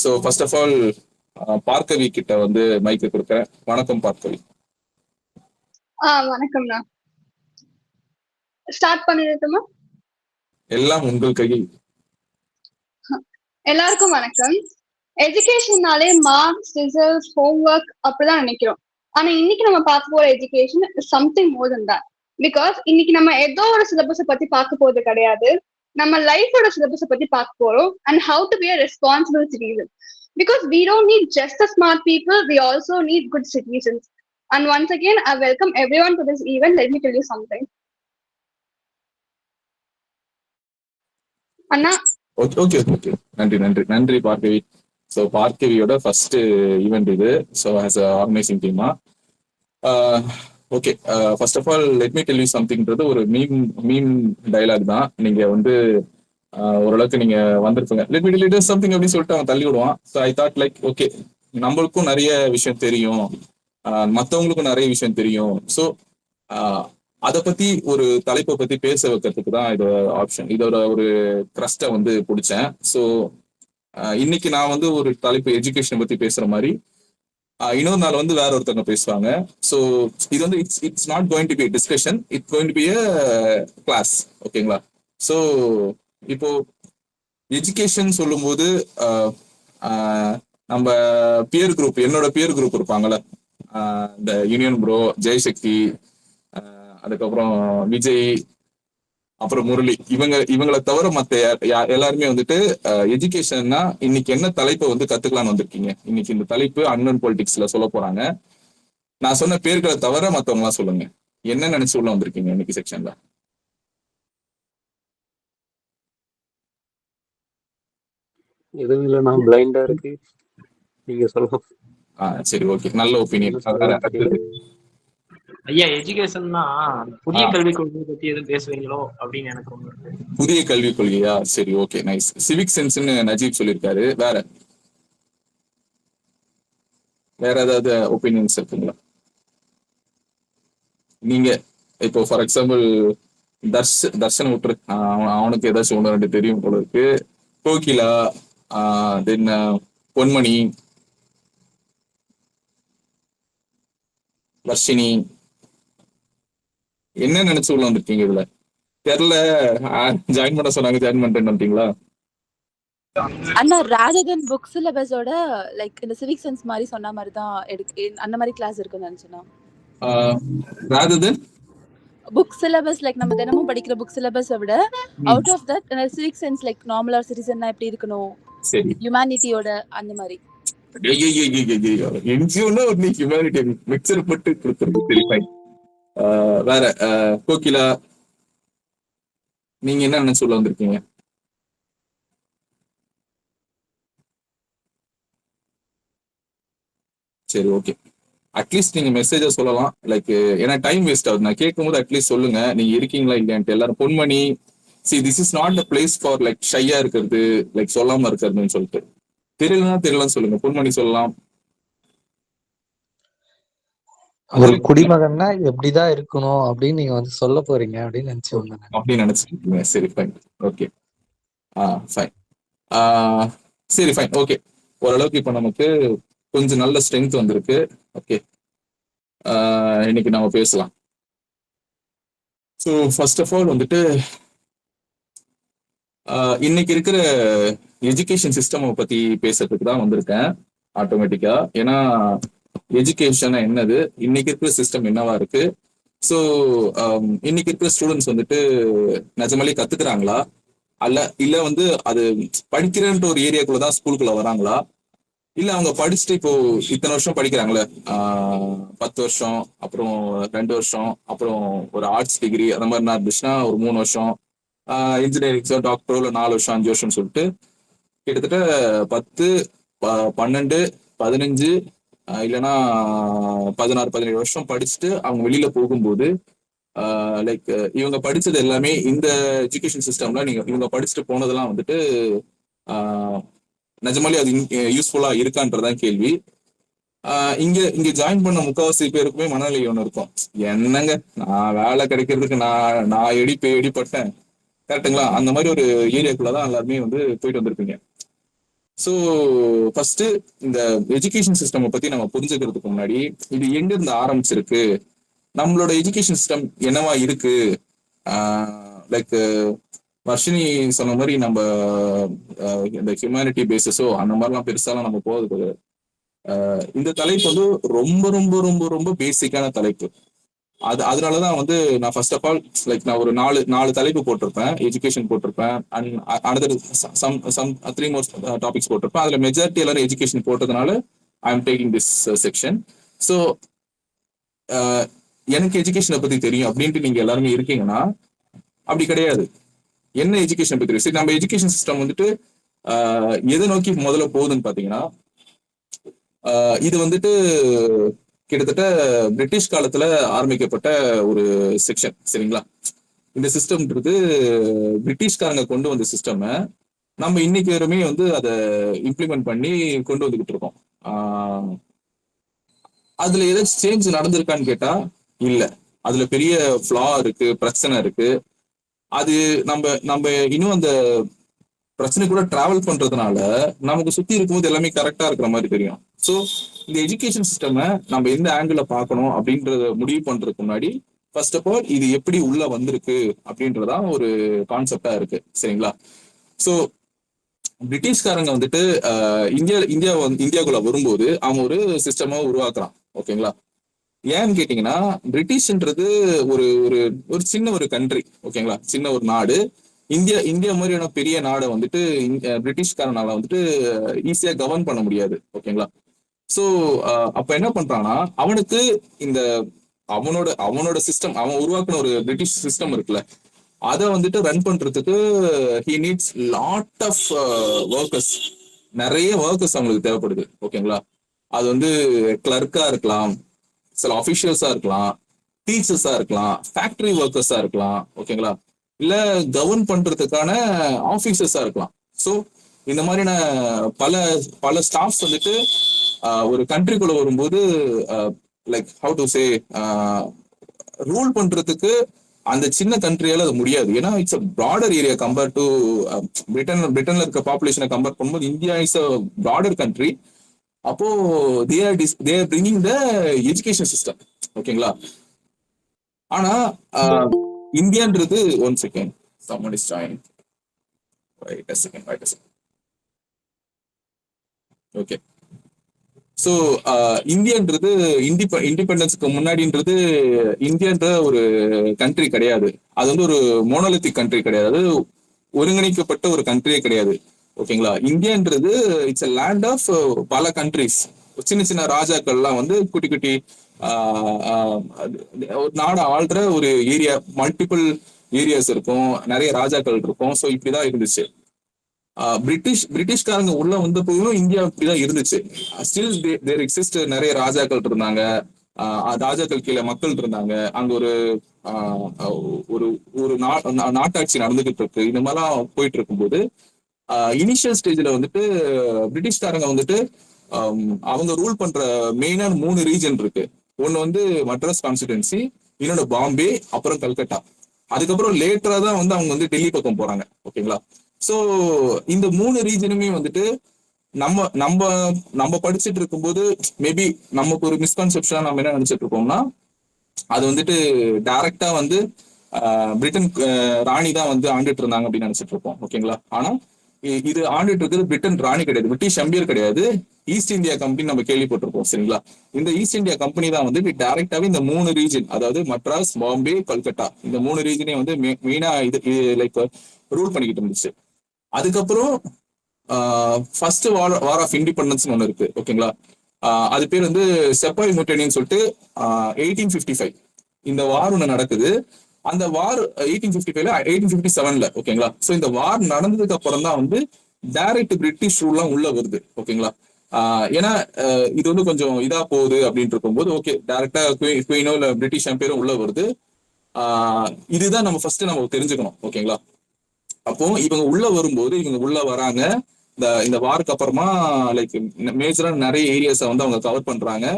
So first of all Bhargavi கிட்ட வந்து மைக்கு கொடுக்குறேன். வணக்கம் பார்க்கவி. வணக்கம்ண்ணா. ஸ்டார்ட் பண்ணிடட்டுமா? எல்லாம் உங்கள் கையில். எல்லாருக்கும் வணக்கம். எஜுகேஷன்னாலே மார்க்ஸ், ரிசல்ட்ஸ், ஹோம்ஒர்க் அப்படிதான் நினைக்கிறோம். ஆனா இன்னைக்கு நம்ம பார்க்க போற education something more then that. Because இன்னைக்கு நம்ம ஏதோ ஒரு சிலபஸை பத்தி பார்க்க போறது கிடையாது, நம்ம லைஃபோட சிலபஸை பத்தி பார்க்க போறோம். And how to be a responsible citizen. Because we don't need just the smart people, we also need good citizens. And once again, I welcome everyone to this event. Let me tell you something. Anna. Okay. நன்றி Bhargavi. So பார்க்கவியோட first event இது. So as a organising டீமா okay. First of all let me tell you சம்திங்ன்றது ஒரு meme dialogue தான். நீங்க வந்து ஓரளவுக்கு நீங்க வந்திருப்பீங்க. Let me tell you something அப்படின்னு சொல்லிட்டு அவன் தள்ளி விடுவான். So I thought like okay, நம்மளுக்கும் நிறைய விஷயம் தெரியும், மற்றவங்களுக்கும் நிறைய விஷயம் தெரியும். ஸோ அதை பத்தி ஒரு தலைப்பை பத்தி பேச வைக்கிறதுக்கு தான் இது ஆப்ஷன், இதோட ஒரு ட்ரஸ்ட்டை வந்து பிடிச்சேன். ஸோ இன்னைக்கு நான் வந்து ஒரு தலைப்பு எஜுகேஷன் பத்தி பேசுற மாதிரி, இன்னொரு நாள் வந்து வேற ஒருத்தவங்க பேசுவாங்க. ஸோ இது வந்து it's not going to be discussion, it's going to be a class. ஓகேங்களா? ஸோ இப்போ எஜுகேஷன் சொல்லும்போது நம்ம பியர் குரூப், என்னோட பியர் குரூப் இருப்பாங்கல்ல, இந்த யூனியன் ப்ரோ, ஜெயசக்தி, அதுக்கப்புறம் விஜய், அப்புறம் முரளி, இவங்களை தவிர மற்ற எல்லாருமே வந்துட்டு எஜுகேஷன்னா இன்னைக்கு என்ன தலைப்பை வந்து கத்துக்கலாம்னு வந்திருக்கீங்க. இன்னைக்கு இந்த தலைப்பு அன்வன் பாலிடிக்ஸ்ல சொல்ல போறாங்க. நான் சொன்ன பேர்களை தவிர மற்றவங்க எல்லாம் சொல்லுங்க, என்ன நினைச்சு உள்ள வந்திருக்கீங்க இன்னைக்கு செக்ஷன்ல. எதுவும் இல்லை, நான் பிளைண்டா இருக்கு, நீங்க சொல்லலாம். சரி, ஓகே, நல்ல ஒப்பீனியன். ஐயா, எஜுகேஷன்னா புதிய கல்விக் கொள்கை பத்தி எதுவும் பேசுவீங்களோ அப்படின்னு எனக்கு ஒண்ணு. புதிய கல்விக் கொள்கையா? சரி, ஓகே, நைஸ். சிவிக் சென்ஸ்னு நஜீப் சொல்லியிருக்காரு. வேற ஏதாவது ஒப்பீனியன்ஸ் இருக்குங்களா? நீங்க இப்போ ஃபார் எக்ஸாம்பிள் தர்ஷன் விட்டுரு, அவனுக்கு ஏதாச்சும் ஒன்று ரெண்டு தெரியும் போல இருக்கு. கோகிலா, தென் பொன்மணி, வர்ஷினி, என்ன நினைச்சு உள்ள வந்திருக்கீங்க? இதுல தெரியல, ஜாயின் பண்ண சொன்னாங்க, ஜாயின் பண்ணிட்டு வந்துட்டீங்களா? அண்ணா, ராதன் புக் சிலபஸோட லைக் இந்த சிவிக் சென்ஸ் மாதிரி சொன்ன மாதிரி தான் அந்த மாதிரி கிளாஸ் இருக்குன்னு நினைச்சேன்னா. ராதன் புக் சிலபஸ் லைக் நம்ம தினமும் படிக்கிற புக் சிலபஸை விட out of that civic sense like நார்மலா சிட்டிசன்னா எப்படி இருக்கணும், ஹியூமனிட்டியோட அந்த மாதிரி. வேற கோகிலா, நீங்க என்ன நினைச்சு உள்ள வந்திருக்கீங்க? சரி, ஓகே. அட்லீஸ்ட் நீங்க மெசேஜ சொல்லலாம். லைக் ஏன்னா டைம் வேஸ்ட் ஆகுது. நான் கேட்கும் போது அட்லீஸ்ட் சொல்லுங்க நீங்க இருக்கீங்களா இல்லையான்ட்டு. எல்லாரும் Ponmani, see this is not a place for like ஷையா இருக்கிறது, லைக் சொல்லாம இருக்கிறதுன்னு சொல்லிட்டு. தெரியலன்னு சொல்லுங்க. பொன்மணி சொல்லலாம். ஒரு குடிமகன்னா எப்படிதான் இருக்கணும் அப்படின்னு நீங்க வந்து சொல்ல போறீங்க அப்படின்னு நினைச்சிருக்கீங்க. சரி, ஃபைன், ஓகே. ஃபைன், சரி, ஃபைன், ஓகே. ஓரளவுக்கு இப்ப நமக்கு கொஞ்சம் நல்ல ஸ்ட்ரென்த் வந்திருக்கு. ஓகே, இன்னைக்கு நம்ம பேசலாம். ஸோ ஃபர்ஸ்ட் ஆஃப் ஆல் வந்துட்டு இன்னைக்கு இருக்கிற எஜுகேஷன் சிஸ்டம் பத்தி பேசுறதுக்கு தான் வந்திருக்கேன் ஆட்டோமேட்டிக்கா. ஏன்னா எஜுகேஷன் என்னது, இன்னைக்கு இருக்கிற சிஸ்டம் என்னவா இருக்கு, ஸோ இன்னைக்கு இருக்கிற ஸ்டூடெண்ட்ஸ் வந்துட்டு நிஜமாலே கத்துக்கிறாங்களா, இல்ல வந்து அது படிக்கிறன்ற ஒரு ஏரியாக்குள்ளதான் ஸ்கூலுக்குள்ள வராங்களா, இல்ல அவங்க படிச்சுட்டு இப்போ இத்தனை வருஷம் படிக்கிறாங்களே, 10 வருஷம், அப்புறம் 2 வருஷம், அப்புறம் ஒரு ஆர்ட்ஸ் டிகிரி அந்த மாதிரி இருந்துச்சுன்னா ஒரு 3 வருஷம், இன்ஜினியரிங்ஸோ டாக்டரோ இல்லை 4 வருஷம் 5 வருஷம்னு சொல்லிட்டு கிட்டத்தட்ட 10, 12, 15 இல்லைன்னா 16, 17 வருஷம் படிச்சுட்டு அவங்க வெளியில போகும்போது லைக் இவங்க படிச்சது எல்லாமே இந்த எஜுகேஷன் சிஸ்டம்ல இவங்க படிச்சுட்டு போனதெல்லாம் வந்துட்டு நிஜமாலே அது யூஸ்ஃபுல்லா இருக்கான்றதான் கேள்வி. இங்க ஜாயின் பண்ண முக்கால்வாசி பேருக்குமே மனநிலை ஒன்று இருக்கும். என்னங்க, நான் வேலை கிடைக்கிறதுக்கு நான் எடிப்பட்டேன், கரெக்டுங்களா? அந்த மாதிரி ஒரு ஏரியாக்குள்ளதான் எல்லாருமே வந்து போயிட்டு வந்திருப்பீங்க. ஸோ ஃபர்ஸ்ட் இந்த எஜுகேஷன் சிஸ்டம் பத்தி நம்ம புரிஞ்சுக்கிறதுக்கு முன்னாடி இது எங்க இருந்து ஆரம்பிச்சிருக்கு, நம்மளோட எஜுகேஷன் சிஸ்டம் என்னவா இருக்கு, லைக் வர்ஷினி சொன்ன மாதிரி நம்ம இந்த ஹியூமனிட்டி பேசிஸோ அந்த மாதிரிலாம் பெருசாலாம் நம்ம போகிறது. இந்த தலைப்பு வந்து ரொம்ப ரொம்ப ரொம்ப ரொம்ப பேசிக்கான தலைப்பு. அதனாலதான் வந்து நான் ஃபர்ஸ்ட் ஆஃப் ஆல் லைக் நான் ஒரு நாலு தலைப்பு போட்டிருப்பேன், எஜுகேஷன் போட்டிருப்பேன், and another some 3 more topics போட்டிருப்பேன். அதுல மெஜாரிட்டி எல்லாரும் எஜுகேஷன் போட்டதுனால I am taking this section. So எனக்கு எஜுகேஷனை பத்தி தெரியும் அப்படின்ட்டு நீங்க எல்லாருமே இருக்கீங்கன்னா அப்படி கிடையாது. என்ன எஜுகேஷன் பத்தி தெரியும்? சரி, நம்ம எஜுகேஷன் சிஸ்டம் வந்துட்டு எதை நோக்கி முதல்ல போகுதுன்னு பாத்தீங்கன்னா, இது வந்துட்டு கிட்டத்தட்ட பிரிட்டிஷ் காலத்துல ஆரம்பிக்கப்பட்ட ஒரு செக்ஷன். சரிங்களா? இந்த சிஸ்டம்ன்றது பிரிட்டிஷ்காரங்க கொண்டு வந்த சிஸ்டம். நம்ம இன்னைக்கு வரையுமே வந்து அதை இம்ப்ளிமெண்ட் பண்ணி கொண்டு வந்துகிட்டு இருக்கோம். அதுல ஏதாச்சும் சேஞ்ச் நடந்திருக்கான்னு கேட்டா இல்ல. அதுல பெரிய ஃபிளா இருக்கு, பிரச்சனை இருக்கு. அது நம்ம இன்னும் அந்த பிரச்சனை கூட டிராவல் பண்றதுனால நமக்கு சுத்தி இருக்கும்போது எல்லாமே கரெக்டா இருக்கிற மாதிரி தெரியும். ஸோ இந்த எஜுகேஷன் சிஸ்டம் நம்ம எந்த ஆங்கிள் பார்க்கணும் அப்படின்றத முடிவு பண்றதுக்கு முன்னாடி ஃபர்ஸ்ட் ஆஃப் ஆல் இது எப்படி உள்ள வந்திருக்கு அப்படின்றதான் ஒரு கான்செப்டா இருக்கு. சரிங்களா? ஸோ பிரிட்டிஷ்காரங்க வந்துட்டு இந்தியாவுக்குள்ள வரும்போது அவங்க ஒரு சிஸ்டமா உருவாக்குறான். ஓகேங்களா? ஏன்னு கேட்டீங்கன்னா, பிரிட்டிஷ்ன்றது ஒரு ஒரு சின்ன ஒரு கண்ட்ரி. ஓகேங்களா? சின்ன ஒரு நாடு. இந்தியா மாதிரியான பெரிய நாடை வந்துட்டு பிரிட்டிஷ்காரனால வந்துட்டு ஈஸியா கவர்ன் பண்ண முடியாது. ஓகேங்களா? சோ அப்ப என்ன பண்றான்னா, அவனுக்கு இந்த அவனோட சிஸ்டம், அவன் உருவாக்குன ஒரு பிரிட்டிஷ் சிஸ்டம் இருக்குல்ல, அதை வந்துட்டு ரன் பண்றதுக்கு he needs lot of workers. நிறைய ஒர்க்கர்ஸ் அவங்களுக்கு தேவைப்படுது. ஓகேங்களா? அது வந்து கிளர்க்கா இருக்கலாம், சில அபிஷியல்ஸா இருக்கலாம், டீச்சர்ஸா இருக்கலாம், ஃபேக்டரி ஒர்க்கர்ஸா இருக்கலாம். ஓகேங்களா? இல்ல கவர்ன் பண்றதுக்கான ஆபீசர்ஸா இருக்கலாம். ஸோ இந்த மாதிரியான பல ஸ்டாஃப்ஸ் வந்துட்டு ஒரு கண்ட்ரிக்குள்ள வரும்போது like how to say rule பண்றதுக்கு அந்த சின்ன கண்ட்ரியால அது முடியாது. ஏன்னா it's a broader area compare to பிரிட்டன்ல இருக்க பாப்புலேஷனை கம்பேர் பண்ணும்போது India is a broader country. அப்போ they are bringing the education system. ஓகேங்களா? ஆனா இந்தியான்றது one second, someone is joining. Wait a second. Okay. So இந்தியான்றது இண்டிபெண்டன்ஸுக்கு முன்னாடின்றது இந்தியான்ற ஒரு கண்ட்ரி கிடையாது. அது வந்து ஒரு மோனோலித்திக் கண்ட்ரி கிடையாது. அது ஒருங்கிணைக்கப்பட்ட ஒரு கண்ட்ரியே கிடையாது. ஓகேங்களா? இந்தியான்றது இட்ஸ் அ லேண்ட் ஆஃப் பல கண்ட்ரிஸ். சின்ன சின்ன ராஜாக்கள்லாம் வந்து குட்டி குட்டி ஒரு நாடு ஆள்ற ஒரு ஏரியா, மல்டிபிள் ஏரியாஸ் இருக்கும், நிறைய ராஜாக்கள் இருக்கும். ஸோ இப்படிதான் இருந்துச்சு. பிரிட்டிஷ்காரங்க உள்ள வந்த போதும் இந்தியா இப்படிதான் இருந்துச்சு. Still there exist. நிறைய ராஜாக்கள் இருந்தாங்க, ராஜாக்கள் கீழே மக்கள் இருந்தாங்க. அங்க ஒரு ஒரு நாட்டாட்சி நடந்துகிட்டு இருக்கு. இந்த மாதிரிலாம் போயிட்டு இருக்கும்போது இனிஷியல் ஸ்டேஜ்ல வந்துட்டு பிரிட்டிஷ்காரங்க வந்துட்டு அவங்க ரூல் பண்ற மெயினான 3 ரீஜன் இருக்கு. ஒன்னு வந்து மெட்ராஸ் கான்ஸ்டிடுவன்சி, இன்னொன்னு பாம்பே, அப்புறம் கல்கட்டா. அதுக்கப்புறம் லேட்டரா தான் வந்து அவங்க வந்து டெல்லி பக்கம் போறாங்க. ஓகேங்களா? சோ இந்த 3 ரீஜனுமே வந்துட்டு நம்ம படிச்சுட்டு இருக்கும்போது மேபி நமக்கு ஒரு மிஸ்கான்செப்ஷனா நம்ம என்ன நினைச்சிட்டு இருக்கோம்னா, அது வந்துட்டு டைரக்டா வந்து பிரிட்டன் ராணி தான் வந்து ஆண்டுட்டு இருந்தாங்க அப்படின்னு நினைச்சிட்டு இருப்போம். ஓகேங்களா? ஆனா இது ஆண்டுட்டு இருக்கிறது பிரிட்டன் ராணி கிடையாது, பிரிட்டிஷ் எம்பியர் கிடையாது, ஈஸ்ட் இந்தியா கம்பெனி நம்ம கேள்விப்பட்டிருப்போம். சரிங்களா? இந்த ஈஸ்ட் இந்தியா கம்பெனி தான் வந்து டைரக்டாவே இந்த 3 ரீஜன், அதாவது மெட்ராஸ், பாம்பே, கல்கட்டா, இந்த 3 ரீஜனே வந்து மெயினா இது லைக் ரூல் பண்ணிக்கிட்டு இருந்துச்சு. அதுக்கப்புறம் ஃபர்ஸ்ட் வார் ஆஃப் இண்டிபெண்டன்ஸ் ஒன்று இருக்கு. ஓகேங்களா? அது பேர் வந்து செப்பாய் முட்டேனின்னு சொல்லிட்டு 1855 இந்த வார் ஒன்று நடக்குது. அந்த வார் 1855ல 1857ல. ஓகேங்களா? சோ இந்த வார் நடந்ததுக்கு அப்புறம் தான் வந்து டைரக்ட் பிரிட்டிஷ் ரூல்லாம் உள்ள வருது. ஓகேங்களா? ஏன்னா இது வந்து கொஞ்சம் இதா போகுது அப்படின்ட்டு இருக்கும்போது ஓகே டைரக்டா குயினோ இல்ல பிரிட்டிஷ் எம்பையரும் உள்ள வருது. இதுதான் நம்ம ஃபர்ஸ்ட் நம்ம தெரிஞ்சுக்கணும். ஓகேங்களா? அப்போ இவங்க உள்ள வரும்போது இவங்க உள்ள வராங்க. இந்த வாருக்கு அப்புறமா லைக் மேஜரா நிறைய ஏரியாஸை வந்து அவங்க கவர் பண்றாங்க.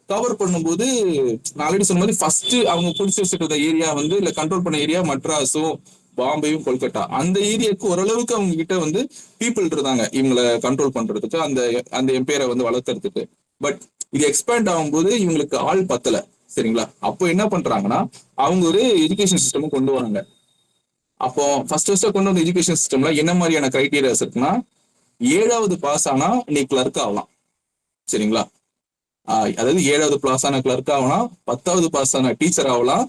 கவர் பண்ணும்போது நான் ஆல்ரெடி சொன்ன மாதிரி ஃபர்ஸ்ட் அவங்க பிடிச்சி வச்சுட்டு ஏரியா வந்து இல்ல கண்ட்ரோல் பண்ண ஏரியா மெட்ராஸும் பாம்பேயும் கொல்கட்டா அந்த ஏரியாவுக்கு ஓரளவுக்கு அவங்க கிட்ட வந்து பீப்புள் இருந்தாங்க இவங்களை கண்ட்ரோல் பண்றதுக்கு, அந்த அந்த எம்பையரை வந்து வளர்க்கறதுக்கு. பட் இது எக்ஸ்பேண்ட் ஆகும்போது இவங்களுக்கு ஆள் பத்தல. சரிங்களா? அப்போ என்ன பண்றாங்கன்னா அவங்க ஒரு எஜுகேஷன் சிஸ்டம் கொண்டு வராங்க. அப்போ ஃபர்ஸ்ட் கொண்டு வந்த எஜுகேஷன் சிஸ்டம்ல என்ன மாதிரியான கிரைட்டீரியாஸ் இருக்குன்னா, 7வது பாஸ் ஆனா நீ கிளர்க் ஆகலாம். சரிங்களா? அதாவது 7வது பாஸ் ஆன கிளர்க் ஆகலாம், 10வது பாஸ் ஆன டீச்சர் ஆகலாம்,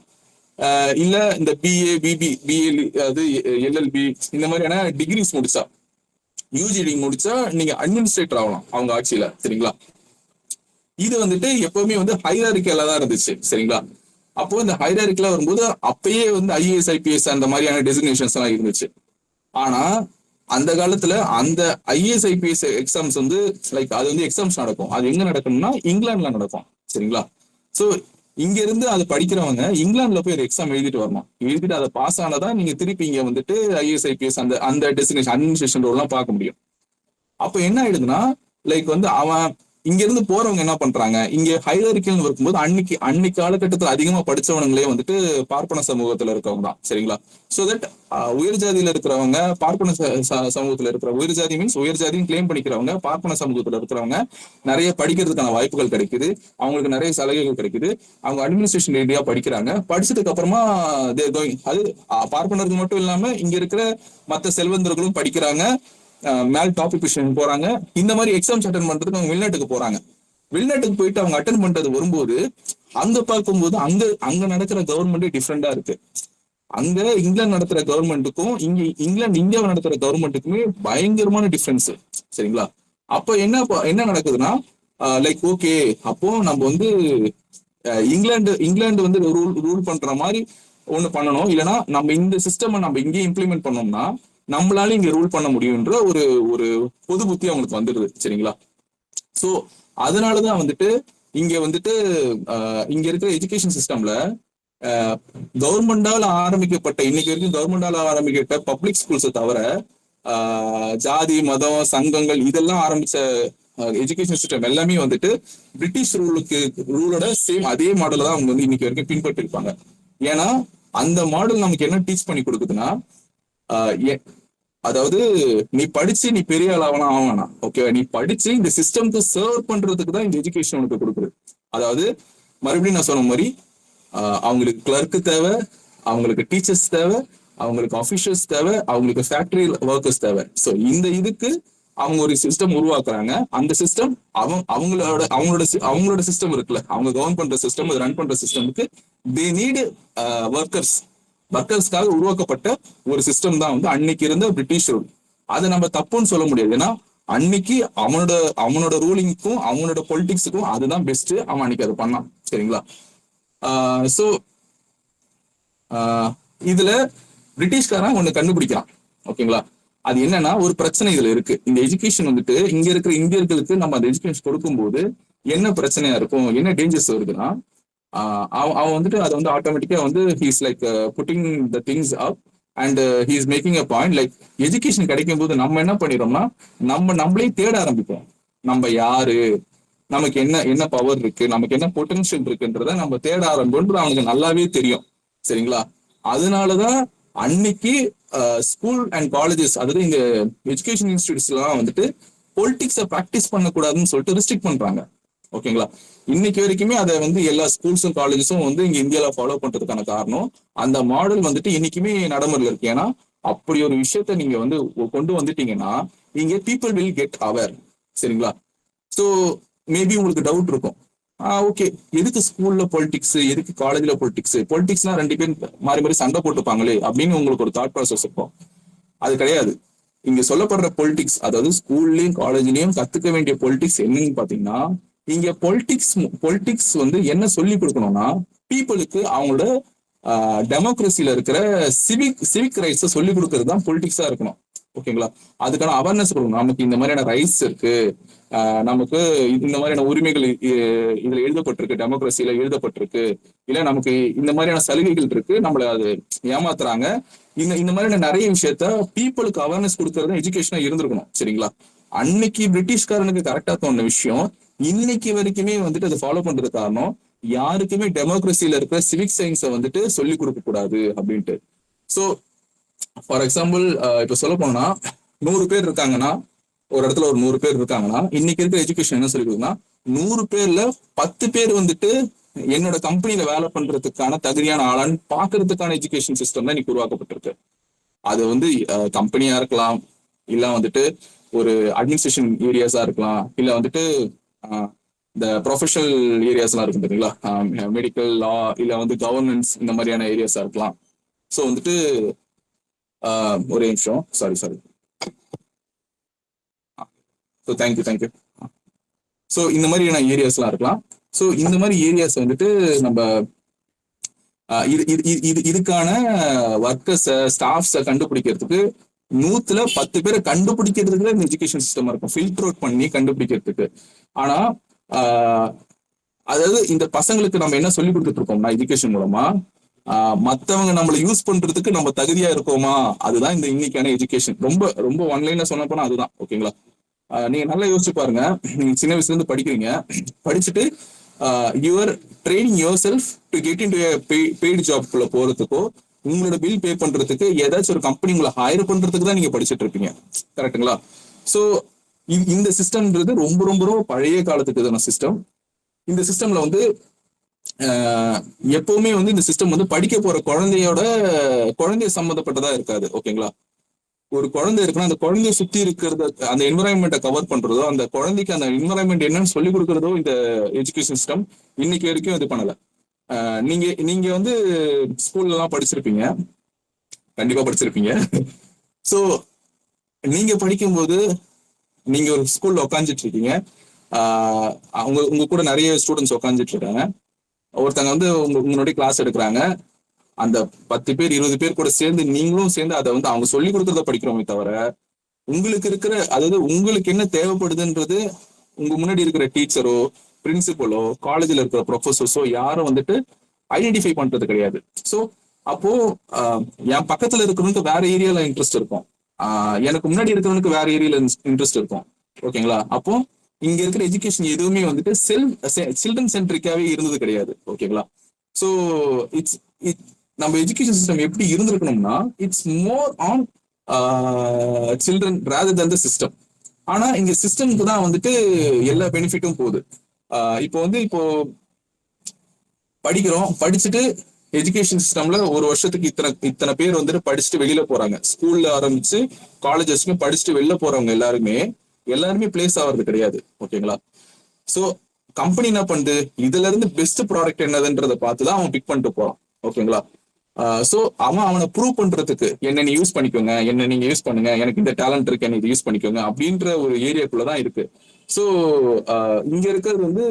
இல்ல இந்த பிஏ பிஏ அது எல்எல்பி இந்த மாதிரியான டிகிரிஸ் முடிச்சா, யூஜிடி முடிச்சா நீங்க அட்மினிஸ்ட்ரேட்டர் ஆகலாம் அவங்க ஆட்சியில. சரிங்களா? இது வந்துட்டு எப்பவுமே வந்து ஹைராரிக்கலா தான் இருந்துச்சு. சரிங்களா? அப்போ இந்த ஹைராரிக்கலா வரும்போது அப்பயே வந்து ஐஏஎஸ் ஐபிஎஸ் அந்த மாதிரியான டெசிக்னேஷன்ஸ் எல்லாம் இருந்துச்சு. ஆனா அந்த காலத்துல அந்த ஐஏஎஸ் ஐபிஎஸ் எக்ஸாம்ஸ் வந்து லைக் அது வந்து எக்ஸாம்ஸ் நடக்கும். அது எங்க நடக்கும்னா இங்கிலாந்துல நடக்கும். சரிங்களா? சோ இங்க இருந்து அது படிக்கிறவங்க இங்கிலாந்துல போய் ஒரு எக்ஸாம் எழுதிட்டு வரணும். எழுதிட்டு அதை பாஸ் ஆனதான் நீங்க திருப்பி இங்க வந்துட்டு ஐஏஎஸ் ஐபிஎஸ் அந்த அந்த டெஸ்டினேஷன் அட்மினிஸ்ட்ரேஷன் ரோல் எல்லாம் பார்க்க முடியும். அப்ப என்ன ஆயிடுதுன்னா லைக் வந்து அவன் இங்க இருந்து போறவங்க என்ன பண்றாங்க, இங்க ஹைராரிக்கல்னு இருக்கும்போது அன்னைக்கு காலகட்டத்துல அதிகமா படிச்சவனுங்களே வந்துட்டு பார்ப்பன சமூகத்துல இருக்கவங்க தான். சரிங்களா? சோ தட் உயர் ஜாதியில இருக்கிறவங்க, பார்ப்பன சமூகத்துல இருக்கிற உயர் ஜாதி மீன்ஸ் உயர் ஜாதியும் கிளைம் பண்ணிக்கிறவங்க, பார்ப்பன சமூகத்துல இருக்கிறவங்க நிறைய படிக்கிறதுக்கான வாய்ப்புகள் கிடைக்குது, அவங்களுக்கு நிறைய சலுகைகள் கிடைக்குது, அவங்க அட்மினிஸ்ட்ரேஷன் ரீதியா படிக்கிறாங்க. படிச்சதுக்கு அப்புறமா அது பார்ப்பனருக்கு மட்டும் இல்லாம இங்க இருக்கிற மற்ற செல்வந்தர்களும் படிக்கிறாங்க, மேல் டாப் பொசிஷன் போறாங்க. இந்த மாதிரி எக்ஸாம்ஸ் அட்டன் பண்றதுக்கு அவங்க வெளிநாட்டுக்கு போறாங்க. வெளிநாட்டுக்கு போயிட்டு அவங்க அட்டன் பண்றது வரும்போது அங்க பார்க்கும்போது அங்க நடக்கிற கவர்மெண்டே டிஃப்ரெண்டா இருக்கு. அங்க இங்கிலாந்து நடத்துற கவர்மெண்ட்டுக்கும் இந்தியாவை நடத்துற கவர்மெண்ட்டுக்குமே பயங்கரமான டிஃபரன்ஸ். சரிங்களா? அப்ப என்ன நடக்குதுன்னா லைக் ஓகே, அப்போ நம்ம வந்து இங்கிலாந்து வந்து ரூல் பண்ற மாதிரி ஒண்ணு பண்ணணும், இல்லைன்னா நம்ம இந்த சிஸ்டம் நம்ம இங்கே இம்ப்ளிமெண்ட் பண்ணோம்னா நம்மளால இங்க ரூல் பண்ண முடியும்ன்ற ஒரு பொது புத்தி அவங்களுக்கு வந்துடுது. சரிங்களா? சோ அதனாலதான் வந்துட்டு இங்க வந்துட்டு இங்க இருக்கிற எஜுகேஷன் சிஸ்டம்ல கவர்மெண்டால ஆரம்பிக்கப்பட்ட இன்னைக்கு வரைக்கும் கவர்மெண்டால ஆரம்பிக்கப்பட்ட பப்ளிக் ஸ்கூல்ஸை தவிர ஜாதி மதம் சங்கங்கள் இதெல்லாம் ஆரம்பிச்ச எஜுகேஷன் சிஸ்டம் எல்லாமே வந்துட்டு பிரிட்டிஷ் ரூலோட சேம் அதே மாடல தான் அவங்க வந்து இன்னைக்கு வரைக்கும் பின்பற்றி இருப்பாங்க. ஏன்னா அந்த மாடல் நமக்கு என்ன டீச் பண்ணி கொடுக்குதுன்னா, அதாவது நீ படிச்சு நீ பெரிய ஆள் ஆகலாம், ஓகே, நீ படிச்சு இந்த சிஸ்டம்க்கு சர்வ் பண்றதுக்கு தான் இந்த எஜுகேஷன் உனக்கு கொடுக்குது. அதாவது மறுபடியும் நான் சொன்ன மாதிரி அவங்களுக்கு கிளர்க்கு தேவை, அவங்களுக்கு டீச்சர்ஸ் தேவை, அவங்களுக்கு ஆஃபீஷியல்ஸ் தேவை, அவங்களுக்கு ஃபேக்டரி ஒர்க்கர்ஸ் தேவை. ஸோ இந்த இதுக்கு அவங்க ஒரு சிஸ்டம் உருவாக்குறாங்க. அந்த சிஸ்டம் அவங்களோட சிஸ்டம் இருக்குல்ல, அவங்க கவர்ன் பண்ற சிஸ்டம், ரன் பண்ற சிஸ்டமுக்கு தே நீடு ஒர்க்கர்ஸ்க்காக உருவாக்கப்பட்ட ஒரு சிஸ்டம் தான் வந்து அன்னைக்கு இருந்த பிரிட்டிஷ் ரூல். அதை நம்ம தப்புன்னு சொல்ல முடியாது. ஏன்னா அன்னைக்கு அவனோட ரூலிங்க்கும் அவனோட பொலிட்டிக்ஸுக்கும் அதுதான் பெஸ்ட். அவன் அன்னைக்கு அதை பண்ணான். சரிங்களா? சோ இதுல பிரிட்டிஷ்காரன் ஒண்ணு கண்டுபிடிக்கிறான். ஓகேங்களா? அது என்னன்னா ஒரு பிரச்சனை இதுல இருக்கு. இந்த எஜுகேஷன் வந்துட்டு இங்க இருக்கிற இந்தியர்களுக்கு நம்ம அந்த எஜுகேஷன் கொடுக்கும்போது என்ன பிரச்சனையா இருக்கும், என்ன டேஞ்சர்ஸ் வருதுன்னா, அவன் வந்துட்டு அதை வந்து ஆட்டோமேட்டிக்கா வந்து he's like pudding the things up and he's making a point like education கிடைக்கும் போது நம்ம என்ன பண்ணிடுறோம்னா நம்மளே தேட ஆரம்பிப்போம். நம்ம யாரு, நமக்கு என்ன பவர் இருக்கு, நமக்கு என்ன பொட்டன்ஷியல் இருக்குன்றத நம்ம தேட ஆரம்பிப்போம்ன்றது அவனுக்கு நல்லாவே தெரியும். சரிங்களா? அதனாலதான் அன்னைக்கு ஸ்கூல் அண்ட் காலேஜஸ், அதாவது இந்த எஜுகேஷன் இன்ஸ்டிடியூட்ஸ் எல்லாம் வந்துட்டு பொலிட்டிக்ஸை ப்ராக்டிஸ் பண்ணக்கூடாதுன்னு சொல்லிட்டு ரெஸ்ட்ரிக்ட் பண்றாங்க. ஓகேங்களா? இன்னைக்கு வரைக்குமே அதை வந்து எல்லா ஸ்கூல்ஸும் காலேஜஸும் வந்து இங்க இந்தியாவில ஃபாலோ பண்றதுக்கான காரணம் அந்த மாடல் வந்துட்டு இன்னைக்குமே நடைமுறையில் இருக்கு. ஏன்னா அப்படி ஒரு விஷயத்த நீங்க வந்து கொண்டு வந்துட்டீங்கன்னா இங்க பீப்புள் வில் கெட் அவேர். சரிங்களா? ஸோ மேபி உங்களுக்கு டவுட் இருக்கும், ஓகே, எதுக்கு ஸ்கூல்ல பொலிட்டிக்ஸ், எதுக்கு காலேஜ்ல பொலிட்டிக்ஸ்னா 2 பேர் மாறி சண்டை போட்டுப்பாங்களே அப்படின்னு உங்களுக்கு ஒரு தாட் ப்ராசஸ் இருக்கும். அது கிடையாது. இங்க சொல்லப்படுற பொலிட்டிக்ஸ், அதாவது ஸ்கூல்லயும் காலேஜ்லயும் கத்துக்க வேண்டிய பொலிட்டிக்ஸ் என்னன்னு பாத்தீங்கன்னா, இங்க பொலிட்டிக்ஸ் வந்து என்ன சொல்லி கொடுக்கணும்னா பீப்புளுக்கு அவங்களோட டெமோக்ரஸில இருக்கிற சிவிக் ரைட்ஸை சொல்லி கொடுக்கறது தான் பொலிட்டிக்ஸா இருக்கணும். ஓகேங்களா? அதுக்கான அவேர்னஸ் கொடுக்கணும். நமக்கு இந்த மாதிரியான ரைட்ஸ் இருக்கு, நமக்கு இந்த மாதிரியான உரிமைகள் இதுல எழுதப்பட்டிருக்கு, டெமோக்ரஸில எழுதப்பட்டிருக்கு, இல்ல நமக்கு இந்த மாதிரியான சலுகைகள் இருக்கு, நம்மள அது ஏமாத்துறாங்க, இந்த மாதிரியான நிறைய விஷயத்த பீப்புளுக்கு அவேர்னஸ் கொடுக்கறது எஜுகேஷனா இருந்திருக்கணும். சரிங்களா? அன்னைக்கு பிரிட்டிஷ்காரனுக்கு கரெக்டா தோணுன விஷயம் இன்னைக்கு வரைக்குமே வந்துட்டு அதை ஃபாலோ பண்றது காரணம் யாருக்குமே டெமோக்ரஸில இருக்கிற சிவிக் சயின்ஸை வந்துட்டு சொல்லி கொடுக்க கூடாது அப்படின்ட்டு. ஸோ ஃபார் எக்ஸாம்பிள் இப்போ சொல்ல போனா 100 பேர் இருக்காங்கன்னா, ஒரு இடத்துல ஒரு 100 பேர் இருக்காங்கன்னா, இன்னைக்கு இருக்கிற எஜுகேஷன் என்ன சொல்லி கொடுக்குன்னா 100 பேர்ல 10 பேர் வந்துட்டு என்னோட கம்பெனில வேலை பண்றதுக்கான தகுதியான ஆளான்னு பாக்குறதுக்கான எஜுகேஷன் சிஸ்டம் தான் இன்னைக்கு உருவாக்கப்பட்டிருக்கு. அது வந்து கம்பெனியா இருக்கலாம், இல்ல வந்துட்டு ஒரு அட்மினிஸ்ட்ரேஷன் ஏரியாஸா இருக்கலாம், இல்ல வந்துட்டு இந்த ப்ரொஃபஷனல் ஏரியாஸ்லாம் இருக்கும் பார்த்தீங்களா, மெடிக்கல், லா, இல்ல வந்து கவர்னன்ஸ், இந்த மாதிரியான ஏரியாஸா இருக்கலாம். ஸோ வந்துட்டு ஒரே நிமிஷம், சாரி. So thank you. ஸோ இந்த மாதிரியான ஏரியாஸ்லாம் இருக்கலாம். ஸோ இந்த மாதிரி ஏரியாஸ் வந்துட்டு நம்ம இதுக்கான ஒர்க்கர்ஸை, ஸ்டாஃப்ஸை கண்டுபிடிக்கிறதுக்கு 100ல 10 பேரை கண்டுபிடிக்கிறதுக்கு இந்த எஜுகேஷன் சிஸ்டம் இருக்கும், ஃபில்டர் அவுட் பண்ணி கண்டுபிடிக்கிறதுக்கு. ஆனா அதாவது இந்த பசங்களுக்கு நம்ம என்ன சொல்லி கொடுத்துட்டு இருக்கோம்னா எஜுகேஷன் மூலமா மத்தவங்க நம்மளை யூஸ் பண்றதுக்கு நம்ம தகுதியா இருக்கோமா, அதுதான் இந்த இன்னைக்கான எஜுகேஷன். ரொம்ப ரொம்ப ஒன்லைன்ல சொன்ன போனா அதுதான். ஓகேங்களா? நீங்க நல்லா யோசிச்சு பாருங்க. நீங்க சின்ன வயசுல இருந்து படிக்கிறீங்க, படிச்சுட்டு your training yourself to get into paid ஜாப்குள்ள போறதுக்கோ, உங்களோட பில் பே பண்றதுக்கு, ஏதாச்சும் ஒரு கம்பெனி உங்களை ஹையர் பண்றதுக்கு தான் நீங்க படிச்சுட்டு இருப்பீங்க. கரெக்டுங்களா? ஸோ இந்த சிஸ்டம்ன்றது ரொம்ப ரொம்ப ரொம்ப பழைய காலத்துக்கு இதான சிஸ்டம். இந்த சிஸ்டம்ல வந்து எப்பவுமே வந்து இந்த சிஸ்டம் வந்து படிக்க போற குழந்தைய சம்மந்தப்பட்டதா இருக்காது. ஓகேங்களா? ஒரு குழந்தை இருக்குன்னா அந்த குழந்தைய சுத்தி இருக்கிறத, அந்த என்வரான்மெண்ட்டை கவர் பண்றதோ, அந்த குழந்தைக்கு அந்த என்வரான்மெண்ட் என்னன்னு சொல்லி கொடுக்கறதோ இந்த எஜுகேஷன் சிஸ்டம் இன்னைக்கு வரைக்கும் இது பண்ணல. நீங்க வந்து ஸ்கூல்ல எல்லாம் படிச்சிருப்பீங்க, கண்டிப்பா படிச்சிருப்பீங்க. ஸோ நீங்க படிக்கும்போது நீங்க ஒரு ஸ்கூல்ல உட்காந்துட்டு இருக்கீங்க, உங்க கூட நிறைய ஸ்டூடெண்ட்ஸ் உட்காந்துட்டு இருக்காங்க. ஒருத்தங்க வந்து உங்களுடைய கிளாஸ் எடுக்கிறாங்க. அந்த 10 பேர் 20 பேர் கூட சேர்ந்து நீங்களும் சேர்ந்து அதை வந்து அவங்க சொல்லி கொடுக்கறத படிக்கிறோமே தவிர, உங்களுக்கு இருக்கிற, அதாவது உங்களுக்கு என்ன தேவைப்படுதுன்றது உங்க முன்னாடி இருக்கிற டீச்சரோ, பிரின்சிபலோ, காலேஜ்ல இருக்கிற ப்ரொஃபஸர்ஸோ யாரும் வந்துட்டு ஐடென்டிஃபை பண்றது கிடையாது. ஸோ அப்போ என் பக்கத்துல இருக்கிறவனுக்கு வேற ஏரியால இன்ட்ரெஸ்ட் இருக்கும், எனக்கு முன்னாடி இருக்கிறவனுக்கு வேற ஏரியால இன்ட்ரெஸ்ட் இருக்கும். ஓகேங்களா? அப்போ இங்க இருக்கிற எஜுகேஷன் எதுவுமே வந்துட்டு சில்ட்ரன் சென்ட்ரிக்காவே இருந்தது கிடையாது. ஓகேங்களா? ஸோ நம்ம எஜுகேஷன் சிஸ்டம் எப்படி இருந்திருக்கணும்னா, it's more on children rather than the system. ஆனா இங்க சிஸ்டம்க்கு தான் வந்துட்டு எல்லா பெனிஃபிட்டும் போகுது. இப்போ படிக்கிறோம், படிச்சுட்டு எஜுகேஷன் சிஸ்டம்ல ஒரு வருஷத்துக்கு இத்தனை பேர் வந்துட்டு படிச்சுட்டு வெளியில போறாங்க. ஸ்கூல்ல ஆரம்பிச்சு காலேஜஸ்க்கும் படிச்சுட்டு வெளில போறவங்க எல்லாருமே பிளேஸ் ஆகிறது கிடையாது. ஓகேங்களா? ஸோ கம்பெனி என்ன பண்ணுது, இதுல இருந்து பெஸ்ட் ப்ராடக்ட் என்னதுன்றதை பார்த்துதான் அவன் பிக் பண்ணிட்டு போறான். ஓகேங்களா? ஸோ அவனை ப்ரூவ் பண்றதுக்கு என்ன நீ யூஸ் பண்ணிக்கோங்க, என்ன நீங்க யூஸ் பண்ணுங்க, எனக்கு இந்த டேலண்ட் இருக்கு, என்ன இது யூஸ் பண்ணிக்கோங்க அப்படின்ற ஒரு ஏரியாக்குள்ளதான் இருக்கு. ஸோ இங்க இருக்கிறது வந்து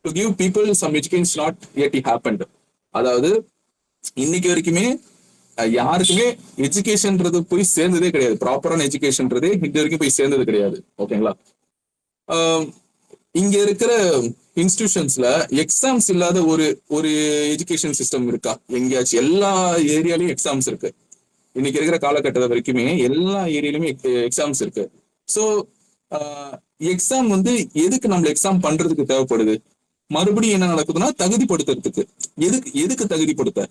to give people some education not yet happened. அதாவது இன்னைக்கு வரைக்குமே யாருக்குமே எஜுகேஷன்ன்றது போய் சேர்ந்ததே கிடையாது. ப்ராப்பரான எஜுகேஷன்ன்றதே இது வரைக்கும் போய் சேர்ந்தது கிடையாது. ஓகேங்களா? இங்க இருக்கிற இன்ஸ்டிடியூஷன்ஸ்ல எக்ஸாம்ஸ் இல்லாத ஒரு எஜுகேஷன் சிஸ்டம் இருக்கா எங்கேயாச்சும்? எல்லா ஏரியாலையும் எக்ஸாம்ஸ் இருக்கு. இன்னைக்கு இருக்கிற காலகட்டத்தை வரைக்குமே எல்லா ஏரியாலுமே எக்ஸாம்ஸ் இருக்கு. ஸோ எக்ஸாம் வந்து எதுக்கு நம்மள எக்ஸாம் பண்றதுக்கு தேவைப்படுது? மறுபடியும் என்ன நடக்குதுன்னா தகுதிப்படுத்துறதுக்கு. எதுக்கு தகுதிப்படுத்த?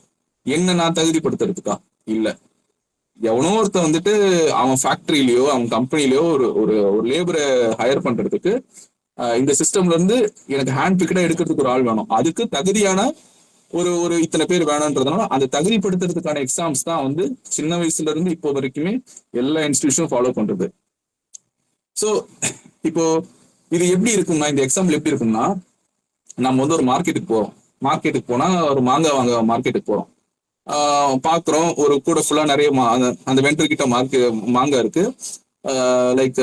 என்ன நான் தகுதிப்படுத்துறதுக்கா? இல்ல, எவனோ ஒருத்த வந்துட்டு அவன் ஃபேக்டரியிலயோ அவன் கம்பெனிலயோ ஒரு லேபரை ஹையர் பண்றதுக்கு இந்த சிஸ்டம்ல இருந்து எனக்கு ஹேண்ட் பிக்கடா எடுக்கிறதுக்கு ஒரு ஆள் வேணும். அதுக்கு தகுதியான ஒரு இத்தனை பேர் வேணும்ன்றதுனால அந்த தகுதிப்படுத்துறதுக்கான எக்ஸாம்ஸ் தான் வந்து சின்ன வயசுல இருந்து இப்போ வரைக்குமே எல்லா இன்ஸ்டிடியூஷனும் ஃபாலோ பண்றது. ஸோ இப்போ இது எப்படி இருக்கும்னா, இந்த எக்ஸாம்பிள் எப்படி இருக்கும்னா, நம்ம வந்து ஒரு மார்க்கெட்டுக்கு போனா ஒரு மாங்காய் வாங்க மார்க்கெட்டுக்கு போறோம், பாக்குறோம் ஒரு கூட ஃபுல்லா நிறைய அந்த வெண்டர் கிட்ட மாங்காய் இருக்கு. லைக்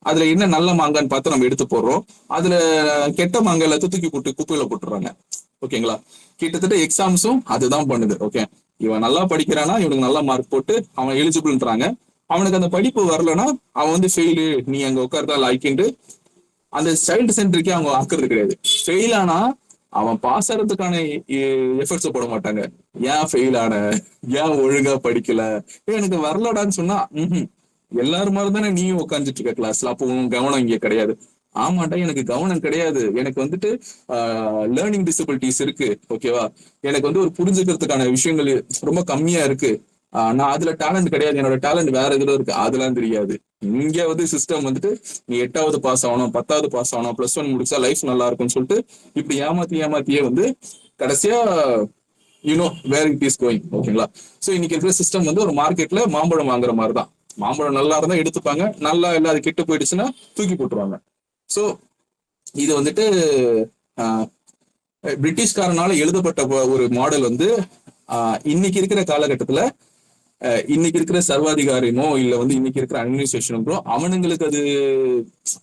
அதுல என்ன நல்ல மாங்கான்னு பார்த்து நம்ம எடுத்து போடுறோம், அதுல கெட்ட மாங்காய் எல்லாத்தையும் தூக்கி போட்டு குப்பையில போட்டுறாங்க. ஓகேங்களா? கிட்டத்தட்ட எக்ஸாம்ஸும் அதுதான் பண்ணுது. ஓகே, இவன் நல்லா படிக்கிறானா, இவனுக்கு நல்ல மார்க் போட்டு அவன் எலிஜிபிள்ன்றாங்க. அவனுக்கு அந்த படிப்பு வரலன்னா அவன் வந்து ஃபெயிலு, நீ அங்க உட்கார்றதா லாய்க்கிண்டு அந்த சைல்டு சென்டருக்கே அவங்க ஆக்குறது கிடையாது. ஃபெயில் ஆனா அவன் பாஸ் ஆகிறதுக்கான எஃபர்ட்ஸை போட மாட்டாங்க. ஏன் ஃபெயில் ஆன, ஏன் ஒழுங்கா படிக்கல, எனக்கு வரலடான்னு சொன்னா எல்லாரும் மாதிரி தானே நீயும் உட்காந்துட்டு இருக்க கிளாஸ்ல, அப்போ உன் கவனம் இங்க கிடையாது. ஆமாட்டா, எனக்கு கவனம் கிடையாது, எனக்கு வந்துட்டு லேர்னிங் டிசபிலிட்டிஸ் இருக்கு. ஓகேவா? எனக்கு வந்து ஒரு புரிஞ்சுக்கிறதுக்கான விஷயங்கள் ரொம்ப கம்மியா இருக்கு. நான் அதுல டேலண்ட் கிடையாது, என்னோட டேலண்ட் வேற எதுல இருக்கு, அதெல்லாம் தெரியாது. இங்க வந்து சிஸ்டம் வந்துட்டு நீ 8வது பாஸ் ஆகணும், 10வது பாஸ் ஆகணும், +1 முடிச்சா லைஃப் நல்லா இருக்கும்னு சொல்லிட்டு இப்படி ஏமாத்தியே வந்து கடைசியா you know where it is going. ஓகேங்களா? ஸோ இன்னைக்கு இருக்கிற சிஸ்டம் வந்து ஒரு மார்க்கெட்ல மாம்பழம் வாங்குற மாதிரி தான். மாம்பழம் நல்லா இருந்தா எடுத்துப்பாங்க, நல்லா இல்ல அது கெட்டு போயிடுச்சுன்னா தூக்கி போட்டுருவாங்க. ஸோ இது வந்துட்டு பிரிட்டிஷ்காரனால எழுதப்பட்ட ஒரு மாடல் வந்து இன்னைக்கு இருக்கிற காலகட்டத்துல இன்னைக்கு இருக்கிற சர்வாதிகாரியமோ இல்ல வந்து இன்னைக்கு இருக்கிற அட்மினிஸ்ட்ரேஷனோ அவனுங்களுக்கு அது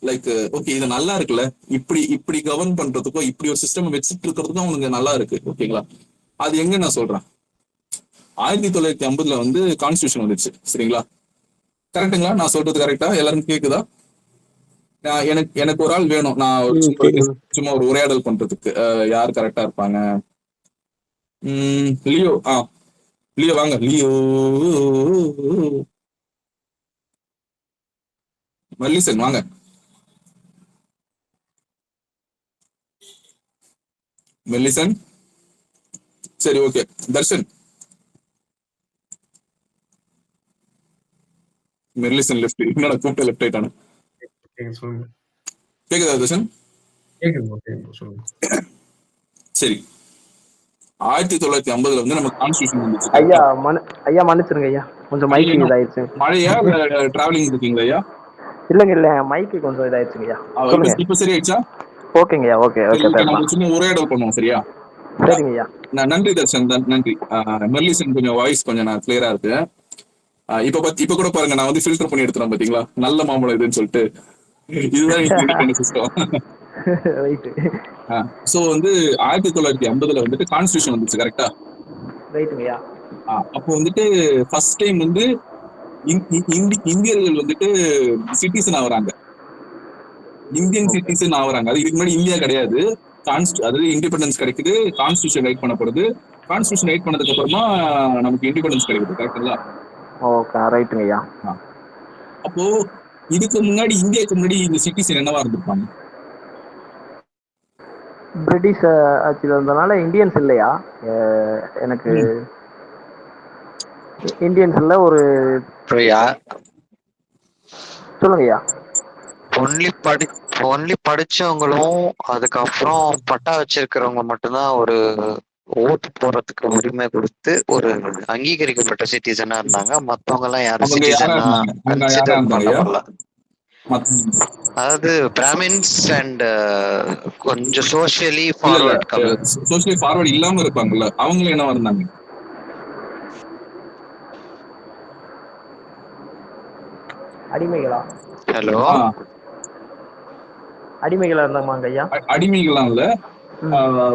லைக் ஓகே இது நல்லா இருக்குல்ல, இப்படி கவர்ன் பண்றதுக்கோ இப்படி ஒரு சிஸ்டம் வச்சுட்டு இருக்கிறதுக்கும் அவனுக்கு நல்லா இருக்கு. ஓகேங்களா? அது எங்க நான் சொல்றேன், 1950 வந்து கான்ஸ்டியூஷன் வந்துச்சு. சரிங்களா? கரெக்டுங்களா? நான் சொல்றது கரெக்டா? எல்லாரும் கேக்குதா? எனக்கு ஒரு ஆள் வேணும், நான் சும்மா ஒரு உரையாடல் பண்றதுக்கு. யார் கரெக்டா இருப்பாங்க? லியோ. லியோ வாங்க. லியோ மல்லிசன் வாங்க. மெல்லிசன் சரி ஓகே. தர்ஷன். மெல்லிசன் லெஃப்ட். என்னடா கூப்பிட்ட லெஃப்ட் ஆயிட்டானு. கேக்குதா தர்ஷன்? சரி 1950 வந்து நம்ம கான்ஸ்டிடியூஷன் வந்துச்சு. ஐயா மன்னிச்சிருங்க ஐயா, கொஞ்சம் மைக் இதாயிருச்சு. மழையா டிராவலிங் இருக்கீங்களா ஐயா? இல்ல மைக்கு கொஞ்சம் இதாயிருச்சுங்க ஐயா. இப்ப சரி ஆயிடுச்சா? ஓகேங்க ஐயா. ஓகே நம்ம சின்ன உரையாடல் பண்ணுவோம். சரியா? சரிங்க ஐயா. நன்றி தர்ஷன், நன்றி. மெர்லிசன் கொஞ்சம் வாய்ஸ் கொஞ்சம் நான் கிளியரா இருக்கு. இப்ப கூட பாருங்க, நான் வந்து ஃபில்டர் பண்ணி எடுத்துறேன் பாத்தீங்களா, நல்ல மாம்பழம் இதுன்னு சொல்லிட்டு. இதுதான் சிஸ்டம். சோ வந்து 1950 வந்துட்டு கான்ஸ்டிடியூஷன் வந்துச்சு. கரெக்டா? ரைட்டுங்கய்யா. அப்போ வந்துட்டு ஃபர்ஸ்ட் டைம் வந்து இந்தியர்கள் வந்துட்டு சிட்டிசன் ஆகுறாங்க, இந்தியன் சிட்டிசன் ஆகுறாங்க. அது இதுக்கு முன்னாடி இந்தியா கிடையாது. அதாவது இண்டிபெண்டன்ஸ் கிடைக்குது, கான்ஸ்டிடியூஷன் ரைட் பண்ணப்படுது. கான்ஸ்டிடியூஷன் ரைட் பண்ணதுக்கு அப்புறமா நமக்கு இண்டிபெண்டன்ஸ் கிடைக்குது. கரெக்டுங்களா? ஓகே ரைட்டுங்கய்யா. அப்போ இதுக்கு முன்னாடி இந்தியாவுக்கு முன்னாடி இந்த சிட்டிசன் என்னவா இருந்திருப்பாங்க? பிரிட்டிஷ் ஆட்சியில் இருந்தனால இந்தியன்ஸ் இல்லையா? எனக்கு இந்தியன்ஸ் இல்ல. ஒரு சொல்லுங்கய்யா. ஒன்லி படிச்சவங்களும் அதுக்கப்புறம் பட்டா வச்சிருக்கிறவங்க மட்டும்தான் ஒரு ஓட்டு போறதுக்கு உரிமை கொடுத்து ஒரு அங்கீகரிக்கப்பட்ட சிட்டிசனா இருந்தாங்க. மத்தவங்க எல்லாம் யாரும் சிட்டிசனா கன்சிடர் பண்ணப்படல. அதாவது பிராமின்ஸ் அண்ட் கொஞ்சம் சோஷியலி ஃபார்வர்ட் இல்லாம இருப்பாங்கல்ல, அவங்களும் என்ன இருந்தாங்க? அடிமைகளா? ஹலோ, அடிமைகளா இருந்தாங்க ஐயா? அடிமைகளாம் இல்ல,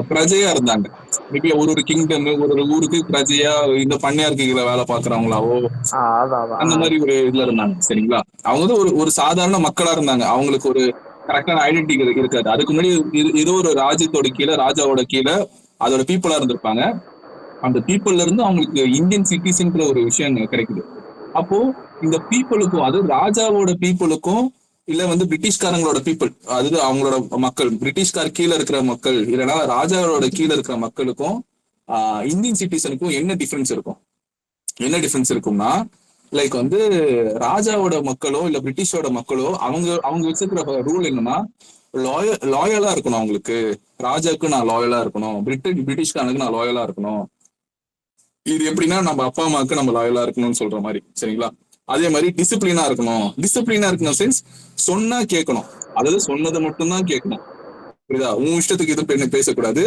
பிரஜையா இருந்தாங்க. மேபி ஒரு கிங்டம், ஒரு ஊருக்கு பிரஜையா இந்த பண்ணையார்கிற வேலை பாக்குறவங்களாவோ அந்த மாதிரி ஒரு இதுல இருந்தாங்க. சரிங்களா? அவங்க வந்து ஒரு சாதாரண மக்களா இருந்தாங்க. அவங்களுக்கு ஒரு கரெக்டான ஐடென்டிட்டி இருக்காது. அதுக்கு முன்னாடி ஏதோ ஒரு ராஜ்யத்தோட கீழே, ராஜாவோட கீழே அதோட பீப்புளா இருந்திருப்பாங்க. அந்த பீப்புள்ல இருந்து அவங்களுக்கு இந்தியன் சிட்டிசன்ன்ற ஒரு விஷயம் கிடைக்குது. அப்போ இந்த பீப்புளுக்கும், அது ராஜாவோட பீப்புளுக்கும் இல்ல வந்து பிரிட்டிஷ்காரங்களோட பீப்புள், அதாவது அவங்களோட மக்கள், பிரிட்டிஷ்கார் கீழே இருக்கிற மக்கள் இல்லைன்னா ராஜாவோட கீழே இருக்கிற மக்களுக்கும் இந்தியன் சிட்டிசனுக்கும் என்ன டிஃபரன்ஸ் இருக்கும்? என்ன டிஃபரன்ஸ் இருக்கும்னா, லைக் வந்து ராஜாவோட மக்களோ இல்ல பிரிட்டிஷோட மக்களோ அவங்க வச்சிருக்கிற ரூல் என்னன்னா, லாயலா இருக்கணும். அவங்களுக்கு ராஜாவுக்கு நான் லாயலா இருக்கணும், பிரிட்டிஷ்காரனுக்கு நான் லாயலா இருக்கணும். இது எப்படின்னா, நம்ம அப்பா அம்மாவுக்கு நம்ம லாயலா இருக்கணும்னு சொல்ற மாதிரி. சரிங்களா? அதே மாதிரி டிசிப்ளினா இருக்கணும். டிசிப்ளினா இருக்கணும் சென்ஸ் சொன்னா கேட்கணும், அதாவது சொன்னதை மட்டும்தான் கேட்கணும். புரியுதா? உன் இஷ்டத்துக்கு எதுவும் பேசக்கூடாது.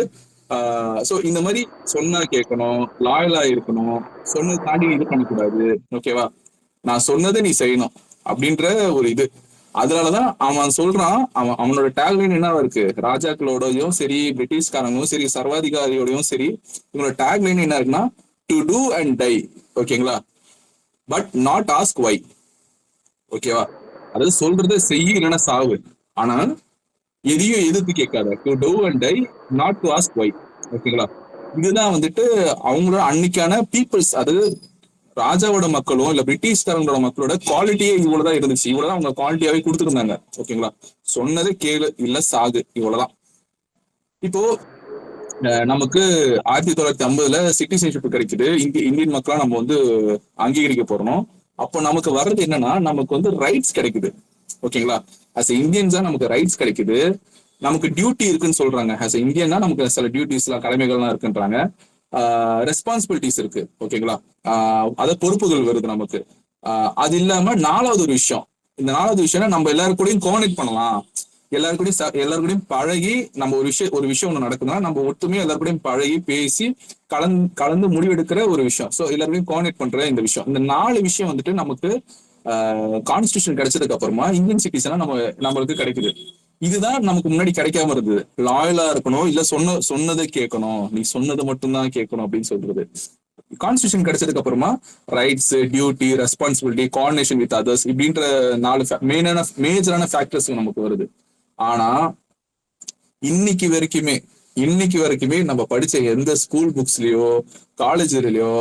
சோ இந்த மாதிரி சொன்னா கேட்கணும், லாயலா இருக்கணும், சொன்னது தாண்டி இது பண்ணக்கூடாது. ஓகேவா? நான் சொன்னதை நீ செய்யணும் அப்படின்ற ஒரு இது. அதனாலதான் அவன் சொல்றான், அவனோட டேக்லைன் என்னவா இருக்கு, ராஜாக்களோடயும் சரி, பிரிட்டிஷ்காரங்களும் சரி, சர்வாதிகாரியோடையும் சரி, இவனோட டேக்லைன் என்ன இருக்குன்னா, டு டூ அண்ட் டை. ஓகேங்களா? பட் நாட் ஆஸ்க் வை. ஓகேவா? அதாவது சொல்றதை செய்ய, இல்லைன்னா சாவு. ஆனா எதையும் எதிர்த்து கேட்காத. To do and die, not to ask why. ஓகேங்களா? இதுதான் வந்துட்டு அவங்களோட அன்னைக்கான பீப்புள்ஸ், அதாவது ராஜாவோட மக்களும் இல்ல பிரிட்டிஷ்காரங்களோட மக்களோட குவாலிட்டியே இவ்வளவுதான் இருந்துச்சு. இவ்வளவுதான் அவங்க குவாலிட்டியாவே கொடுத்துருந்தாங்க. ஓகேங்களா? சொன்னதை கேளு இல்ல சாகு, இவ்வளவுதான். இப்போ நமக்கு 1950 சிட்டிசன்ஷிப் கிடைக்குது. இந்தியன் மக்களா நம்ம வந்து அங்கீகரிக்க போறோம். அப்போ நமக்கு வர்றது என்னன்னா, நமக்கு வந்து ரைட்ஸ் கிடைக்குது. ஓகேங்களா? அஸ் இந்தியன்ஸா நமக்கு ரைட்ஸ் கிடைக்குது. நமக்கு டியூட்டி இருக்குன்னு சொல்றாங்க. அஸ் இந்தியன்னா நமக்கு சில டியூட்டிஸ் எல்லாம், கடமைகள்லாம் இருக்குன்றாங்க. ரெஸ்பான்சிபிலிட்டிஸ் இருக்கு. ஓகேங்களா? அத பொறுப்புகள் வருது நமக்கு. அது இல்லாம 4வது ஒரு விஷயம், இந்த 4வது விஷயம் நம்ம எல்லாரும் கூடயும் கோஆர்டினேட் பண்ணலாம். எல்லாருக்கூடையும் பழகி, நம்ம ஒரு விஷயம் ஒண்ணு நடக்குதுன்னா நம்ம ஒத்துமையா எல்லாருக்கூடையும் பழகி பேசி கலந்து முடிவெடுக்கிற ஒரு விஷயம். ஸோ எல்லாருடையும் கோஆர்டினேட் பண்ற இந்த விஷயம், இந்த 4 விஷயம் வந்துட்டு நமக்கு கான்ஸ்டிடியூஷன் கிடைச்சதுக்கு அப்புறமா இந்தியன் சிட்டிசனா நம்மளுக்கு கிடைக்குது. இதுதான் நமக்கு முன்னாடி கிடைக்காம இருந்தது. லாயலா இருக்கணும், இல்ல சொன்னதை கேட்கணும், நீ சொன்னதை மட்டும்தான் கேட்கணும் அப்படின்னு சொல்றது. கான்ஸ்டிடியூஷன் கிடைச்சதுக்கு அப்புறமா rights, duty, responsibility, coordination with others இப்படின்ற 4 மேஜரான ஃபேக்டர்ஸ் நமக்கு வருது. ஆனா இன்னைக்கு வரைக்குமே நம்ம படிச்ச எந்த ஸ்கூல் புக்ஸ்லயோ காலேஜ்லயோ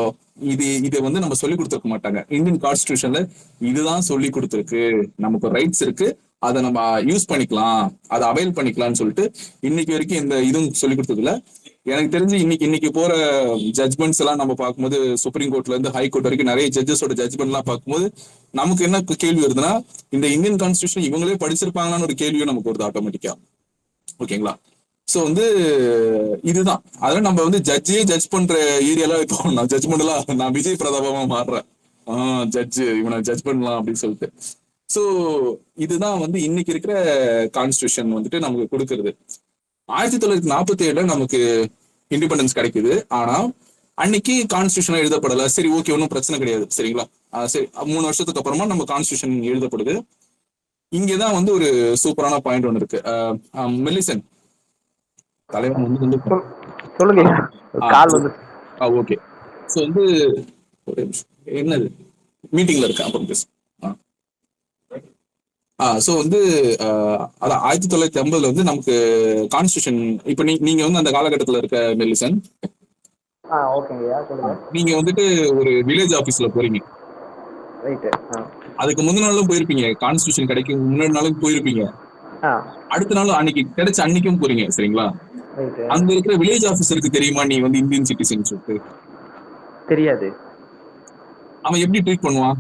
இதை வந்து நம்ம சொல்லி கொடுத்துருக்க மாட்டாங்க. இந்தியன் கான்ஸ்டிடியூஷன்ல இதுதான் சொல்லி கொடுத்துருக்கு, நமக்கு ரைட்ஸ் இருக்கு, அதை நம்ம யூஸ் பண்ணிக்கலாம், அதை அவைல் பண்ணிக்கலாம்னு சொல்லிட்டு இன்னைக்கு வரைக்கும் இந்த இதுவும் சொல்லி கொடுத்ததுல. எனக்கு தெரிஞ்சு இன்னைக்கு போற ஜட்மெண்ட்ஸ் எல்லாம் நம்ம பார்க்கும்போது, சுப்ரீம் கோர்ட்ல இருந்து ஹை கோர்ட் வரைக்கும் நிறைய ஜட்ஜஸோட ஜட்மெண்ட் எல்லாம் பார்க்கும்போது நமக்கு என்ன கேள்வி வருதுன்னா, இந்த இந்தியன் கான்ஸ்டிடியூஷன் இவங்களே படிச்சிருப்பாங்களான்னு ஒரு கேள்வியும் நமக்கு வருது ஆட்டோமேட்டிக்கா. ஓகேங்களா? சோ வந்து இதுதான். அதனால நம்ம வந்து ஜட்ஜ் பண்ற ஏரியாலாம் இப்போ நான் ஜட்ஜ்மெண்ட் எல்லாம் நான் விஜய் பிரதாபமா மாறுறேன். ஜட்ஜ் இவனை ஜட்ஜ் பண்ணலாம் அப்படின்னு சொல்லிட்டு. சோ இதுதான் வந்து இன்னைக்கு இருக்கிற கான்ஸ்டிடியூஷன் வந்துட்டு நமக்கு கொடுக்கறது. 1947 நமக்கு இண்டிபெண்டன்ஸ் கிடைக்குது. ஆனா அன்னைக்கு கான்ஸ்டிடியூஷன் எழுதப்படல. சரி, ஓகே, ஒன்றும் பிரச்சனை கிடையாது. சரிங்களா? சரி, 3 வருஷத்துக்கு அப்புறமா நம்ம கான்ஸ்டிடியூஷன் எழுதப்படுது. இங்கதான் வந்து ஒரு சூப்பரான பாயிண்ட் ஒன்று இருக்கு. மெல்லிசன் தலைவன் வந்து சொல்லுங்க. கால் வந்து ஓகே. ஸோ வந்து என்னது மீட்டிங்ல இருக்கேன், அப்புறம் பேச. ஸோ வந்து அதான் 1950 வந்து நமக்கு கான்ஸ்டிடியூஷன். இப்போ நீங்க வந்து அந்த காலகட்டத்தில் இருக்க மெல்லிசன், நீங்க வந்துட்டு ஒரு வில்லேஜ் ஆபீஸ்ல போறீங்க. அதுக்கு முந்தின நாளும் போயிருப்பீங்க, கான்ஸ்டிடியூஷன் கிடைக்கும் முன்னாடி நாளும் போயிருப்பீங்க, அடுத்த நாளும் அன்னைக்கு கிடைச்ச அன்னைக்கும் போறீங்க. சரிங்களா? அங்க இருக்கிற வில்லேஜ் ஆபீசருக்கு தெரியுமா நீ வந்து இந்தியன் சிட்டிசன் சொல்லிட்டு? தெரியாது. அவன் எப்படி ட்ரீட் பண்ணுவான்?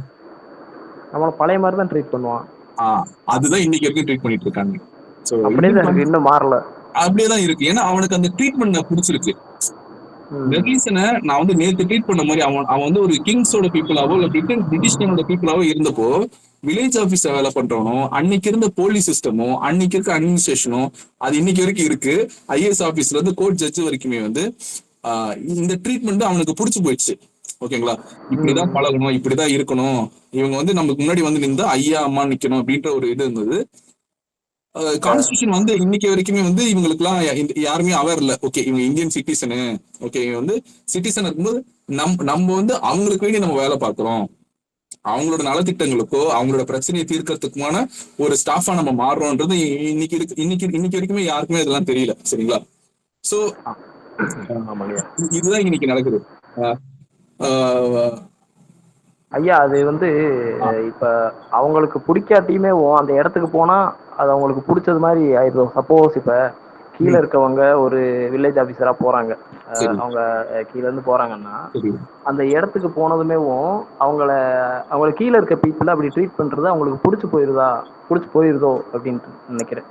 நம்மள பழைய மாதிரி தான் ட்ரீட் பண்ணுவான். அதுதான் இன்னைக்கு வரைக்கும் ட்ரீட் பண்ணிட்டு இருக்காங்க. இன்னும் மாறல, அப்படியேதான் இருக்கு. ஏன்னா அவனுக்கு அந்த ட்ரீட்மெண்ட் பிடிச்சிருக்கு. மெல்லிசனை நான் வந்து நேற்று ட்ரீட் பண்ண மாதிரி அவன் வந்து ஒரு கிங்ஸோட பீப்புளாவோ இல்ல பிரிட்டிஷ்காரோட பீப்புளாவோ இருந்தப்போ வில்லேஜ் ஆபீஸ்ல வேலை பண்றவனும், அன்னைக்கு இருந்த போலீஸ் சிஸ்டமும், அன்னைக்கு இருக்க அட்மினிஸ்ட்ரேஷனும் அது இன்னைக்கு வரைக்கும் இருக்கு. ஐஏஎஸ் ஆபீஸ்ல இருந்து கோர்ட் ஜட்ஜ் வரைக்குமே வந்து இந்த ட்ரீட்மெண்ட் அவனுக்கு பிடிச்சு போயிடுச்சு. ஓகேங்களா? இப்படிதான் பழகணும், இப்படிதான் இருக்கணும், இவங்க வந்து நமக்கு முன்னாடி வந்து நின்று ஐயா அம்மா நிக்கணும் அப்படின்ற ஒரு இது இருந்தது. கான்ஸ்டிடியூஷன் வந்து இன்னைக்கு வரைக்குமே வந்து இவங்களுக்கு எல்லாம் யாருமே அவேர் இல்ல. ஓகே, இவங்க இந்தியன் சிட்டிசனு, ஓகே, இவங்க வந்து சிட்டிசன் இருக்கும்போது நம்ம வந்து அவங்களுக்கு வேண்டி நம்ம வேலை பார்க்கிறோம், அவங்களோட நலத்திட்டங்களுக்கோ அவங்களோட பிரச்சனையை தீர்க்கறதுக்குமான ஒரு ஸ்டாஃபா நம்ம மாறுறோம்ன்றது இன்னைக்கு வரைக்குமே யாருக்குமே இதெல்லாம் தெரியல. சரிங்களா? சோ இதுதான் இன்னைக்கு நடக்குது. ஐயா, அது வந்து இப்ப அவங்களுக்கு பிடிக்காட்டியுமே அந்த இடத்துக்கு போனா அது அவங்களுக்கு பிடிச்சது மாதிரி ஆயிடும். சப்போஸ் இப்ப கீழே இருக்கவங்க ஒரு வில்லேஜ் ஆபீசரா போறாங்க, அவங்க கீழ இருந்து போறாங்கன்னா அந்த இடத்துக்கு போனதுமே அவங்கள கீழே இருக்க பீப்புள அப்படி ட்ரீட் பண்றது அவங்களுக்கு பிடிச்சு போயிருதோ அப்படின்னு நினைக்கிறேன்.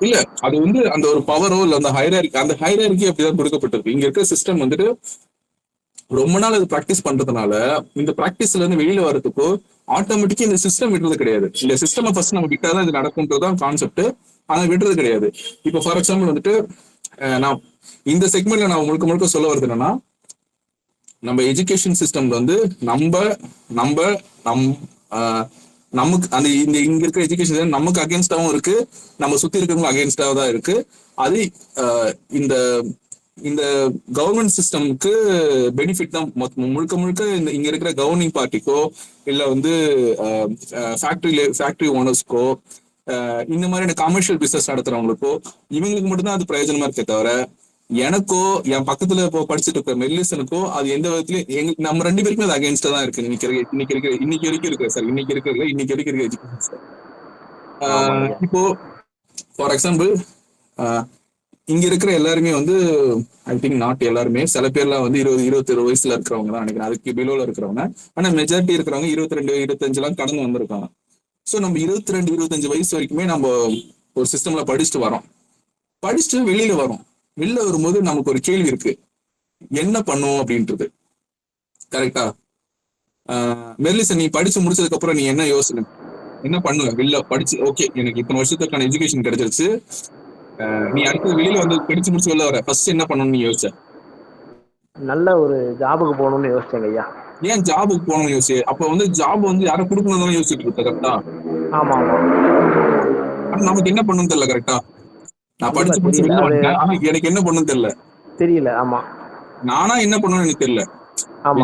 இல்ல, அது வந்து அந்த ஒரு பவரோ இல்ல அந்த ஹைரார்கி அப்படிதான் கொடுக்கப்பட்டிருக்கு. இங்க இருக்க சிஸ்டம் வந்துட்டு ரொம்ப நாள் அது பிராக்டிஸ் பண்றதுனால இந்த பிராக்டிஸ்ல இருந்து வெளியில வர்றதுக்கோ ஆட்டோமேட்டிக்கா இந்த சிஸ்டம் விடுறது கிடையாது. இந்த சிஸ்டம் ஃபர்ஸ்ட் நம்ம விட்டாதான் இது நடக்கும்ன்றதுதான் கான்செப்ட். ஆனா விடுறது கிடையாது. இப்போ ஃபார் எக்ஸாம்பிள் வந்துட்டு நான் இந்த செக்மெண்ட்ல நான் முழுக்க சொல்ல வருது என்னன்னா, நம்ம எஜுகேஷன் சிஸ்டம்ல வந்து நமக்கு அந்த இங்க இருக்கிற எஜுகேஷன் நமக்கு அகேன்ஸ்டாவும் இருக்கு, நம்ம சுத்தி இருக்கிறவங்க அகேன்ஸ்டாவும் தான் இருக்கு. அது இந்த கவர்மெண்ட் சிஸ்டம்க்கு பெனிஃபிட் தான் முழுக்க இங்க இருக்கிற கவர்னிங் பார்ட்டிக்கோ இல்ல வந்து ஃபேக்டரி ஓனர்ஸ்க்கோ இந்த மாதிரியான கமர்ஷியல் பிசினஸ் நடத்துறவங்களுக்கோ இவங்களுக்கு மட்டும்தான் அது பிரயோஜனமா இருக்கே தவிர எனக்கோ என் பக்கத்துல இப்போ படிச்சுட்டு இருக்க மெல்லிசனுக்கோ அது எந்த விதத்துலயும் நம்ம 2 பேருக்குமே அது அகேன்ஸ்டா தான் இருக்கு. இன்னைக்கு வரைக்கும் இருக்கு சார். இன்னைக்கு வரைக்கும் இருக்கு எஜுகேஷன். இப்போ ஃபார் எக்ஸாம்பிள் இங்க இருக்கிற எல்லாருமே வந்து ஐ திங்க் நாட் எல்லாருமே, சில பேர்லாம் வந்து 20-21 வயசுல இருக்கிறவங்க தான் நினைக்கிறேன், அதுக்கு பிலோல இருக்கிறவங்க. ஆனா மெஜாரிட்டி இருக்கிறவங்க 22-25 எல்லாம் கடந்து வந்திருக்காங்க. ஸோ நம்ம 22-25 வயசு வரைக்குமே நம்ம ஒரு சிஸ்டம்ல படிச்சுட்டு வரோம். படிச்சுட்டு வெளியில வரோம். வெளியில வரும்போது நமக்கு ஒரு கேள்வி இருக்கு, என்ன பண்ணுவோம் அப்படின்றது. கரெக்டா? மெர்லிசன், நீ படிச்சு முடிச்சதுக்கு அப்புறம் நீ என்ன யோசனை, என்ன பண்ணுவ? வெளில படிச்சு ஓகே எனக்கு இத்தனை வருஷத்துக்கான எஜுகேஷன் கிடைச்சிருச்சு, நீ அடுத்து வெளியில வந்து படிச்சு முடிச்சு வெளில வர, ஃபர்ஸ்ட் என்ன பண்ணணும்னு நீ யோசிச்ச? நல்ல ஒரு ஜாபுக்கு போகணும்னு யோசிச்சேங்க ஐயா. ஏன் ஜாபுக்கு போகணும்னு யோசிச்சு? அப்ப வந்து ஜாப் வந்து யாரும் கொடுக்கணும் யோசிச்சுட்டு இருக்க. கரெக்டா? ஆமா ஆமா. ஆனா நமக்கு என்ன பண்ணணும்னு தெரியல. கரெக்டா? நான் படிச்சு முடிச்சு வெளில வந்துட்டேன், ஆனா எனக்கு என்ன பண்ணணும்னு தெரியல. தெரியல. ஆமா. நானா என்ன பண்ணணும்னு எனக்கு தெரியல.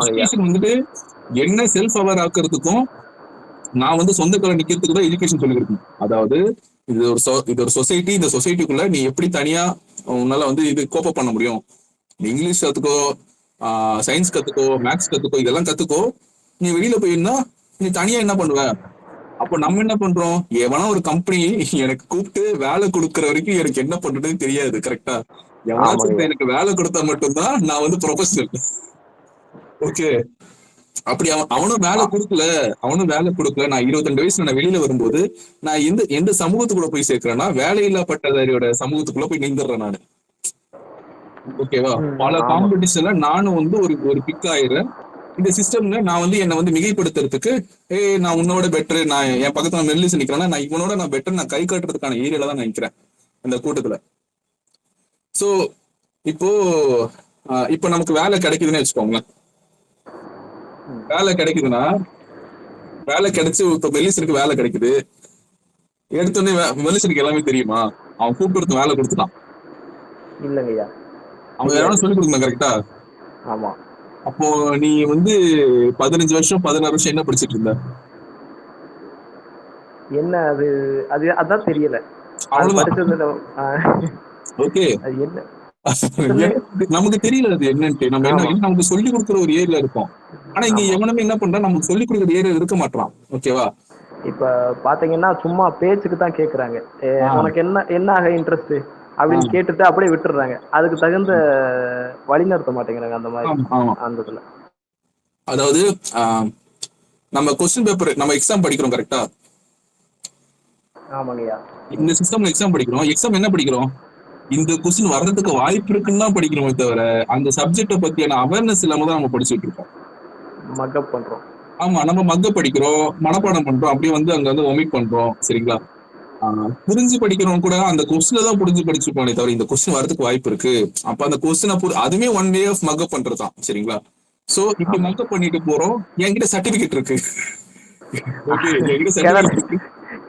எஜுகேஷன் வந்துட்டு என்ன செல்ஃப் அவேர் ஆக்குறதுக்கும் நான் வந்து சொந்த கால நிக்கிறதுக்கு தான் எஜுகேஷன் சொல்லி கொடுக்கணும். அதாவது இது ஒரு சொசைட்டி, இந்த சொசைட்டிக்குள்ள நீ எப்படி தனியா உன்னால வந்து இது கோப்ப பண்ண முடியும். நீ இங்கிலீஷ் கத்துக்கோ, சயின்ஸ் கத்துக்கோ, மேத்ஸ் கத்துக்கோ, இதெல்லாம் கத்துக்கோ. நீ வெளியில போயிருந்தா நீ தனியா என்ன பண்ணுவ? அப்போ நம்ம என்ன பண்றோம், எவனா ஒரு கம்பெனி எனக்கு கூப்பிட்டு வேலை கொடுக்கற வரைக்கும் எனக்கு என்ன பண்றதுன்னு தெரியாது. கரெக்டா? எவனாச்சும் எனக்கு வேலை கொடுத்தா மட்டும்தான் நான் வந்து ப்ரொஃபஷனல். ஓகே, அப்படி அவனும் வேலை கொடுக்கல. நான் 22 வயசுல நான் வெளியில வரும்போது நான் எந்த சமூகத்துக்குள்ள போய் சேர்க்கிறேன்னா, வேலையில்லா பட்டதாரியோட சமூகத்துக்குள்ள போய் நீந்துடுறேன் நானு. ஓகேவா? பல காம்படிஷன்ல நானும் வந்து ஒரு பிக் ஆயிடுறேன். இந்த சிஸ்டம்ல நான் வந்து என்னை வந்து மிகைப்படுத்துறதுக்கு, நான் உன்னோட பெட்டர், நான் என் பக்கத்துல மெர்லிசன் நிக்கிறேன்னா நான் இவனோட நான் பெட்டர், நான் கை காட்டுறதுக்கான ஏரியால தான் நான் நிக்கிறேன் இந்த கூட்டத்துல. சோ இப்போ நமக்கு வேலை கிடைக்குதுன்னு வச்சுக்கோங்களேன். வேலை கிடைக்குதுன்னா, வேலை கிடைச்சு இப்ப மெர்லிசனுக்கு வேலை கிடைக்குது. எடுத்தோடனே மெர்லிசனுக்கு எல்லாமே தெரியுமா? அவன் கூப்பிட்டு வேலை கொடுத்துட்டான் இல்லங்கய்யா. அவங்க யாரும் சொல்லி கொடுக்கணும். கரெக்டா? ஆமா. அப்போ நீ வந்து 15 வருஷம் 16 வருஷம் என்ன படிச்சுட்டு இருந்த? என்ன அதான் தெரியல. ஓகே, நமக்கு தெரியல அது என்னன்ட்டு. நம்ம என்ன நமக்கு சொல்லி கொடுக்குற ஒரு ஏரியா இருக்கும். ஆனா இங்க எவனுமே என்ன பண்றா, நமக்கு சொல்லி கொடுக்குற ஏரியா இருக்க மாட்டான். ஓகேவா? இப்ப பாத்தீங்கன்னா சும்மா பேச்சுக்கு தான் கேக்குறாங்க, உனக்கு என்ன ஆக இன்ட்ரெஸ்ட் அப்படின்னு கேட்டுட்டு அப்படியே விட்டுறாங்க. அதுக்கு தகுந்த வழி நடத்த மாட்டேங்கிறாங்க அந்த மாதிரி அந்த இதுல. அதாவது நம்ம கொஸ்டின் பேப்பர், நம்ம எக்ஸாம் படிக்கிறோம். கரெக்டா? ஆமாங்கய்யா. இந்த சிஸ்டம்ல எக்ஸாம் படிக்கிறோம். எக்ஸாம் என்ன படிக்கிறோம்? இந்த கொஸ்டின் வர்றதுக்கு வாய்ப்பு இருக்குன்னு தான் படிக்கிறோமே தவிர அந்த சப்ஜெக்ட பத்தியான அவேர்னஸ் இல்லாம தான் நம்ம படிச்சுட்டு இருக்கோம். மக்கப் பண்றோம். ஆமா, நம்ம மக்கப் படிக்கிறோம், மனப்பாடம் பண்றோம், அப்படியே வந்து அங்க வந்து ஒமிட் பண்றோம். சரிங்களா? புரிஞ்சு படிக்கிறவங்க கூட அந்த கொஸ்டினை தான் புரிஞ்சு படிச்சுப்பானே தவிர இந்த கொஸ்டின் வரதுக்கு வாய்ப்பு இருக்கு, அப்ப அந்த கொஸ்டினை அதுவுமே 1 way ஆஃப் மக்கப் பண்றதுதான். சரிங்களா? சோ இப்படி மக்கப் பண்ணிட்டு போறோம். என்கிட்ட சர்டிபிகேட் இருக்கு.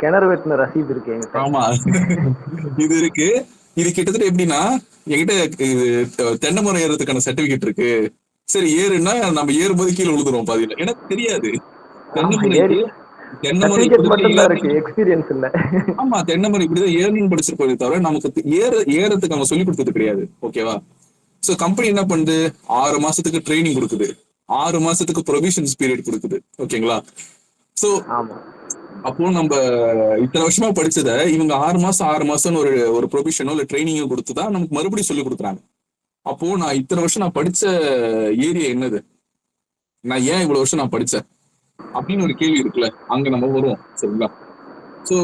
கிணறு வெட்டின ரசீது இருக்கு. ஆமா, இது இருக்கு. இது கிட்டத்தட்ட எப்படின்னா, என்கிட்ட தென்னை மரம் ஏறதுக்கான சர்டிபிகேட் இருக்கு. சரி ஏறுன்னா நம்ம ஏறும்போது கீழே விழுதுறோம் பாதியில. எனக்கு தெரியாது தென்னை மரம் இப்படிதான் ஏறணும்னு படிச்சிருப்போம் தவிர நமக்கு ஏறதுக்கு அவங்க சொல்லி கொடுத்தது கிடையாது. ஓகேவா? சோ கம்பெனி என்ன பண்ணுது, 6 மாசத்துக்கு ட்ரைனிங் கொடுக்குது, 6 மாசத்துக்கு ப்ரொவிஷன்ஸ் பீரியட் கொடுக்குது. ஓகேங்களா? சோ அப்போ நம்ம இத்தனை வருஷமா படிச்சத இவங்க 6 மாசம் ஒரு ப்ரொவிஷனோ இல்ல ட்ரைனிங்கோ கொடுத்துதான் நமக்கு மறுபடியும் சொல்லி கொடுக்குறாங்க. அப்போ நான் இத்தனை வருஷம் நான் படிச்ச ஏரியா என்னது, நான் ஏன் இவ்வளவு வருஷம் நான் படிச்சேன் அப்படின்னு ஒரு கேள்வி இருக்குல்ல, அங்க நம்ம வருவோம். சரிங்களா? சோ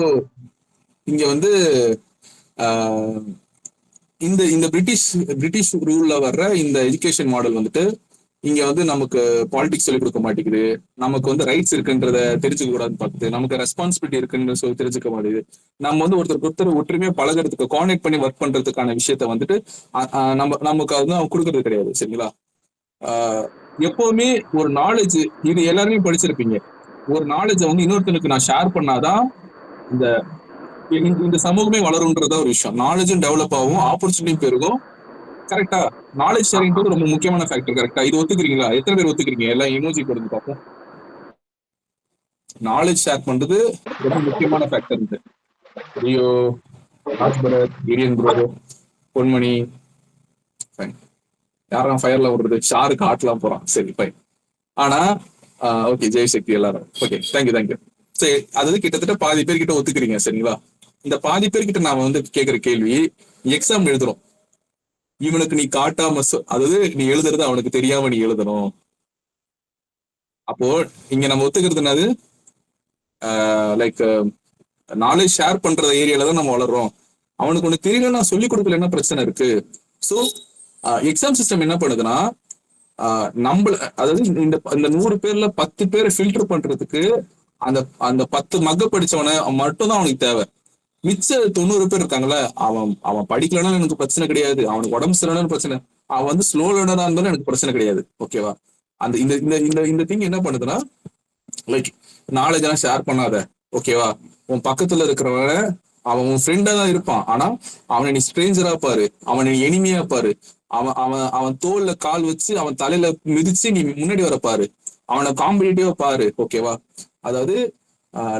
இங்க வந்து இந்த பிரிட்டிஷ் ரூல்ல வர்ற இந்த எஜுகேஷன் மாடல் வந்துட்டு இங்க வந்து நமக்கு பாலிடிக்ஸ் சொல்லிக் கொடுக்க மாட்டேங்குது, நமக்கு வந்து ரைட்ஸ் இருக்குன்றத தெரிஞ்சுக்க கூடாதுன்னு பார்க்குது, நமக்கு ரெஸ்பான்சிபிலிட்டி இருக்குன்னு சொல்லி தெரிஞ்சுக்க மாட்டேங்குது. நம்ம வந்து ஒருத்தர் ஒற்றுமையா பழகிறதுக்கு, கார்டினேட் பண்ணி ஒர்க் பண்றதுக்கான விஷயத்த வந்துட்டு நமக்கு வந்து அவங்க கொடுக்கறது கிடையாது. சரிங்களா? எப்பவுமே ஒரு நாலேஜ், இது எல்லாருமே படிச்சிருப்பீங்க, ஒரு நாலேஜை வந்து இன்னொருத்தனுக்கு நான் ஷேர் பண்ணாதான் இந்த சமூகமே வளரும்ன்றத ஒரு விஷயம். நாலேஜும் டெவலப் ஆகும், ஆப்பர்ச்சுனிட்டி பெருகும். கரெக்டா? நாலேஜ் ஷேரிங்கிறது ரொம்ப முக்கியமான ஃபேக்டர். கரெக்டா? இது ஒத்துக்கிறீங்களா? எத்தனை பேர் ஒத்துக்கிறீங்க? எல்லாம் எமோஜி கொடுங்க பார்ப்போம். நாலேஜ் ஷேர் பண்றது ரொம்ப முக்கியமான factor. Rio, Rajbharath, Iriyan bro, பொன்மணி, யாரும் ஃபயர்ல விடுறது, ஷாருக்கு ஆட்லாம் போறான். சரி ஃபைன். ஆனா ஓகே, ஜெயசக்தி எல்லாரும் ஓகே, தேங்க்யூ. சரி, அதாவது கிட்டத்தட்ட பாதி பேர்கிட்ட ஒத்துக்கிறீங்க. சரிங்களா? இந்த பாதி பேர்கிட்ட நாம வந்து கேட்கிற கேள்வி, எக்ஸாம் எழுதுறோம். இவனுக்கு நீ காட்டாம அதாவது நீ எழுதுறது அவனுக்கு தெரியாம நீ எழுதணும். அப்போ இங்க நம்ம ஒத்துக்கிறது என்னது, லைக் நாலேஜ் ஷேர் பண்ற ஏரியால தான் நம்ம வளர்றோம். அவனுக்கு ஒண்ணு தெரியலன்னா சொல்லிக் கொடுக்கல என்ன பிரச்சனை இருக்கு? ஸோ எக்ஸாம் சிஸ்டம் என்ன பண்ணுதுன்னா நம்மள, அதாவது இந்த 100 பேர்ல 10 பேரை ஃபில்டர் பண்றதுக்கு அந்த 10 மக்க படிச்சவனை மட்டும் தான் அவனுக்கு தேவை. மிச்ச 90 பேர் இருக்காங்கல்ல, அவன் படிக்கலன்னா எனக்கு பிரச்சனை கிடையாது, அவனுக்கு உடம்பு சரியில்லைன்னு பிரச்சனை, அவன் வந்து ஸ்லோ லேர்னரா இருந்தாலும் எனக்கு பிரச்சனை கிடையாது. ஓகேவா? அந்த இந்த இந்த இந்த திங் என்ன பண்ணுதுன்னா, லைக் நாலேஜ் எல்லாம் ஷேர் பண்ணாத. ஓகேவா? உன் பக்கத்துல இருக்கிறவன அவன் உன் ஃப்ரெண்டா தான் இருப்பான், ஆனா அவனை நீ ஸ்ட்ரேஞ்சரா பாரு, அவனை நீ எனிமையா பாரு, அவன் தோல்ல கால் வச்சு அவன் தலையில மிதிச்சு நீ முன்னாடி வர பாரு, அவனை காம்படிட்டிவா பாரு. ஓகேவா? அதாவது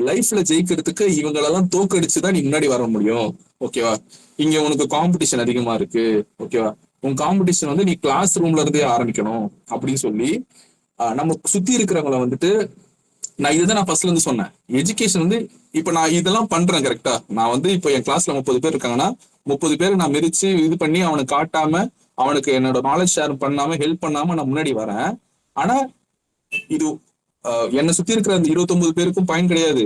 லைஃப்ல ஜெயிக்கிறதுக்கு இவங்களெல்லாம் தோக்கடிச்சுதான் நீ முன்னாடி வர முடியும். ஓகேவா? இங்க உனக்கு காம்படிஷன் அதிகமா இருக்கு. ஓகேவா? உன் காம்படிஷன் வந்து நீ கிளாஸ் ரூம்ல இருந்தே ஆரம்பிக்கணும் அப்படின்னு சொல்லி நம்ம சுத்தி இருக்கிறவங்கள வந்துட்டு, நான் இதுதான் நான் ஃபர்ஸ்ட்ல இருந்து சொன்னேன், எஜுகேஷன் வந்து இப்ப நான் இதெல்லாம் பண்றேன் கரெக்டா. நான் வந்து இப்போ என் கிளாஸ்ல 30 பேர் இருக்காங்கன்னா 30 பேரை நான் மிதிச்சு இது பண்ணி அவனுக்கு காட்டாம, அவனுக்கு என்னோட நாலேஜ் ஷேர் பண்ணாம, ஹெல்ப் பண்ணாம நான் முன்னாடி வரேன். ஆனா இது என்னை சுத்தி இருக்கிற அந்த 29 பேருக்கும் பயன் கிடையாது.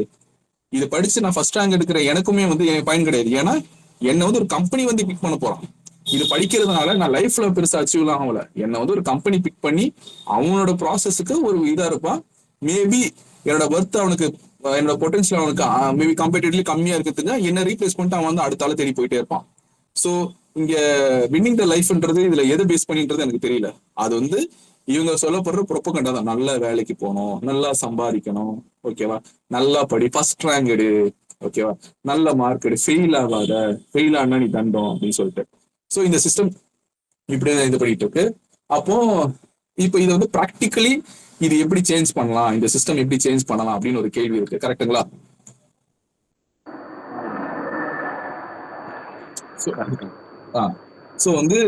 இது படிச்சு நான் ஃபர்ஸ்ட் ரேங்க் எடுக்கிற எனக்குமே வந்து பயன் கிடையாது. ஏன்னா என்னை வந்து ஒரு கம்பெனி வந்து பிக் பண்ண போறான். இது படிக்கிறதுனால நான் லைஃப்ல பெருசா அச்சீவ் ஆகல. என்னை வந்து ஒரு கம்பெனி பிக் பண்ணி அவனோட ப்ராசஸுக்கு ஒரு இதா இருப்பான். மேபி என்னோட ஒர்த் அவனுக்கு, என்னோட பொட்டன்ஷியல் அவனுக்கு மேபி கம்பேரிட்டிவ்லி கம்மியா இருக்கிறதுக்கு என்ன ரீப்ளேஸ் பண்ணிட்டு அவன் வந்து அடுத்தால தேடி போயிட்டே இருப்பான். ஸோ இங்க வின்னிங் த லைஃப்ன்றது இதுல எதை பேஸ் பண்ணின்றது எனக்கு தெரியல. அது வந்து இவங்க சொல்லப்படுற ப்ரொபகண்டா தான். நல்ல வேலைக்கு போகணும், நல்லா சம்பாதிக்கணும், ஓகேவா, நல்லா படி, ஃபர்ஸ்ட் ரேங்க் எடு, ஓகேவா, நல்ல மார்க் எடு, ஃபெயில் ஆகாத, ஃபெயில் ஆனா நீ தண்டம் அப்படின்னு சொல்லிட்டு. ஸோ இந்த சிஸ்டம் இப்படிதான் இது பண்ணிட்டு இருக்கு. அப்போ இப்போ இதை வந்து ப்ராக்டிக்கலி இது எப்படி சேஞ்ச் பண்ணலாம், இந்த சிஸ்டம் எப்படி சேஞ்ச் பண்ணலாம் அப்படின்னு ஒரு கேள்வி இருக்கு. கரெக்டுங்களா? ஸோ வந்து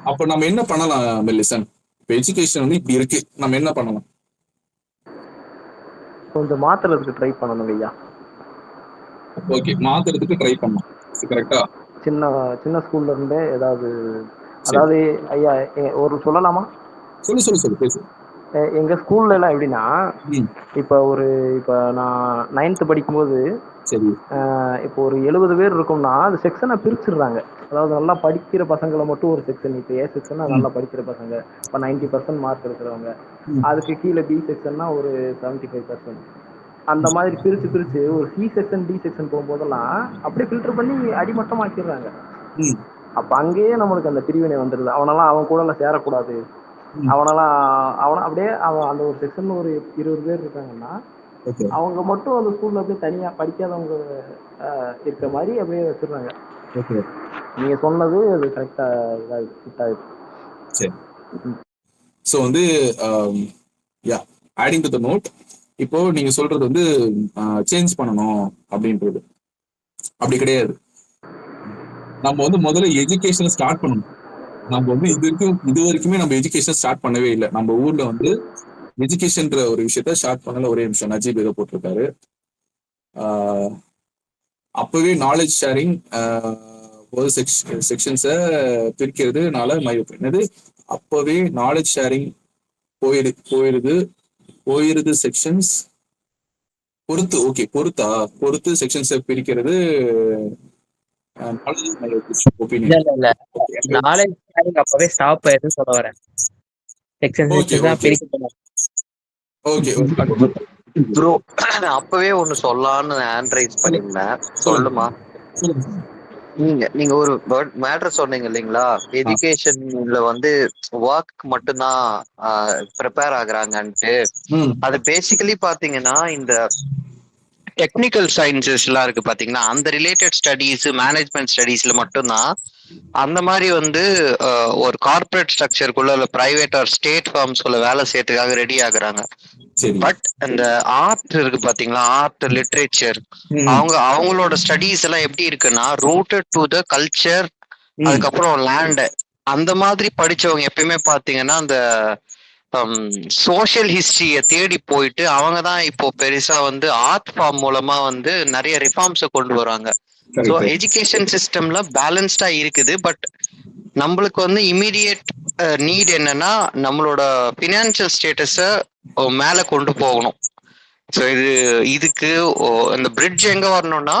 அப்ப நம்ம என்ன பண்ணலாம் மெல்லிசன்? இப்போ எஜுகேஷன் வந்து இப்படி இருக்கு, நம்ம என்ன பண்ணலாம்? கொஞ்சம் மாத்துறதுக்கு ட்ரை பண்ணணும் ஐயா. ஓகே, மாத்துறதுக்கு ட்ரை பண்ணலாம். கரெக்டா? சின்ன சின்ன ஸ்கூல்ல இருந்தே ஏதாவது, அதாவது ஐயா ஒரு சொல்லலாமா? சொல்லு பேசு. எங்க ஸ்கூல்ல எல்லாம் எப்படின்னா, இப்ப நான் 9th படிக்கும்போது சரி, இப்போ ஒரு 70 பேர் இருக்கும்னா அது செக்ஷனை பிரிச்சிடுறாங்க. அதாவது நல்லா படிக்கிற பசங்களை மட்டும் ஒரு செக்ஷன், இப்போ ஏ செக்ஷன்னா நல்லா படிக்கிற பசங்க, இப்போ 90% மார்க் இருக்கிறவங்க, அதுக்கு கீழே பி செக்ஷன்னா ஒரு 75%, அந்த மாதிரி பிரிச்சு ஒரு சி செக்ஷன் டி செக்ஷன் போகும்போதெல்லாம் அப்படியே ஃபில்டர் பண்ணி அடிமட்டமாக்கிடுறாங்க. அப்ப அங்கேயே நம்மளுக்கு அந்த பிரிவினை வந்துடுது. அவன் கூட சேரக்கூடாது, அவன் அப்படியே அவன் அந்த ஒரு செக்ஷன்ல ஒரு 20 பேர் இருக்காங்கன்னா அவங்க மட்டும் அந்த ஸ்கூல்ல அப்படியே தனியா படிக்காதவங்க இருக்க மாதிரி அப்படியே வச்சிருக்காங்க. நீங்க சொன்னது அது கரெக்டா சரி. ஸோ வந்து யா, ஆடிங் டு தி நோட், இப்போ நீங்க சொல்றது வந்து சேஞ்ச் பண்ணணும் அப்படின்றது அப்படி கிடையாது. நம்ம வந்து முதல்ல எஜுகேஷனை ஸ்டார்ட் பண்ணணும். நம்ம வந்து இது வரைக்குமே நம்ம எஜுகேஷன் ஸ்டார்ட் பண்ணவே இல்லை. நம்ம ஊர்ல வந்து எஜுகேஷன்ற ஒரு விஷயத்த ஸ்டார்ட் பண்ணல. ஒரே நிமிஷம், நஜீப் ஏதோ போட்டிருக்காரு. அப்பவே நாலேஜ் ஷேரிங் ஒரு செக்ஷன்ஸை பிரிக்கிறதுனால என்னது, அப்பவே நாலேஜ் ஷேரிங் போயிருது செக்ஷன்ஸ் பொறுத்து. ஓகே, பொறுத்து செக்ஷன்ஸை பிரிக்கிறது அப்பவே ஸ்டாப் ஆயிடுது சொல்ல வரேன். ப்ரோ அப்பவே ஒண்ணு சொல்லலாம்னு ஹேண்ட் ரைஸ் பண்ணிருந்தேன். சொல்லுமா? நீங்க ஒரு மேட்டர் சொன்னீங்க இல்லைங்களா, எஜுகேஷன்ல வந்து ஒர்க் மட்டும்தான் ப்ரிப்பேர் ஆகுறாங்கன்ட்டு. அது பேசிக்கலி பாத்தீங்கன்னா இந்த டெக்னிக்கல் சயின்சஸ் எல்லாம் இருக்கு பாத்தீங்கன்னா, அந்த ரிலேட்டட் ஸ்டடீஸ், மேனேஜ்மெண்ட் ஸ்டடீஸ்ல மட்டும்தான் அந்த மாதிரி வந்து ஒரு கார்பரேட் ஸ்ட்ரக்சருக்குள்ள இல்ல பிரைவேட் ஆர் ஸ்டேட் ஃபார்ம்ஸ்குள்ள வேலை செய்யறதுக்காக ரெடி ஆகுறாங்க. பட் இந்த ஆர்ட் இருக்கு பாத்தீங்களா, ஆர்ட் லிட்ரேச்சர், அவங்களோட ஸ்டடீஸ் எல்லாம் எப்படி இருக்குன்னா ரூட்டட் டு த கல்ச்சர், அதுக்கப்புறம் லேண்ட், அந்த மாதிரி படிச்சவங்க எப்பயுமே பாத்தீங்கன்னா அந்த சோஷியல் ஹிஸ்டரிய தேடி போயிட்டு அவங்க தான் இப்போ பெருசா வந்து ஆர்ட் ஃபார்ம் மூலமா வந்து நிறைய ரிஃபார்ம்ஸை கொண்டு வராங்க. ஸோ எஜுகேஷன் சிஸ்டம்ல பேலன்ஸ்டா இருக்குது. பட் நம்மளுக்கு வந்து இமீடியட் நீட் என்னன்னா நம்மளோட ஃபினான்சியல் ஸ்டேட்டஸை மேல கொண்டு போகணும். ஸோ இதுக்கு இந்த பிரிட்ஜ் எங்க வரணும்னா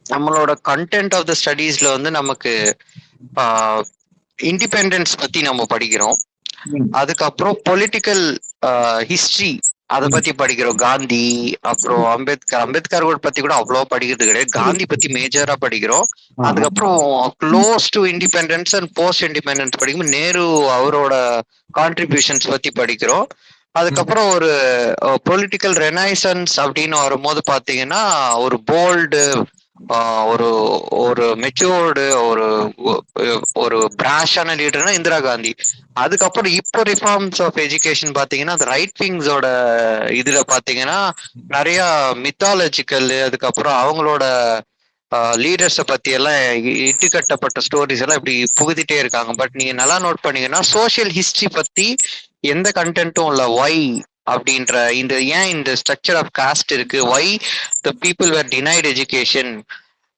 நம்மளோட கண்டென்ட் ஆஃப் த ஸ்டடீஸ்ல வந்து நமக்கு இண்டிபெண்டன்ஸ் பத்தி நம்ம படிக்கிறோம். அதுக்கப்புறம் பொலிட்டிக்கல் ஹிஸ்டரி அதை பத்தி படிக்கிறோம். காந்தி, அப்புறம் அம்பேத்கர் பத்தி கூட அவ்வளவா படிக்கிறது கிடையாது. காந்தி பத்தி மேஜரா படிக்கிறோம். அதுக்கப்புறம் close to independence and post independence படிக்கும் நேரு அவரோட கான்ட்ரிபியூஷன்ஸ் பத்தி படிக்கிறோம். அதுக்கப்புறம் ஒரு பொலிட்டிக்கல் ரெனைசன்ஸ் அப்படின்னு வரும்போது பாத்தீங்கன்னா ஒரு போல்டு ஒரு ஒரு மெச்சூர்டு ஒரு பிராஷான லீடர்னா இந்திரா காந்தி. அதுக்கப்புறம் இப்போ ரிஃபார்ம்ஸ் ஆஃப் எஜுகேஷன் பாத்தீங்கன்னா அந்த ரைட் விங்ஸோட இதுல பாத்தீங்கன்னா நிறைய மித்தாலஜிக்கல், அதுக்கப்புறம் அவங்களோட லீடர்ஸை பத்தி எல்லாம் இட்டுக்கட்டப்பட்ட ஸ்டோரிஸ் எல்லாம் இப்படி புகுத்திட்டே இருக்காங்க. பட் நீங்க நல்லா நோட் பண்ணீங்கன்னா சோசியல் ஹிஸ்டரி பத்தி எந்த கண்டென்ட்டும் இல்லை. ஒய் அப்படின்ற ஏன் இந்த ஸ்ட்ரக்சர் ஆஃப் காஸ்ட் இருக்கு, why the people were denied education,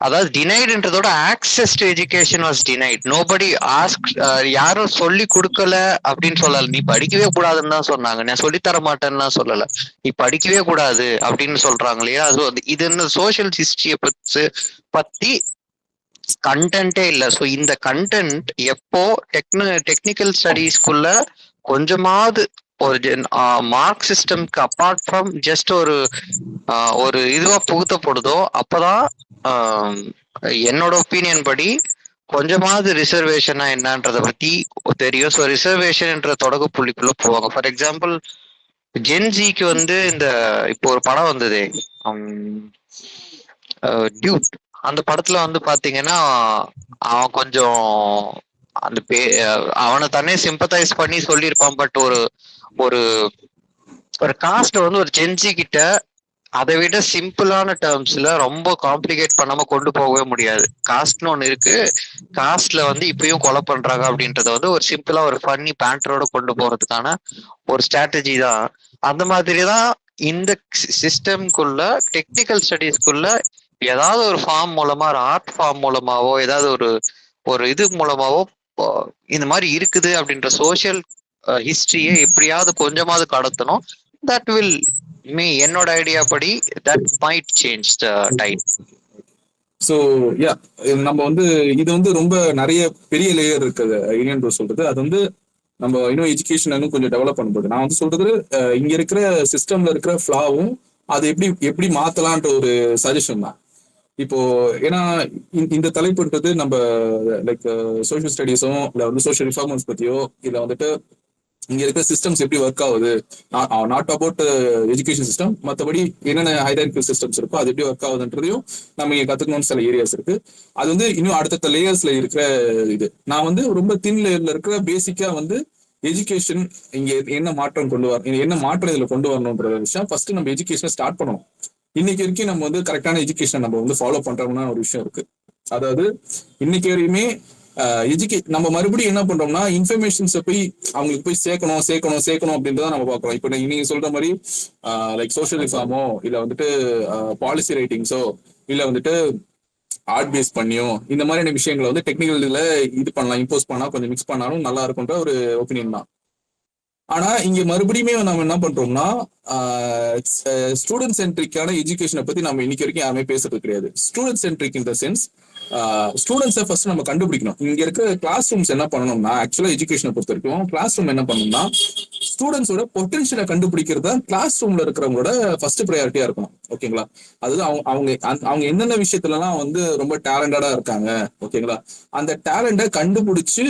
அதாவது டினைடுன்றதோட access to education was denied. Nobody ask, யாரும் சொல்லி கொடுக்கல அப்படின்னு சொல்லல. நீ படிக்கவே கூடாதுன்னு தான் சொன்னாங்க, நான் சொல்லித்தர மாட்டேன்னு தான் சொல்லல, நீ படிக்கவே கூடாது அப்படின்னு சொல்றாங்க இல்லையா. இது இந்த சோசியல் ஹிஸ்டரியை பத்தி கண்டென்ட்டே இல்லை. ஸோ இந்த கண்டென்ட் எப்போ டெக்னிக்கல் ஸ்டடீஸ்க்குள்ள கொஞ்சமாவது ஒரு மார்க் சிஸ்டம்க்கு அப்பார்ட் ஃப்ரம் ஜஸ்ட் ஒரு இதுவா புகுத்தப்படுதோ அப்பதான் என்னோட ஒப்பீனியன் படி கொஞ்சமாவது ரிசர்வேஷனா என்னன்றத பத்தி தெரியும். ஸோ ரிசர்வேஷன் என்ற தொடக்க புள்ளிக்குள்ள போவாங்க. ஃபார் எக்ஸாம்பிள் ஜென்சிக்கு வந்து இந்த இப்போ ஒரு படம் வந்தது டியூட், அந்த படத்துல வந்து பாத்தீங்கன்னா அவன் கொஞ்சம் அந்த அவனை தன்னே சிம்பத்தைஸ் பண்ணி சொல்லியிருப்பான். பட் ஒரு காஸ்ட் வந்து ஒரு ஜென்சி கிட்ட அதை விட சிம்பிளான டேர்ம்ஸ்ல ரொம்ப காம்ப்ளிகேட் பண்ணாம கொண்டு போகவே முடியாது. காஸ்ட்னு ஒண்ணு இருக்கு, காஸ்ட்ல வந்து இப்பயும் கொலை பண்றாங்க அப்படின்றத வந்து ஒரு சிம்பிளா ஒரு ஃபன்னி பேண்டரோட கொண்டு போறதுக்கான ஒரு ஸ்ட்ராட்டஜி தான். அந்த மாதிரிதான் இந்த சிஸ்டம்குள்ள டெக்னிக்கல் ஸ்டடீஸ்க்குள்ள ஏதாவது ஒரு ஃபார்ம் மூலமா, ஒரு ஆர்ட் ஃபார்ம் மூலமாவோ, ஏதாவது ஒரு இது மூலமாவோ இந்த மாதிரி இருக்குது அப்படின்ற சோசியல் ஹிஸ்டரியை எப்படியாவது கொஞ்சமாவது கடத்தணும். தட் வில் என்னோட ஐடியா படி that might change the tide. So yeah, நம்ம வந்து இது வந்து ரொம்ப நிறைய பெரிய லேயர் இருக்குது யூனியன் ப்ரோ சொல்றது. அது வந்து நம்ம இன்னும் எஜுகேஷன் இன்னும் கொஞ்சம் டெவலப் பண்ணும்போது நான் வந்து சொல்றது இங்க இருக்கிற சிஸ்டம்ல இருக்கிற ஃபிளாவும் அதை எப்படி மாத்தலான்ற ஒரு சஜஷன் தான். இப்போ ஏன்னா இந்த தலைப்புன்றது நம்ம லைக் சோஷியல் ஸ்டடீஸும் இல்லை வந்து சோஷியல் ரிஃபார்மர்ஸ் பத்தியோ இல்லை வந்துட்டு இங்க இருக்கிற சிஸ்டம்ஸ் எப்படி ஒர்க் ஆகுது, நாட் அபவுட் எஜுகேஷன் சிஸ்டம், மற்றபடி என்னென்ன ஹைரார்கிக்கல் சிஸ்டம்ஸ் இருக்கோ அது எப்படி ஒர்க் ஆகுதுன்றதையும் நம்ம இங்க கத்துக்கணும்னு சில ஏரியாஸ் இருக்கு. அது வந்து இன்னும் அடுத்தடுத்த லேயர்ஸ்ல இருக்கிற இது. நான் வந்து ரொம்ப தின் லேயர்ல இருக்கிற பேசிக்கா வந்து எஜுகேஷன் இங்க என்ன மாற்றம் கொண்டு வர, என்ன மாற்றம் இதுல கொண்டு வரணும்ன்ற விஷயம் ஃபர்ஸ்ட் நம்ம எஜுகேஷனை ஸ்டார்ட் பண்ணணும். இன்னைக்கு வரைக்கும் நம்ம வந்து கரெக்டான எஜுகேஷன் நம்ம வந்து ஃபாலோ பண்றோம்னா ஒரு விஷயம் இருக்கு. அதாவது இன்னைக்கு வரையுமே நம்ம மறுபடியும் என்ன பண்றோம்னா இன்ஃபர்மேஷன்ஸை போய் அவங்களுக்கு போய் சேர்க்கணும் அப்படின்றத நம்ம பார்க்கறோம். இப்போ நீங்க சொல்ற மாதிரி லைக் சோஷியல் ரிஃபார்மோ இல்லை வந்துட்டு பாலிசி ரைட்டிங்ஸோ இல்லை வந்துட்டு ஆர்ட் பேஸ் பண்ணியோ இந்த மாதிரியான விஷயங்களை வந்து டெக்னிக்கல் இதுல இது பண்ணலாம், இம்போஸ் பண்ணா கொஞ்சம் மிக்ஸ் பண்ணாலும் நல்லா இருக்கும்ன்ற ஒரு ஒப்பீனியன் தான். ஆனா இங்க மறுபடியுமே நம்ம என்ன பண்றோம்னா ஸ்டூடெண்ட் சென்ட்ரிக்கான எஜுகேஷனை பத்தி நம்ம இன்னைக்கு வரைக்கும் யாருமே பேசுறது கிடையாது. Student centric in the sense ஸ்டூடெண்ட்ஸை ஃபர்ஸ்ட் நம்ம கண்டுபிடிக்கணும். இங்க இருக்க கிளாஸ் ரூம்ஸ் என்ன பண்ணணும்னா, ஆக்சுவலா எஜுகேஷனை பொறுத்த வரைக்கும் கிளாஸ் ரூம் என்ன பண்ணணும்னா ஸ்டூடெண்ட்ஸோட பொட்டன்ஷியலை கண்டுபிடிக்கிறது தான் கிளாஸ் ரூம்ல இருக்கிறவங்களோட ஃபர்ஸ்ட் ப்ரையாரிட்டியா இருக்கணும். ஓகேங்களா? அதாவது அவங்க என்னென்ன விஷயத்துலலாம் வந்து ரொம்ப டேலண்டடா இருக்காங்க, ஓகேங்களா, அந்த டேலண்டை கண்டுபிடிச்சு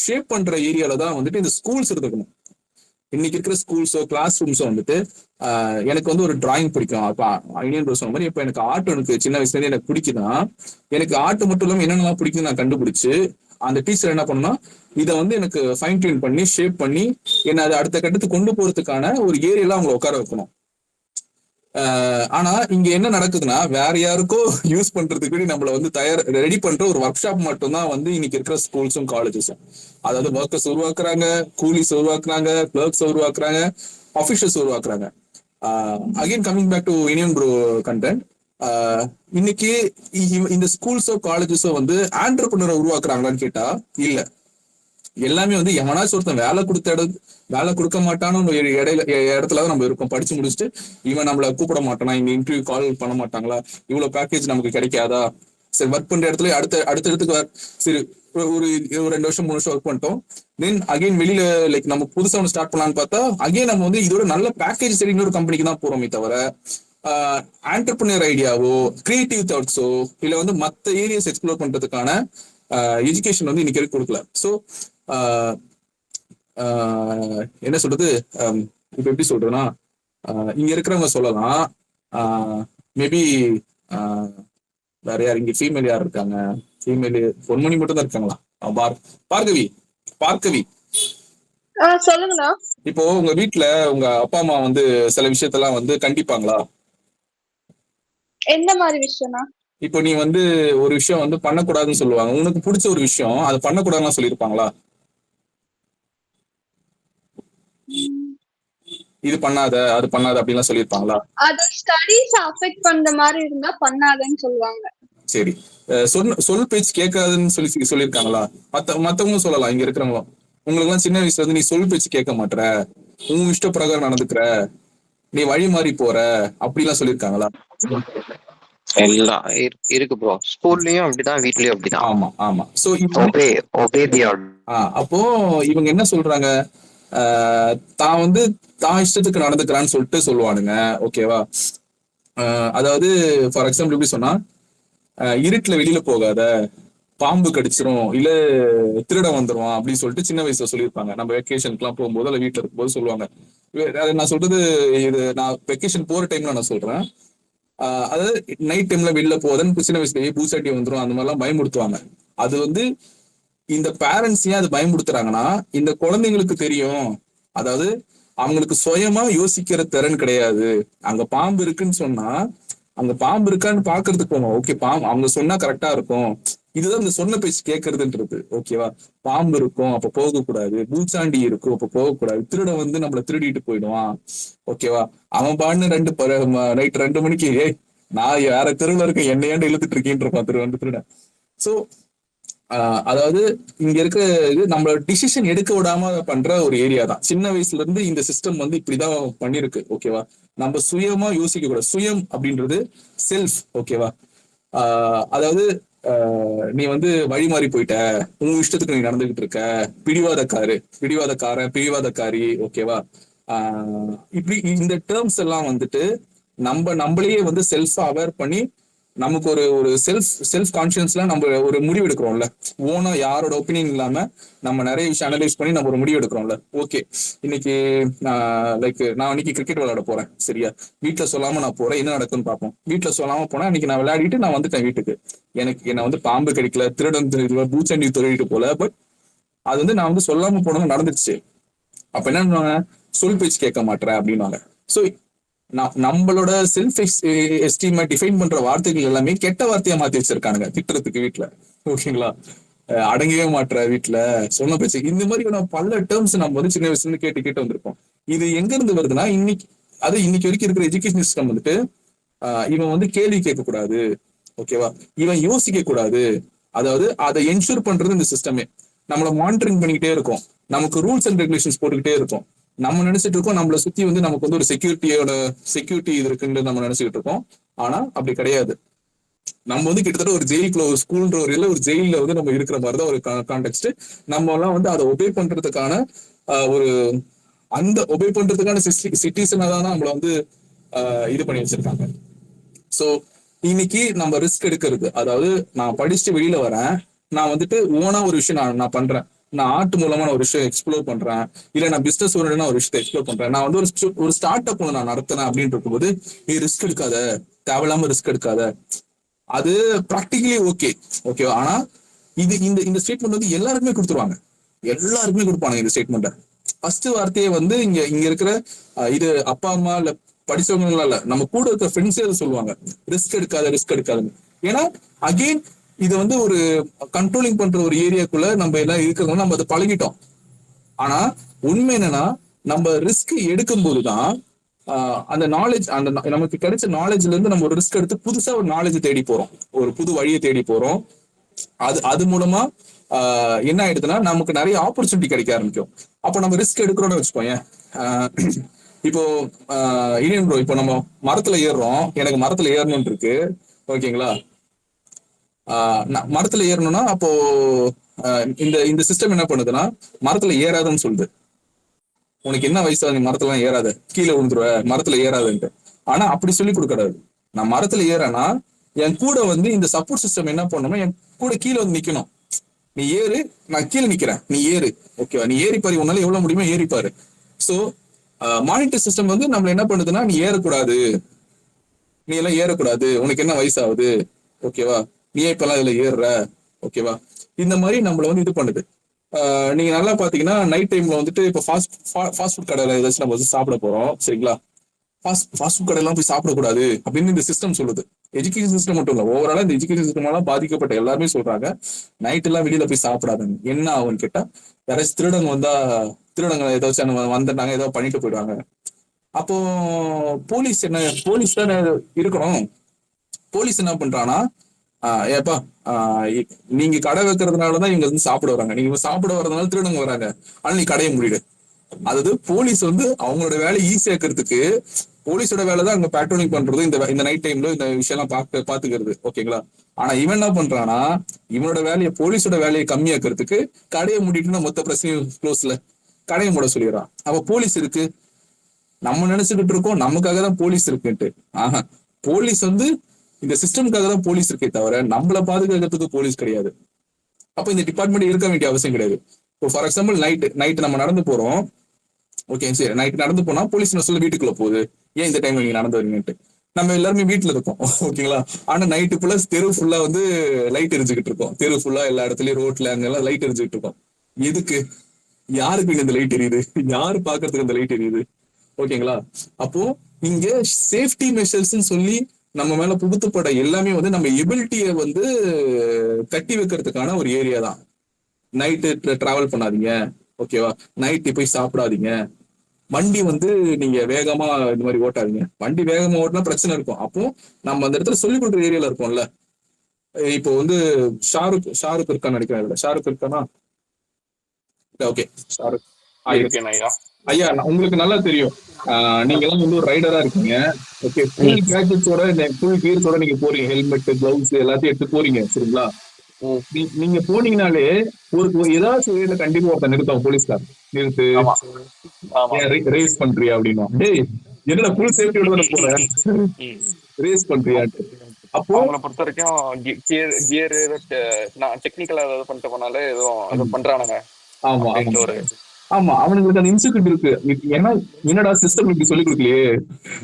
ஷேப் பண்ற ஏரியால தான் வந்துட்டு இந்த ஸ்கூல்ஸ் இருக்கணும். இன்னைக்கு இருக்கிற ஸ்கூல்ஸோ கிளாஸ் ரூம்ஸோ வந்துட்டு எனக்கு வந்து ஒரு டிராயிங் பிடிக்கும். அப்ப யூனியன் ப்ரோ சொன்ன மாதிரி இப்ப எனக்கு ஆர்ட் எனக்கு சின்ன வயசுல இருந்து எனக்கு பிடிக்குதுன்னா எனக்கு ஆர்ட் மட்டும் இல்லாம என்னென்னலாம் பிடிக்குன்னு நான் கண்டுபிடிச்சு அந்த டீச்சர் என்ன பண்ணா இதை வந்து எனக்கு ஃபைன் டியூன் பண்ணி ஷேப் பண்ணி என்ன அதை அடுத்த கட்டத்துக்கு கொண்டு போறதுக்கான ஒரு ஏரியால அவங்களை உட்கார வைக்கணும். ஆனா இங்க என்ன நடக்குதுன்னா வேற யாருக்கோ யூஸ் பண்றதுக்கு நம்மள வந்து ரெடி பண்ற ஒரு ஒர்க் ஷாப் மட்டும்தான் வந்து இன்னைக்கு இருக்கிற ஸ்கூல்ஸும் காலேஜஸும். அதாவது ஒர்க்கர்ஸ் உருவாக்குறாங்க, கூலிஸ் உருவாக்குறாங்க, கிளர்க்ஸ் உருவாக்குறாங்க, ஆஃபீஷியல்ஸ் உருவாக்குறாங்க. Again coming back to union pro content, இன்னைக்கு இந்த ஸ்கூல்ஸோ காலேஜஸோ வந்து ஆண்டர்பிரினர் உருவாக்குறாங்களான்னு கேட்டா இல்ல. எல்லாமே வந்து எவனாச்சும் ஒருத்தன் வேலை கொடுக்க மாட்டான்னு ஒரு இடத்துலதான் நம்ம இருக்கோம். படிச்சு முடிச்சுட்டு இவன் நம்மள கூப்பிட மாட்டானா, இங்க இன்டர்வியூ கால் பண்ண மாட்டாங்களா, இவ்வளவு பேக்கேஜ் நமக்கு கிடைக்காதா, சரி ஒர்க் பண்ற இடத்துல அடுத்தடுத்துக்கு சரி ஒரு 2 வருஷம் 3 வருஷம் ஒர்க் பண்ணிட்டோம். தென் அகைன் வெளியில லைக் நம்ம புதுசா ஒன்று ஸ்டார்ட் பண்ணலான்னு பார்த்தா அகைன் நம்ம வந்து இதோட நல்ல பேக்கேஜ் சரி இன்னொரு கம்பெனிக்கு தான் போறோமே தவிர ஆண்டர்பிரினர் ஐடியாவோ கிரியேட்டிவ் தாட்ஸோ இல்ல வந்து மற்ற ஏரியாஸ் எக்ஸ்ப்ளோர் பண்றதுக்கான எஜுகேஷன் வந்து இன்னைக்கு வரைக்கும் கொடுக்கல. ஸோ என்ன சொல்றது, இப்ப எப்படி சொல்றதுன்னா இங்க இருக்கிறவங்க சொல்லலாம் மேபி வேற யார் இங்க ஃபீமேல் யார் இருக்காங்க, ஃபீமேல் பொன்மணி மட்டும் தான் இருக்காங்களா, பார்கவி சொல்லுங்கண்ணா. இப்போ உங்க வீட்டுல உங்க அப்பா அம்மா வந்து சில விஷயத்தெல்லாம் வந்து கண்டிப்பாங்களா? எந்த மாதிரி விஷயம்னா? இப்போ நீ வந்து ஒரு விஷயம் வந்து பண்ணக்கூடாதுன்னு சொல்லுவாங்க, உனக்கு பிடிச்ச ஒரு விஷயம் அது பண்ணக்கூடாதுன்னு சொல்லியிருப்பாங்களா? இது பண்ணாத அது பண்ணாத அப்படின்லாம் சொல்லியிருப்பாங்களா? அது ஸ்டடீஸ் அஃபெக்ட் பண்ற மாதிரி இருந்தா பண்ணாதன்னு சொல்லுவாங்க. சரி, சொல் பேச்சு கேட்காதுன்னு சொல்லியிருக்காங்களா? மத்தவங்க சொல்லலாம், இங்க இருக்கிறவங்க உங்களுக்கு எல்லாம் சின்ன வயசுல இருந்து நீ சொல் பேச்சு கேட்க மாட்டற, உன் இஷ்ட பிரகாரம் நடந்துக்கிற, நீ வழி மாறி போற அப்படிலாம் சொல்லியிருக்காங்களா? எல்லாம் இருக்கு ப்ரோ, ஸ்கூல்லயும் அப்படிதான், வீட்லயும் அப்படிதான். ஆமா ஆமா. சோ அப்போ இவங்க என்ன சொல்றாங்க, தான் வந்து தான் இஷ்டத்துக்கு நடந்துக்கிறான்னு சொல்லிட்டு சொல்லுவானுங்க. ஓகேவா? அதாவது ஃபார் எக்ஸாம்பிள் எப்படி சொன்னா, இருட்டுல வெளியில போகாத, பாம்பு கடிச்சிரும், இல்ல திருட வந்துருவான் அப்படின்னு சொல்லிட்டு சின்ன வயசுல சொல்லியிருப்பாங்க. நம்ம வெக்கேஷனுக்கு எல்லாம் போகும்போது இல்ல வீட்டுல இருக்கும்போது சொல்லுவாங்க. நான் சொல்றது இது நான் வெக்கேஷன் போற டைம்ல நான் சொல்றேன். அதாவது நைட் டைம்ல வெளில போகுதுன்னு சின்ன வயசுலயே பூசாட்டி வந்துடும் அந்த மாதிரிலாம் பயமுறுத்துவாங்க. அது வந்து இந்த பேரண்ட்ஸ் ஏன் அது பயமுறுத்துறாங்கன்னா, இந்த குழந்தைங்களுக்கு தெரியும், அதாவது அவங்களுக்கு சுயமா யோசிக்கிற திறன் கிடையாது. அங்க பாம்பு இருக்குன்னு சொன்னா அங்க பாம்பு இருக்கான்னு பாக்குறதுக்கு போனோம். ஓகே, பாம்பு அவங்க சொன்னா கரெக்டா இருக்கும், இதுதான் இந்த சொன்ன பேச்சு கேட்கறதுன்றது. ஓகேவா? பாம்பு இருக்கும் அப்ப போகக்கூடாது, பூச்சாண்டி இருக்கும் அப்ப போகக்கூடாது, திருட வந்து நம்மள திருடிட்டு போயிடுவான். ஓகேவா? அவன் பாடுன்னு நைட் 2 மணிக்கு நான் வேற தெருவில் இருக்கேன், என்னை ஏன்டா இழுத்துட்டு இருக்கேன்னு இருப்பான் திருட. சோ அதாவது இங்க இருக்க இது நம்ம டிசிஷன் எடுக்க விடாம பண்ற ஒரு ஏரியா தான். சின்ன வயசுல இருந்து இந்த சிஸ்டம் வந்து இப்படிதான் பண்ணிருக்கு. ஓகேவா? நம்ம சுயமா யோசிக்க கூடாது. சுயம் அப்படின்றது செல்ஃப். ஓகேவா? அதாவது நீ வந்து வழி மாறி போயிட்ட, உன் இஷ்டத்துக்கு நீ நடந்துகிட்டு இருக்க, பிடிவாதக்காரன் பிடிவாதக்காரி. ஓகேவா? இப்படி இந்த டேர்ம்ஸ் எல்லாம் வந்துட்டு நம்மளையே வந்து செல்ஃபா அவேர் பண்ணி நமக்கு ஒரு செல்ஃப் கான்சியன்ஸ்ல நம்ம ஒரு முடிவு எடுக்கிறோம்ல, ஓனா யாரோட ஒப்பீனியன் இல்லாம நம்ம நிறைய விஷயம் அனலைஸ் பண்ணி நம்ம ஒரு முடிவு எடுக்கிறோம்ல. ஓகே, இன்னைக்கு நான் இன்னைக்கு கிரிக்கெட் விளையாட போறேன், சரியா? வீட்டுல சொல்லாம நான் போறேன், என்ன நடக்குன்னு பார்ப்போம். வீட்டுல சொல்லாம போனா இன்னைக்கு நான் விளையாடிட்டு நான் வந்துட்டேன் வீட்டுக்கு, என்னை வந்து பாம்பு கிடைக்கல, திருடன் பூச்சண்டி திருடிட்டு போல, பட் அது வந்து நான் வந்து சொல்லாம போனது நடந்துருச்சு. அப்ப என்ன பண்ணுவாங்க, சொல் பேச்சு கேட்க மாட்டேன் அப்படின்வாங்க. ஸோ நம்மளோட செல்ஃப் எஸ்டீமை டிஃபைன் பண்ற வார்த்தைகள் எல்லாமே கெட்ட வார்த்தையா மாத்தி வச்சிருக்கானுங்க திட்டுறதுக்கு வீட்டுல. ஓகேங்களா? அடங்கவே மாட்டுற வீட்டுல, சொன்ன பேச்சு, இந்த மாதிரி பல டேர்ம்ஸ் நம்ம வந்து சின்ன வயசுல இருந்து கேட்டு வந்திருப்போம். இது எங்க இருந்து வருதுன்னா, இன்னைக்கு வரைக்கும் இருக்கிற எஜுகேஷன் சிஸ்டம் வந்துட்டு இவன் வந்து கேள்வி கேட்க கூடாது, ஓகேவா, இவன் யோசிக்க கூடாது. அதாவது அதை என்ஷூர் பண்றது இந்த சிஸ்டமே. நம்மள மானிட்டரிங் பண்ணிக்கிட்டே இருக்கும், நமக்கு ரூல்ஸ் அண்ட் ரெகுலேஷன்ஸ் போட்டுக்கிட்டே இருக்கும். நம்ம நினைச்சிட்டு இருக்கோம் நம்மளை சுத்தி வந்து நமக்கு வந்து ஒரு செக்யூரிட்டி இது இருக்குன்னு நம்ம நினைச்சுக்கிட்டு இருக்கோம். ஆனா அப்படி கிடையாது. நம்ம வந்து கிட்டத்தட்ட ஒரு ஜெயிலுக்குள்ள, ஒரு ஸ்கூல்ன்ற ஒரு ஜெயில வந்து நம்ம இருக்கிற மாதிரிதான் ஒரு கான்டெக்ட். நம்ம எல்லாம் வந்து அதை ஒபே பண்றதுக்கான ஒரு அந்த ஒபே பண்றதுக்கான சிட்டிசனா தான் நம்மள வந்து இது பண்ணி வச்சிருக்காங்க. சோ இன்னைக்கு நம்ம ரிஸ்க் எடுக்கிறது, அதாவது நான் படிச்சுட்டு வெளியில வரேன், நான் வந்துட்டு ஓனா ஒரு விஷயம் நான் பண்றேன், நான் ஆர்ட் மூலமா நான் ஒரு விஷயம் எக்ஸ்ப்ளோர் பண்றேன், இல்ல நான் பிசினஸ் ஓரியன்டா ஒரு விஷயத்தை எக்ஸ்ப்ளோர் பண்றேன், நான் வந்து ஒரு ஸ்டார்ட் அப் நான் நடத்தினேன் அப்படின்னு இருக்கும்போது, நீ ரிஸ்க் எடுக்காத, தேவையில்லாம ரிஸ்க் எடுக்காத. அது ப்ராக்டிகலி ஓகேவா? ஆனா இந்த ஸ்டேட்மெண்ட் வந்து எல்லாருக்குமே கொடுத்துருவாங்க, எல்லாருக்குமே கொடுப்பாங்க இந்த ஸ்டேட்மெண்ட்டை. ஃபர்ஸ்ட் வார்த்தையே வந்து இங்க இருக்கிற இது அப்பா அம்மா இல்ல படிச்சவங்க இல்ல, நம்ம கூட இருக்கிற ஃப்ரெண்ட்ஸே அதை சொல்லுவாங்க, ரிஸ்க் எடுக்காதுன்னு. ஏன்னா அகெயின் இது வந்து ஒரு கண்ட்ரோலிங் பண்ற ஒரு ஏரியாக்குள்ள நம்ம எல்லாம் இருக்கிறது, நம்ம அதை பழகிட்டோம். ஆனா உண்மை என்னன்னா, நம்ம ரிஸ்க் எடுக்கும் போதுதான் அந்த நாலேஜ், அந்த நமக்கு கிடைச்ச நாலேஜ்ல இருந்து நம்ம ஒரு ரிஸ்க் எடுத்து புதுசா ஒரு நாலேஜ் தேடி போறோம், ஒரு புது வழியை தேடி போறோம். அது மூலமா என்ன ஆயிடுதுன்னா நமக்கு நிறைய ஆப்பர்ச்சுனிட்டி கிடைக்க ஆரம்பிக்கும். அப்போ நம்ம ரிஸ்க் எடுக்கிறோம்னு வச்சுக்கோங்க. இப்போ இனியன் ப்ரோ, இப்போ நம்ம மரத்துல ஏறுறோம், எனக்கு மரத்துல ஏறணும்னு இருக்கு, ஓகேங்களா? மரத்துல ஏறணும்னா அப்போ இந்த இந்த சிஸ்டம் என்ன பண்ணுதுன்னா மரத்துல ஏறாதுன்னு சொல்லுது. உனக்கு என்ன வயசா, நீ மரத்துல ஏறாத, கீழே விழுந்துருவ, மரத்துல ஏறாதுன்ட்டு. ஆனா அப்படி சொல்லி கொடுக்கறாரு. நான் மரத்துல ஏறனா என் கூட வந்து இந்த சப்போர்ட் சிஸ்டம் என்ன பண்ணணும்னா என் கூட கீழே வந்து நிக்கணும். நீ ஏறு, நான் கீழே நிக்கிறேன், நீ ஏறு, ஓகேவா? நீ ஏறிப்பாரு, உன்னால எவ்வளவு முடியுமோ ஏறிப்பாரு. சோ மானிட்டர் சிஸ்டம் வந்து நம்மள என்ன பண்ணுதுன்னா, நீ ஏறக்கூடாது, நீ எல்லாம் ஏறக்கூடாது, உனக்கு என்ன வயசாகுது, ஓகேவா? நீ இப்பெல்லாம் இதுல ஏறுற, ஓகேவா? இந்த மாதிரி நம்மள வந்து இது பண்ணுது. நீங்க நல்லா பாத்தீங்கன்னா நைட் டைம்ல வந்துட்டு இப்போ ஃபாஸ்ட் ஃபுட் கடையில ஏதாச்சும் நம்ம வந்து சாப்பிட போறோம், சரிங்களா? ஃபாஸ்ட் ஃபுட் கடையெல்லாம் போய் சாப்பிடக்கூடாது அப்படின்னு இந்த சிஸ்டம் சொல்லுது. எஜுகேஷன் சிஸ்டம் மட்டும் இல்ல, ஓவராலா இந்த எஜுகேஷன் சிஸ்டமெல்லாம் பாதிக்கப்பட்ட எல்லாருமே சொல்றாங்க நைட் எல்லாம் வெளியில போய் சாப்பிடாதுன்னு. என்ன ஆகும்னு கேட்டா, யாராச்சும் திருடங்க ஏதாச்சும் வந்துட்டாங்க, ஏதோ பண்ணிட்டு போயிடுவாங்க. அப்போ போலீஸ் தானே இருக்கணும். போலீஸ் என்ன பண்றானா, ஏப்பா நீங்க கடை வைக்கிறதுனாலதான் இவங்க வந்து சாப்பிட வராங்க, நீங்க சாப்பிட வர்றதுனால திருடங்க வராங்க, ஆனா நீ கடையை மூடிடு. அதாவது போலீஸ் வந்து அவங்களோட வேலையை ஈஸியாக்கிறதுக்கு போலீஸோட வேலை தான் அங்க பேட்ரோலிங் பண்றது, இந்த நைட் டைம்ல இந்த விஷயம் எல்லாம் பாத்துக்கிறது, ஓகேங்களா? ஆனா இவன் என்ன பண்றானா, இவனோட வேலையை, போலீஸோட வேலையை கம்மியாக்குறதுக்கு கடையை மூடிட்டுனா மொத்த பிரச்சனையும் க்ளோஸ்ல கடையை மூட சொல்லிடுறான். அப்ப போலீஸ் இருக்கு, நம்ம நினைச்சுக்கிட்டு இருக்கோம் நமக்காக தான் போலீஸ் இருக்குன்ட்டு. போலீஸ் வந்து இந்த சிஸ்டம்காக தான் போலீஸ் இருக்கே தவிர நம்மளை பாதுகாக்கிறதுக்கு போலீஸ் கிடையாது. அப்ப இந்த டிபார்ட்மெண்ட் இருக்க வேண்டிய அவசியம் கிடையாது. இப்போ ஃபார் எக்ஸாம்பிள் நைட் நம்ம நடந்து போறோம், ஓகே சரி, நைட் நடந்து போனா போலீஸ் சொல்ல வீட்டுக்குள்ள போகுது, ஏன் இந்த டைம்ல நீங்க நடந்து வரீங்கன்ட்டு. நம்ம எல்லாருமே வீட்டுல இருக்கோம், ஓகேங்களா? ஆனா நைட்டு ஃபுல்லா தெரு ஃபுல்லா வந்து லைட் எரிஞ்சுக்கிட்டு இருக்கோம், தெரு ஃபுல்லா எல்லா இடத்துலயும் ரோட்ல அங்கெல்லாம் லைட் எரிஞ்சுக்கிட்டு இருக்கோம். எதுக்கு? யாருக்கு இந்த லைட் எரியுது? யாரு பாக்குறதுக்கு இந்த லைட் எரியுது? ஓகேங்களா? அப்போ இங்க சேஃப்டி மெஷர்ஸ் சொல்லி நம்ம மேல புகுத்தப்பட எல்லாமே வந்து நம்ம எபிலிட்டியை வந்து கட்டி வைக்கிறதுக்கான ஒரு ஏரியா தான். நைட்டு டிராவல் பண்ணாதீங்க, ஓகேவா? நைட்டு போய் சாப்பிடாதீங்க, வண்டி வந்து நீங்க வேகமா இந்த மாதிரி ஓட்டாதீங்க. வண்டி வேகமா ஓட்டினா பிரச்சனை இருக்கும். அப்போ நம்ம அந்த இடத்துல சொல்லிக் கொடுக்குற ஏரியால இருக்கோம்ல. இப்போ வந்து ஷாருக் இருக்கான்னு நினைக்கிறேன், ஷாருக் இருக்கானா? ஓகே, ஷாருக் ஐயா, உங்களுக்கு நல்லா தெரியும், நீங்க எல்லாம் வந்து ஒரு ரைடரா இருக்கீங்க, ஓகே? ஃபுல் கேஜெட்ஸோட, ஃபுல் கியர்ஸோட நீங்க போறீங்க, ஹெல்மெட், கிளவுஸ் எல்லாத்தையும் எடுத்து போறீங்க, சரிங்களா? நீங்க போனீங்கனாலே ஒரு ஏதாச்சும் வீட்டுல கண்டிப்பா ஒருத்தர் நிறுத்தம், போலீஸ்கார் நிறுத்து, ரேஸ் பண்றியா அப்படின்னா, டேய் என்னடா ஃபுல் சேஃப்டியோட போற, ரேஸ் பண்றியாட்டு. அப்போ அவங்கள பொறுத்த வரைக்கும் கியர் டெக்னிக்கலா ஏதாவது பண்ணிட்டு போனாலே எதுவும் பண்றானுங்க. ஆமா ஆமா, அவனுங்களுக்கு அந்த இன்செக்யூரிட்டி இருக்கு. ஏன்னா என்னடா சிஸ்டம் இப்படி சொல்லி கொடுக்கலையே,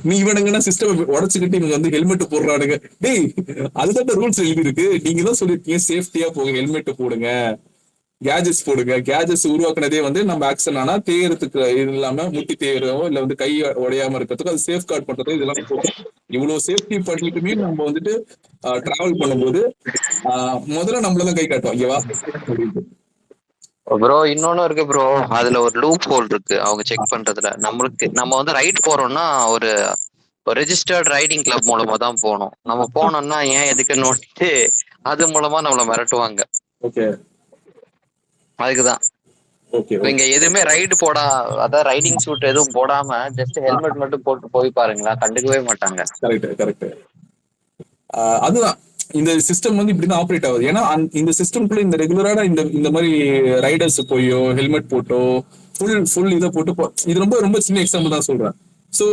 நீ இவனுங்கன்னா சிஸ்டம் உடச்சுக்கிட்டு இவங்க வந்து ஹெல்மெட் போடுறானுங்க. டேய் அதுதான் ரூல்ஸ் எழுதி இருக்கு, நீங்க தான் சொல்லிருக்கீங்க சேஃப்டியா போங்க, ஹெல்மெட் போடுங்க, கேஜெட்ஸ் போடுங்க. கேஜெட்ஸ் உருவாக்குனதே வந்து நம்ம ஆக்சன் ஆனா தேயறதுக்கு இது இல்லாம முட்டி தேயறதோ இல்ல வந்து கை உடையாம இருக்கிறதுக்கு, அது சேஃப் கார்டு பண்றது, இதெல்லாம் இவ்வளவு சேஃப்டி பண்ணிட்டுமே நம்ம வந்துட்டு டிராவல் பண்ணும்போது முதல்ல நம்மளதான் கை காட்டும், இங்கவா அப்படின்ட்டு. ப்ரோ இன்னொன்னு இருக்கு ப்ரோ, அதுல ஒரு லூப் ஹோல் இருக்கு அவங்க செக் பண்றதுல. நம்ம வந்து ரைட் போறோம்னா ஒரு ரெஜிஸ்டர்ட் ரைடிங் கிளப் மூலமா தான் போகணும். நம்ம போனோம்னா ஏன் எதுக்கு நோட்டிட்டு அது மூலமா நம்மள மிரட்டுவாங்க. அதுக்குதான் இங்க எதுவுமே ரைடு அதாவது ரைடிங் சூட் எதுவும் போடாம ஜஸ்ட் ஹெல்மெட் மட்டும் போட்டு போய் பாருங்களா, கண்டுக்கவே மாட்டாங்க. கரெக்ட். அதுதான் இந்த சிஸ்டம் வந்து இப்படிதான் ஆப்ரேட் ஆகுது. ஏன்னா இந்த சிஸ்டம்குள்ள இந்த ரெகுலரான இந்த மாதிரி ரைடர்ஸ் போயோ ஹெல்மெட் போட்டோ ஃபுல் இதை போட்டு இது ரொம்ப ரொம்ப சின்ன எக்ஸாம்பிள் தான் சொல்றேன். ஸோ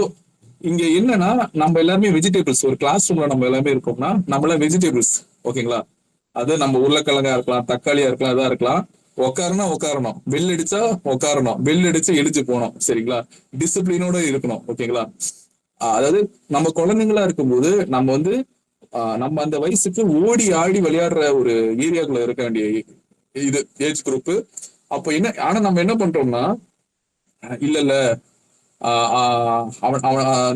இங்க என்னன்னா நம்ம எல்லாருமே வெஜிடபிள்ஸ், ஒரு கிளாஸ் ரூம்ல நம்ம எல்லாமே இருக்கோம்னா நம்மளாம் வெஜிடபிள்ஸ், ஓகேங்களா? அது நம்ம உருளைக்கிழங்கா இருக்கலாம், தக்காளியா இருக்கலாம், இதா இருக்கலாம். உட்காரணும், பெல் அடிச்சா உட்காரணும், பெல் அடிச்சு எழுச்சு போகணும், சரிங்களா? டிசிப்ளினோட இருக்கணும், ஓகேங்களா? அதாவது நம்ம குழந்தைங்களா இருக்கும்போது நம்ம வந்து நம்ம அந்த வயசுக்கு ஓடி ஆடி விளையாடுற ஒரு ஏரியாக்குள்ள இருக்க வேண்டிய இது ஏஜ் குரூப். அப்போ என்ன, ஆனா நம்ம என்ன பண்றோம்னா, இல்ல அவன்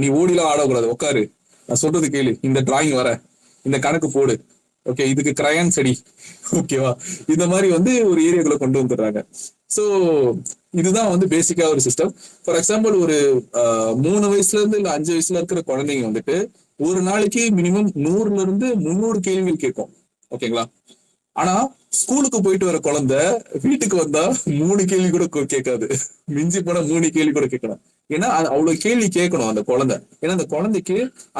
நீ ஓடிலாம் ஆடக்கூடாது, உட்காரு, நான் சொல்றது கேளு, இந்த டிராயிங் வர, இந்த கணக்கு போடு, ஓகே, இதுக்கு கிரையான் செடி, ஓகேவா? இந்த மாதிரி வந்து ஒரு ஏரியாக்குள்ள கொண்டு வந்துடுறாங்க. ஸோ இதுதான் வந்து பேசிக்கா ஒரு சிஸ்டம். ஃபார் எக்ஸாம்பிள் ஒரு 3 வயசுல இருந்து இல்ல 5 வயசுல இருக்கிற குழந்தைங்க வந்துட்டு ஒரு நாளைக்கு மினிமம் 100ல இருந்து 300 கேள்விகள் கேட்கும், ஓகேங்களா? ஆனா ஸ்கூலுக்கு போயிட்டு வர குழந்தை வீட்டுக்கு வந்தா 3 கேள்வி கூட கேட்காது, மிஞ்சி போனா 3 கேள்வி கூட கேட்கணும். ஏன்னா அவ்வளவு கேள்வி கேட்கணும் அந்த குழந்தை. ஏன்னா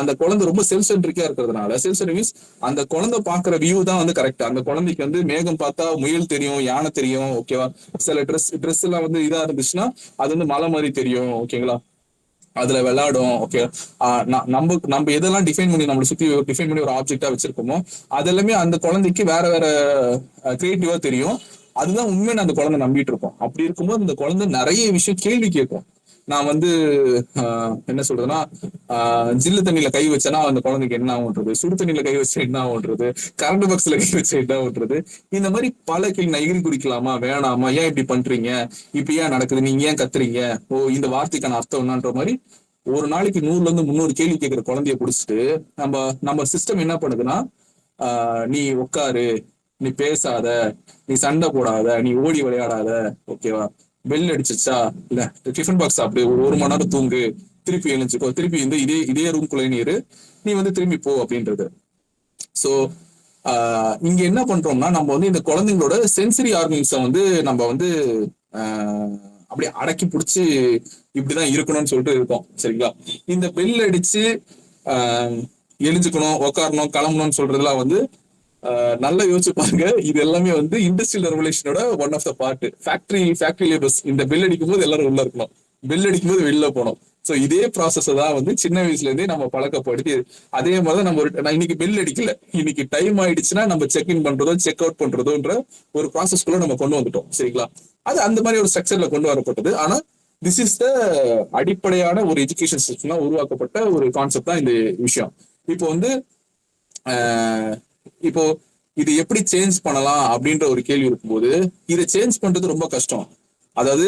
அந்த குழந்தை ரொம்ப செல்ஃப் சென்ட்ரிக்கா இருக்கிறதுனால, செல்ஃப் சென்ட்ரிக் மீன்ஸ் அந்த குழந்தை பாக்குற வியூ தான் வந்து கரெக்ட். அந்த குழந்தைக்கு வந்து மேகம் பார்த்தா முயல் தெரியும், யானை தெரியும், ஓகேவா. சில ட்ரெஸ் எல்லாம் வந்து இதா இருந்துச்சுன்னா அது வந்து மலை மாதிரி தெரியும், ஓகேங்களா. அதுல விளையாடும், ஓகே. நம்ம எதெல்லாம் டிஃபைன் பண்ணி நம்மளை சுத்தி டிஃபைன் பண்ணி ஒரு ஆப்ஜெக்டா வச்சிருக்கோமோ அதெல்லாமே அந்த குழந்தைக்கு வேற வேற கிரியேட்டிவா தெரியும். அதுதான் உண்மையை அந்த குழந்தை நம்பிட்டு இருக்கோம். அப்படி இருக்கும்போது அந்த குழந்தை நிறைய விஷயம் கேள்வி கேட்கும். நான் வந்து என்ன சொல்றதுன்னா, ஜில்லு தண்ணியில கை வச்சேன்னா அந்த குழந்தைக்கு என்ன ஆகுன்றது, சுடு தண்ணியில கை வச்சா என்ன ஆகுன்றது, கரண்ட் பாக்ஸ்ல கை வச்சா என்ன ஆகுன்றது, இந்த மாதிரி பல கேள்வி. நான் எகிரி குடிக்கலாமா வேணாமா, ஏன் இப்படி பண்றீங்க, இப்ப ஏன் நடக்குது, நீங்க ஏன் கத்துறீங்க, ஓ இந்த வார்த்தைக்கான அர்த்தம் என்னன்ற மாதிரி ஒரு நாளைக்கு 100 கேள்வி கேட்கிற குழந்தைய பிடிச்சிட்டு நம்ம சிஸ்டம் என்ன பண்ணுதுன்னா, நீ உட்காரு, நீ பேசாத, நீ சண்டை போடாத, நீ ஓடி விளையாடாத, ஓகேவா. பெல் அடிச்சிச்சா இல்ல டிஃபன் பாக்ஸ் சாப்பிடு, ஒரு மணி நேரம் தூங்கு, திருப்பி எழுந்துக்கோ, திருப்பி வந்து இதே ரூம்குள்ள நீ வந்து திரும்பி போ அப்படின்றது. ஸோ இங்க என்ன பண்றோம்னா, நம்ம வந்து இந்த குழந்தைங்களோட சென்சரி ஆர்கன்ஸை வந்து நம்ம வந்து அப்படியே அடக்கி பிடிச்சி இப்படிதான் இருக்கணும்னு சொல்லிட்டு இருக்கோம், சரிங்களா. இந்த பெல் அடிச்சு எழுஞ்சுக்கணும், உக்காரணும், கிளம்பணும்னு சொல்றதுலாம் வந்து நல்லா யோசிச்சு பாருங்க. இது எல்லாமே வந்து இண்டஸ்ட்ரியல் ரெவல்யூஷனோட one of the part. Factory labours இந்த பெல் அடிக்கும் போது எல்லாரும் உள்ள இருக்கணும், பெல் அடிக்கும் போது வெளில போனோம். ஸோ இதே ப்ராசஸ் தான் வந்து சின்ன வயசுல இருந்தே நம்ம பழக்கப்படுத்தி, அதே மாதிரிதான் நான் இன்னைக்கு பெல் அடிக்கல, இன்னைக்கு டைம் ஆயிடுச்சுன்னா நம்ம செக் இன் பண்றதோ செக் அவுட் பண்றதோன்ற ஒரு ப்ராசஸ்குள்ள நம்ம கொண்டு வந்துட்டோம், சரிங்களா. அது அந்த மாதிரி ஒரு ஸ்ட்ரக்சர்ல கொண்டு வரப்பட்டது. ஆனா திஸ் இஸ் த அடிப்படையான ஒரு எஜுகேஷன் சிஸ்டம் உருவாக்கப்பட்ட ஒரு கான்செப்ட் தான் இந்த விஷயம். இப்போ வந்து இப்போ இது எப்படி சேஞ்ச் பண்ணலாம் அப்படின்ற ஒரு கேள்வி இருக்கும்போது, இதை சேஞ்ச் பண்றது ரொம்ப கஷ்டம். அதாவது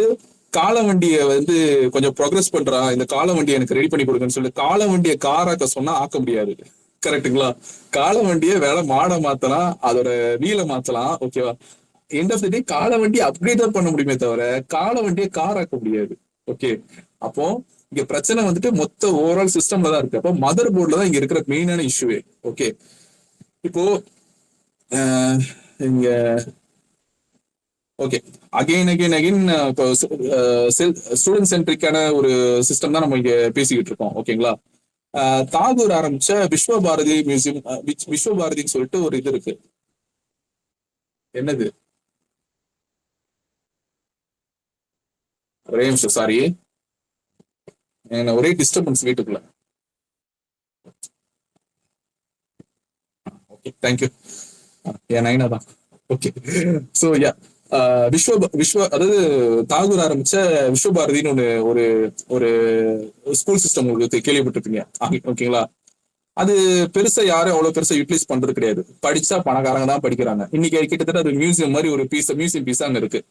கால வண்டியை வந்து கொஞ்சம் ப்ரோக்ரஸ் பண்றா, இந்த கால வண்டியை எனக்கு ரெடி பண்ணி கொடுக்குன்னு சொல்லி கால வண்டியை காராக்க சொன்னா ஆக்க முடியாது, கரெக்டுங்களா. கால வண்டியை வேலை மாட மாத்தலாம், அதோட வீலை மாத்தலாம், ஓகேவா. எண்ட் ஆஃப் தி டே கால வண்டியை அப்கிரேட் தான் பண்ண முடியுமே தவிர கால வண்டியை காராக்க முடியாது, ஓகே. அப்போ இங்க பிரச்சனை வந்துட்டு மொத்த ஓவரால் சிஸ்டம்ல தான் இருக்கு. அப்போ மதர் போர்ட்ல தான் இங்க இருக்கிற மெயினான இஷ்யூவே, ஓகே. இப்போ இங்க ஓகே அகைன் இப்போ ஸ்டூடெண்ட் சென்ட்ரிக்கான ஒரு சிஸ்டம் தான் நம்ம இங்க பேசிக்கிட்டு இருக்கோம், ஓகேங்களா. தாகூர் ஆரம்பிச்ச விஸ்வ பாரதி மியூசியம், விஸ்வ பாரதின்னு சொல்லிட்டு ஒரு இது இருக்கு. என்னது, ஒரே நிமிஷம், சாரி, ஒரே டிஸ்டர்பன்ஸ் வீட்டுக்குள்ள. Okay, thank you. நைனா தான், ஓகே. ஸோ யா, அதாவது தாகூர் ஆரம்பிச்ச விஸ்வபாரதினு ஒரு ஒரு ஸ்கூல் சிஸ்டம் உங்களுக்கு கேள்விப்பட்டிருப்பீங்க, ஓகேங்களா. அது பெருசா யாரும் அவ்வளவு பெருசா யூட்டிலைஸ் பண்றது கிடையாது. படிச்சா பணக்காரங்க தான் படிக்கிறாங்க. இன்னைக்கு கிட்டத்தட்ட அது மியூசியம் மாதிரி ஒரு மியூசியம் பீஸா அங்க இருக்கு.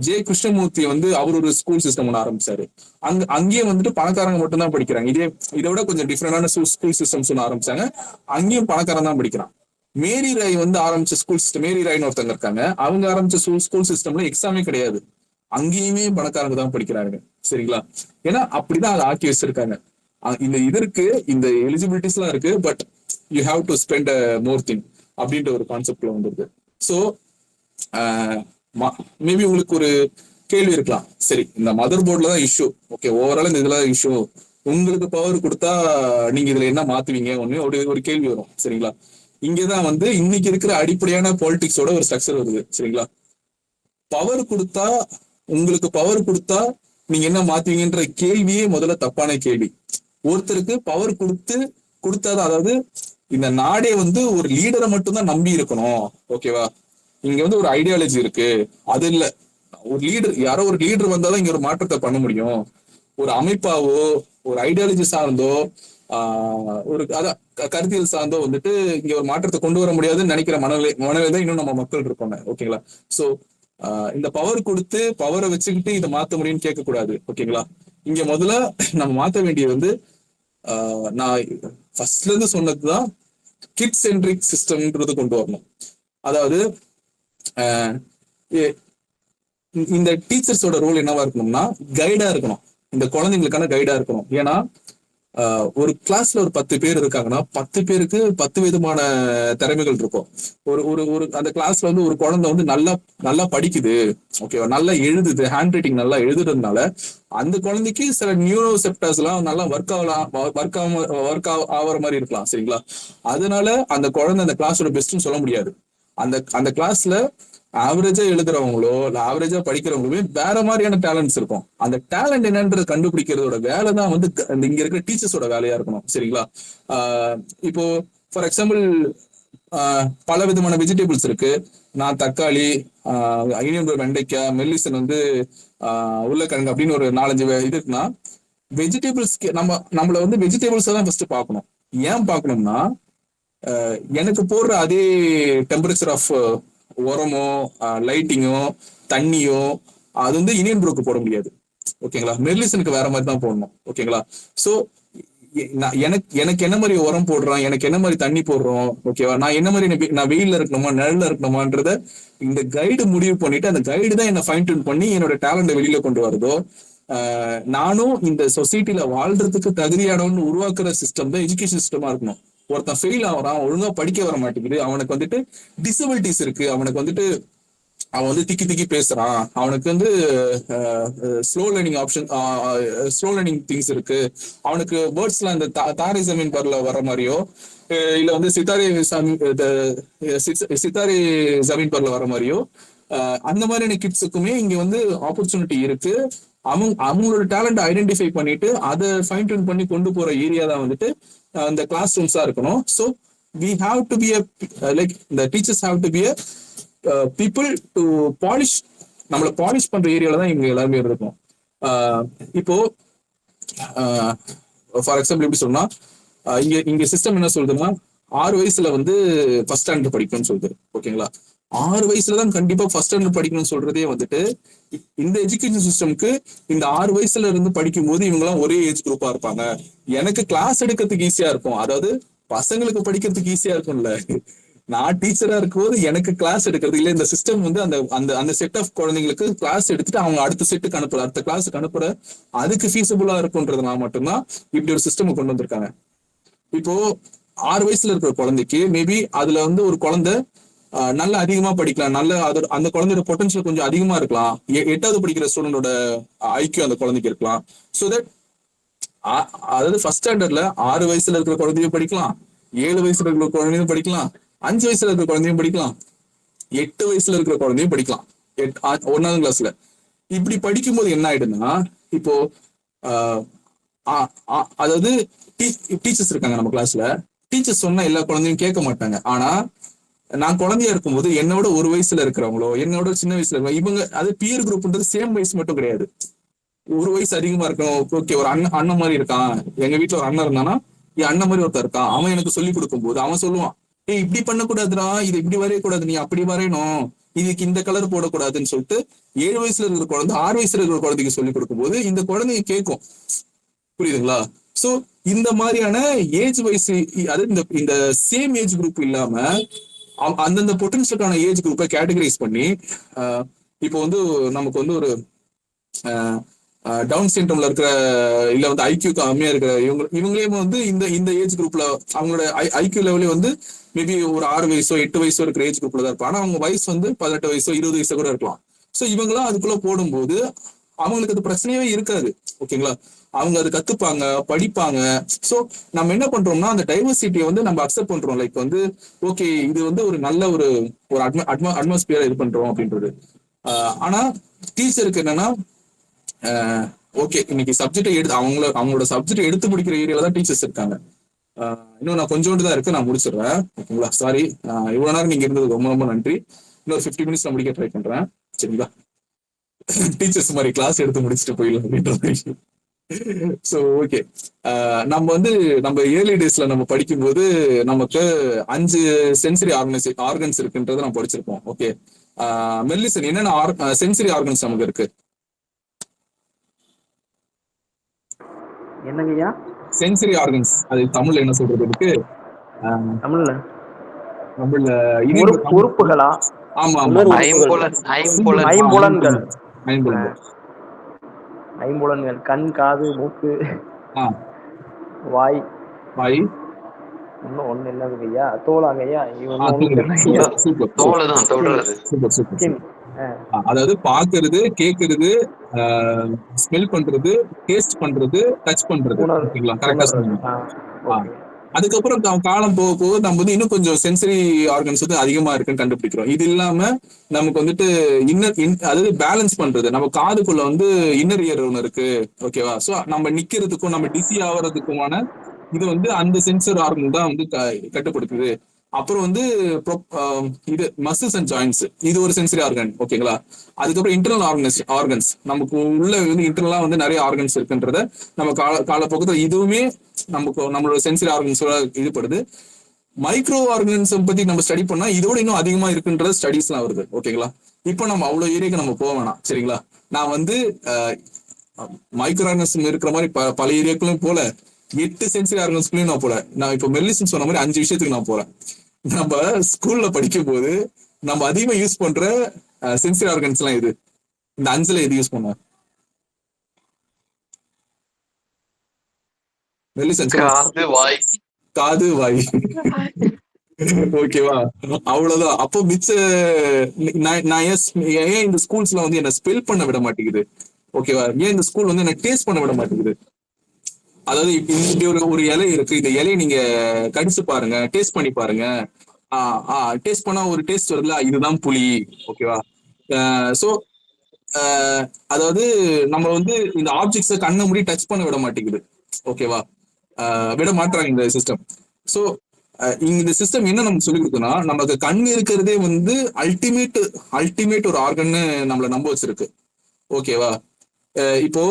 ஜே கிருஷ்ணமூர்த்தி வந்து அவர் ஒரு ஸ்கூல் சிஸ்டம் ஒன்று ஆரம்பிச்சாரு. அங்கேயே வந்துட்டு பணக்காரங்க மட்டும் தான் படிக்கிறாங்க. இதை விட கொஞ்சம் டிஃப்ரெண்டான ஸ்கூல் சிஸ்டம்ஸ் ஒன்று ஆரம்பிச்சாங்க. அங்கேயும் பணக்காரன் தான் படிக்கிறான். மேரி ராய் வந்து ஆரம்பிச்ச ஸ்கூல் சிஸ்டம், மேரி ராய்னு ஒருத்தங்க இருக்காங்க, அவங்க ஆரம்பிச்ச ஸ்கூல் சிஸ்டம்ல எக்ஸாமே கிடையாது. அங்கேயுமே பணக்காரங்க தான் படிக்கிறாங்க, சரிங்களா. ஏன்னா அப்படிதான் அதை ஆக்கி வச்சிருக்காங்க. இந்த இதற்கு இந்த எலிஜிபிலிட்டிஸ் எல்லாம் இருக்கு, but you have to spend more thing அப்படின்ற ஒரு கான்செப்ட்ல வந்துருக்கு. ஸோ மேபி உங்களுக்கு ஒரு கேள்வி இருக்கலாம், சரி இந்த மதர் போர்ட்ல தான் இஷ்யூ, ஓகே, ஓவரால் இந்த இதுல இஷ்யூ, உங்களுக்கு பவர் கொடுத்தா நீங்க இதுல என்ன மாத்துவீங்க, ஒன்னு ஒரு கேள்வி வரும், சரிங்களா. இங்கதான் வந்து இன்னைக்கு இருக்கிற அடிப்படையான பாலிடிக்ஸோட ஒரு ஸ்ட்ரக்சர் வருது, சரிங்களா. பவர் கொடுத்தா, உங்களுக்கு பவர் கொடுத்தா நீங்க என்ன மாத்துவீங்கன்ற கேள்வியே முதல்ல தப்பான கேள்வி. ஒருத்தருக்கு பவர் கொடுத்தாதான், அதாவது இந்த நாடே வந்து ஒரு லீடரை மட்டும்தான் நம்பி இருக்கணும், ஓகேவா. இங்க வந்து ஒரு ஐடியாலஜி இருக்கு, அது இல்ல. ஒரு லீடர், யாரோ ஒரு லீடர் வந்தாதான் இங்க ஒரு மாற்றத்தை பண்ண முடியும். ஒரு அமைப்பாவோ ஒரு ஐடியாலஜி சார்ந்தோ ஒரு கருத்தியல் சார்ந்தோ வந்துட்டு இங்க ஒரு மாற்றத்தை கொண்டு வர முடியாதுன்னு நினைக்கிற மனநிலை தான் இன்னும் நம்ம மக்கள் இருப்பாங்க, ஓகேங்களா. சோ இந்த பவர் கொடுத்து பவரை வச்சுக்கிட்டு இதை மாத்த முடியும்னு கேட்க கூடாது, ஓகேங்களா. இங்க முதல்ல நம்ம மாத்த வேண்டியது வந்து நான் ஃபர்ஸ்ட்ல இருந்து சொன்னதுதான் கிட் சென்ட்ரிக் சிஸ்டம்ன்றது கொண்டு வரணும். அதாவது இந்த டீச்சர்ஸோட ரோல் என்னவா இருக்கணும்னா கைடா இருக்கணும், இந்த குழந்தைங்களுக்கான கைடா இருக்கணும். ஏன்னா ஒரு கிளாஸ்ல ஒரு 10 பேர் இருக்காங்கன்னா 10 பேருக்கு 10 விதமான திறமைகள் இருக்கும். ஒரு ஒரு ஒரு அந்த கிளாஸ்ல வந்து ஒரு குழந்தை வந்து நல்லா நல்லா படிக்குது, ஓகேவா, நல்லா எழுதுது, ஹேண்ட் ரைட்டிங் நல்லா எழுதுறதுனால அந்த குழந்தைக்கு சில நியூரோசெப்டர்ஸ் எல்லாம் நல்லா ஒர்க் ஆகிற மாதிரி இருக்கலாம், சரிங்களா. அதனால அந்த குழந்தை அந்த கிளாஸோட பெஸ்ட்னு சொல்ல முடியாது. அந்த கிளாஸ்ல ஆவரேஜா எழுதுறவங்களோ இல்ல ஆவரேஜா படிக்கிறவங்களுமே வேற மாதிரியான டேலண்ட்ஸ் இருக்கும். அந்த டேலண்ட் என்னன்றது கண்டுபிடிக்கிறதோட வேலை தான் வந்து இங்க இருக்கிற டீச்சர்ஸோட வேலையா இருக்கணும், சரிங்களா. இப்போ ஃபார் எக்ஸாம்பிள் பல விதமான வெஜிடபிள்ஸ் இருக்கு. நான் தக்காளி, வெண்டைக்காய், மெல்லிசன் வந்து உருளைக்கிழங்கு அப்படின்னு ஒரு 4-5 இது இருக்குன்னா, வெஜிடபிள்ஸ்க்கு நம்மள வந்து வெஜிடபிள்ஸ் தான் ஃபர்ஸ்ட் பார்க்கணும். ஏன் பார்க்கணும்னா எனக்கு போடுற அதே டெம்பரேச்சர் ஆஃப் உரமோ லைட்டிங்கோ தண்ணியோ அது வந்து இனியன் ப்ரோக்கு போட முடியாது, ஓகேங்களா. மெர்லிசனுக்கு வேற மாதிரி தான் போடணும், ஓகேங்களா. ஸோ எனக்கு என்ன மாதிரி உரம் போடுறோம், எனக்கு என்ன மாதிரி தண்ணி போடுறோம், ஓகேவா, நான் என்ன மாதிரி நான் வெயில்ல இருக்கணுமா நிழல்ல இருக்கணுமான்றத இந்த கைடு முடிவு பண்ணிட்டு அந்த கைடு தான் என்ன ஃபைன் டியூன் பண்ணி என்னோட டேலண்ட்டை வெளியில கொண்டு வருதோ. நானும் இந்த சொசைட்டில வாழ்றதுக்கு தகுதியானவன்னு உருவாக்குற சிஸ்டம் தான் எஜுகேஷன் சிஸ்டமா இருக்கணும். ஒருத்தன் ஃபெயில் ஆகிறான், ஒழுங்கா படிக்க வர மாட்டேங்குது, அவனுக்கு வந்துட்டு டிசபிலிட்டிஸ் இருக்கு, அவனுக்கு வந்துட்டு அவன் வந்து திக்கி பேசுறான், அவனுக்கு வந்து ஸ்லோ லேர்னிங் திங்ஸ் இருக்கு, அவனுக்கு வேர்ட்ஸ்லாம் இந்த தாரை ஜமீன் பர்ல வர மாதிரியோ இல்ல வந்து சித்தாரே ஜமீன் பர்ல வர மாதிரியோ அந்த மாதிரியான கிட்ஸுக்குமே இங்க வந்து ஆப்பர்ச்சுனிட்டி இருக்கு. அவங்களோட டேலண்ட் ஐடென்டிஃபை பண்ணிட்டு அதை ஃபைன் டியூன் பண்ணி கொண்டு போற ஏரியா தான் வந்துட்டு இந்த கிளாஸ் ரூம்ஸா இருக்கணும். So we have to be like the teachers have to be people to polish, நம்மள பாலிஷ் பண்ற ஏரியால தான் இவங்க எல்லாருமே இருக்கும். இப்போ ஃபார் எக்ஸாம்பிள் எப்படி சொன்னா, இங்க சிஸ்டம் என்ன சொல்றதுன்னா 6 வயசுல வந்து ஃபர்ஸ்ட் ஸ்டாண்டர்ட் படிக்கணும்னு சொல்லுது, ஓகேங்களா. 6 வயசுல தான் கண்டிப்பா ஃபர்ஸ்ட் ஸ்டாண்டர்ட் படிக்கணும்னு சொல்றதே வந்துட்டு இந்த எஜுகேஷன் சிஸ்டம்க்கு இந்த 6 வயசுல இருந்து படிக்கும் போது இவங்க எல்லாம் ஒரே ஏஜ் குரூப்பா இருப்பாங்க. எனக்கு கிளாஸ் எடுக்கிறதுக்கு ஈஸியா இருக்கும், அதாவது பசங்களுக்கு படிக்கிறதுக்கு ஈஸியா இருக்கும்ல. நான் டீச்சரா இருக்கும்போது எனக்கு கிளாஸ் எடுக்கிறது இல்லை, இந்த சிஸ்டம் வந்து அந்த செட் ஆஃப் குழந்தைங்களுக்கு கிளாஸ் எடுத்துட்டு அவங்க அடுத்த செட்டுக்கு அனுப்புற, அடுத்த கிளாஸுக்கு அனுப்புற, அதுக்கு ஃபீஸபிளா இருக்கும்ன்றதுனால மட்டும்தான் இப்படி ஒரு சிஸ்டம் கொண்டு வந்திருக்காங்க. இப்போ 6 வயசுல இருக்கிற குழந்தைக்கு மேபி அதுல வந்து ஒரு குழந்தை நல்லா அதிகமா படிக்கலாம், நல்ல அந்த குழந்தையோட பொட்டன்ஷியல் கொஞ்சம் அதிகமா இருக்கலாம், 8வது படிக்கிற ஸ்டூடெண்டோட ஐக்கியூ அந்த குழந்தைக்கு இருக்கலாம். ஸோ தட் அதாவது ஃபர்ஸ்ட் ஸ்டாண்டர்ட்ல 6 வயசுல இருக்கிற குழந்தையும் படிக்கலாம், 7 வயசுல இருக்கிற குழந்தையும் படிக்கலாம், 5 வயசுல இருக்கிற குழந்தையும் படிக்கலாம், 8 வயசுல இருக்கிற குழந்தையும் படிக்கலாம் 1ஆவது கிளாஸ்ல. இப்படி படிக்கும்போது என்ன ஆயிடுன்னா, இப்போ அதாவது டீச்சர்ஸ் இருக்காங்க நம்ம கிளாஸ்ல, டீச்சர்ஸ் சொன்னா எல்லா குழந்தையும் கேட்க மாட்டாங்க. ஆனா நான் குழந்தையா இருக்கும்போது என்னோட 1 வயசுல இருக்கிறவங்களோ என்னோட சின்ன வயசுல இருக்கிறவங்க இவங்க, அது பியர் குரூப்ன்றது சேம் வயசு மட்டும் கிடையாது, 1 வயசு அதிகமா இருக்கணும். ஓகே, ஒரு அண்ணன் மாதிரி இருக்கான், எங்க வீட்டுல ஒரு அண்ணன் இருந்தானா என் அண்ணன் மாதிரி ஒருத்தர் இருக்கான், அவன் எனக்கு சொல்லி கொடுக்கும் போது அவன் சொல்லுவான், ஏய் இப்படி பண்ணக்கூடாதுடா, இது இப்படி வரையக்கூடாது, நீ அப்படி வரையணும், இதுக்கு இந்த கலர் போடக்கூடாதுன்னு சொல்லிட்டு 7 வயசுல இருக்கிற குழந்தை 6 வயசுல இருக்கிற குழந்தைக்கு சொல்லி கொடுக்கும் போது இந்த குழந்தைங்க கேட்கும், புரியுதுங்களா. சோ இந்த மாதிரியான ஏஜ் வைஸ், அதாவது இந்த சேம் ஏஜ் குரூப் இல்லாம அந்தந்த பொட்டன்ஷியலுக்கான ஏஜ் குரூப்பை கேட்டகரைஸ் பண்ணி, இப்போ வந்து நமக்கு வந்து ஒரு டவுன் சிண்ட்ரோம்ல இருக்கிற இல்ல வந்து ஐக்கியூ கம்மியா இருக்கிற இவங்களே வந்து இந்த ஏஜ் குரூப்ல அவங்களோட ஐக்கியூ லெவலே வந்து மேபி ஒரு 6 வயசோ 8 வயசோ இருக்கிற ஏஜ் குரூப்ல தான் இருப்பாங்க. ஆனா அவங்க வயசு வந்து 18 வயசோ 20 வயசோ கூட இருக்கலாம். ஸோ இவங்களாம் அதுக்குள்ள போடும்போது அவங்களுக்கு அது பிரச்சனையே இருக்காது, ஓகேங்களா. அவங்க அது கத்துப்பாங்க, படிப்பாங்க. ஸோ நம்ம என்ன பண்றோம்னா அந்த டைவர்சிட்டியை வந்து நம்ம அக்செப்ட் பண்றோம். லைக் வந்து ஓகே, இது வந்து ஒரு நல்ல ஒரு அட்மாஸ்பியரா இது பண்றோம் அப்படின்றது. ஆனா டீச்சருக்கு என்னன்னா, ஓகே இன்னைக்கு சப்ஜெக்டை எடுத்து அவங்களோட சப்ஜெக்ட் எடுத்து முடிக்கிற ஏரியால தான் டீச்சர்ஸ் இருக்காங்க. இன்னும் நான் கொஞ்சோண்டு தான் இருக்கு, நான் முடிச்சிடுறேன், ஓகேங்களா. சாரி, இவ்வளவு நேரம் நீங்க இருந்தது ரொம்ப ரொம்ப நன்றி. இன்னொரு 50 மினிட்ஸ் நான் முடிக்க ட்ரை பண்றேன், சரிங்களா. டீச்சர்ஸ் மாதிரி கிளாஸ் எடுத்து முடிச்சுட்டு போயிடலாம் அப்படின்ற மாதிரி. ஸோ ஓகே, நம்ம ஏர்லி டேஸ்ல நம்ம படிக்கும்போது நமக்கு 5 சென்சரி ஆர்கன்ஸ் இருக்குன்றதை நம்ம படிச்சிருப்போம். ஓகே, மெல்லிசன் என்னென்ன சென்சரி ஆர்கன்ஸ் நமக்கு இருக்கு? என்னங்கய்யா சென்சரி ஆர்கன்ஸ், அது தமிழ்ல என்ன சொல்றது இருக்கு? தமிழ்ல தமிழ்ல உறுப்புகளா? ஆமா, ஐம்புலன்கள், கண், காது, மூக்கு, வாய் வாய் இன்னும் ஒண்ணு இல்லைங்க ஐயா. தோலாங்க ஐயா. இவன் ஒண்ணு தெரியல ஐயா. சூப்பர் தோலை தான் தொடுறது. Super super skin. அதாவது பாக்குறது, கேக்குறது, ஸ்மெல் பண்றது, டேஸ்ட் பண்றது, டச் பண்றது. உணர்வு ஓகேங்களா? கரெக்டா உணர்றது. சொன்னீங்க. ஓகே. அதுக்கப்புறம் காலம் போக போக நம்ம வந்து இன்னும் கொஞ்சம் சென்சரி ஆர்கன்ஸ் வந்து அதிகமா இருக்குன்னு கண்டுபிடிக்கிறோம். இது இல்லாம நமக்கு வந்துட்டு அதாவது பேலன்ஸ் பண்றது, நம்ம காதுக்குள்ள வந்து இன்னர் இயர் ஒன்று இருக்கு. ஓகேவா? ஸோ நம்ம நிக்கிறதுக்கும் நம்ம டிசி ஆகிறதுக்குமான இது வந்து அந்த சென்சர் ஆர்கன் தான் வந்து கட்டுப்படுத்துது. அப்புறம் வந்து இது மசில்ஸ் அண்ட் ஜாயின்ஸ், இது ஒரு சென்சரி ஆர்கன். ஓகேங்களா? அதுக்கப்புறம் இன்டர்னல் ஆர்கன்ஸ் நமக்கு உள்ள வந்து இன்டர்னலா வந்து நிறைய ஆர்கன்ஸ் இருக்குன்றத நம்ம காலப்போக்கத்தில் இதுவுமே நமக்கு நம்மளோட சென்சரி ஆர்கன்ஸோட ஈடுபடுது. மைக்ரோ ஆர்கனிசம் பத்தி நம்ம ஸ்டடி பண்ணா இதோட இன்னும் அதிகமா இருக்குன்ற ஸ்டடிஸ் எல்லாம் வருது. ஓகேங்களா? இப்போ நம்ம அவ்வளவு ஏரியாக்கு நம்ம போக வேணாம். சரிங்களா? நான் வந்து மைக்ரோ ஆர்கனிசம் இருக்கிற மாதிரி பல ஏரியாக்களும் போல 8 சென்சரி ஆர்கன்ஸ்குள்ளயும் நான் போல. நான் இப்போ மெர்லிசன் சொன்ன மாதிரி 5 விஷயத்துக்கு நான் போறேன். நம்ம ஸ்கூல்ல படிக்கும் போது நம்ம அதிகமா யூஸ் பண்ற சென்சரி ஆர்கன்ஸ் எல்லாம் இது. இந்த 5ல எது யூஸ் பண்ணுவோம்? மெர்லிசன் காது வாய். ஓகேவா? அவ்வளவுதான். அப்போ மிச்ச நான் ஏன் இந்த ஸ்கூல்ஸ்ல வந்து என்ன ஸ்பெல் பண்ண விட மாட்டேங்குது? ஓகேவா? ஏன் இந்த ஸ்கூல் வந்து என்ன டேஸ்ட் பண்ண விட மாட்டேங்குது? அதாவது இப்படி ஒரு இலை இருக்கு, இந்த இலையை நீங்க கடிச்சு பாருங்க, டேஸ்ட் பண்ணி பாருங்க. டேஸ்ட் பண்ணா ஒரு டேஸ்ட் வருதுல, இதுதான் புளி. ஓகேவா? சோ அதாவது நம்ம வந்து இந்த ஆப்ஜெக்ட்ஸை கண்ணை மூடி டச் பண்ண விட மாட்டேங்குது. ஓகேவா? விட மாட்டாங்க இந்த சிஸ்டம். ஸோ இந்த சிஸ்டம் என்ன நமக்கு சொல்லி கொடுக்குன்னா, நமக்கு கண் இருக்கிறதே வந்து அல்டிமேட் ஒரு ஆர்கன்னு நம்மளை நம்ப வச்சிருக்கு. ஓகேவா? இப்போ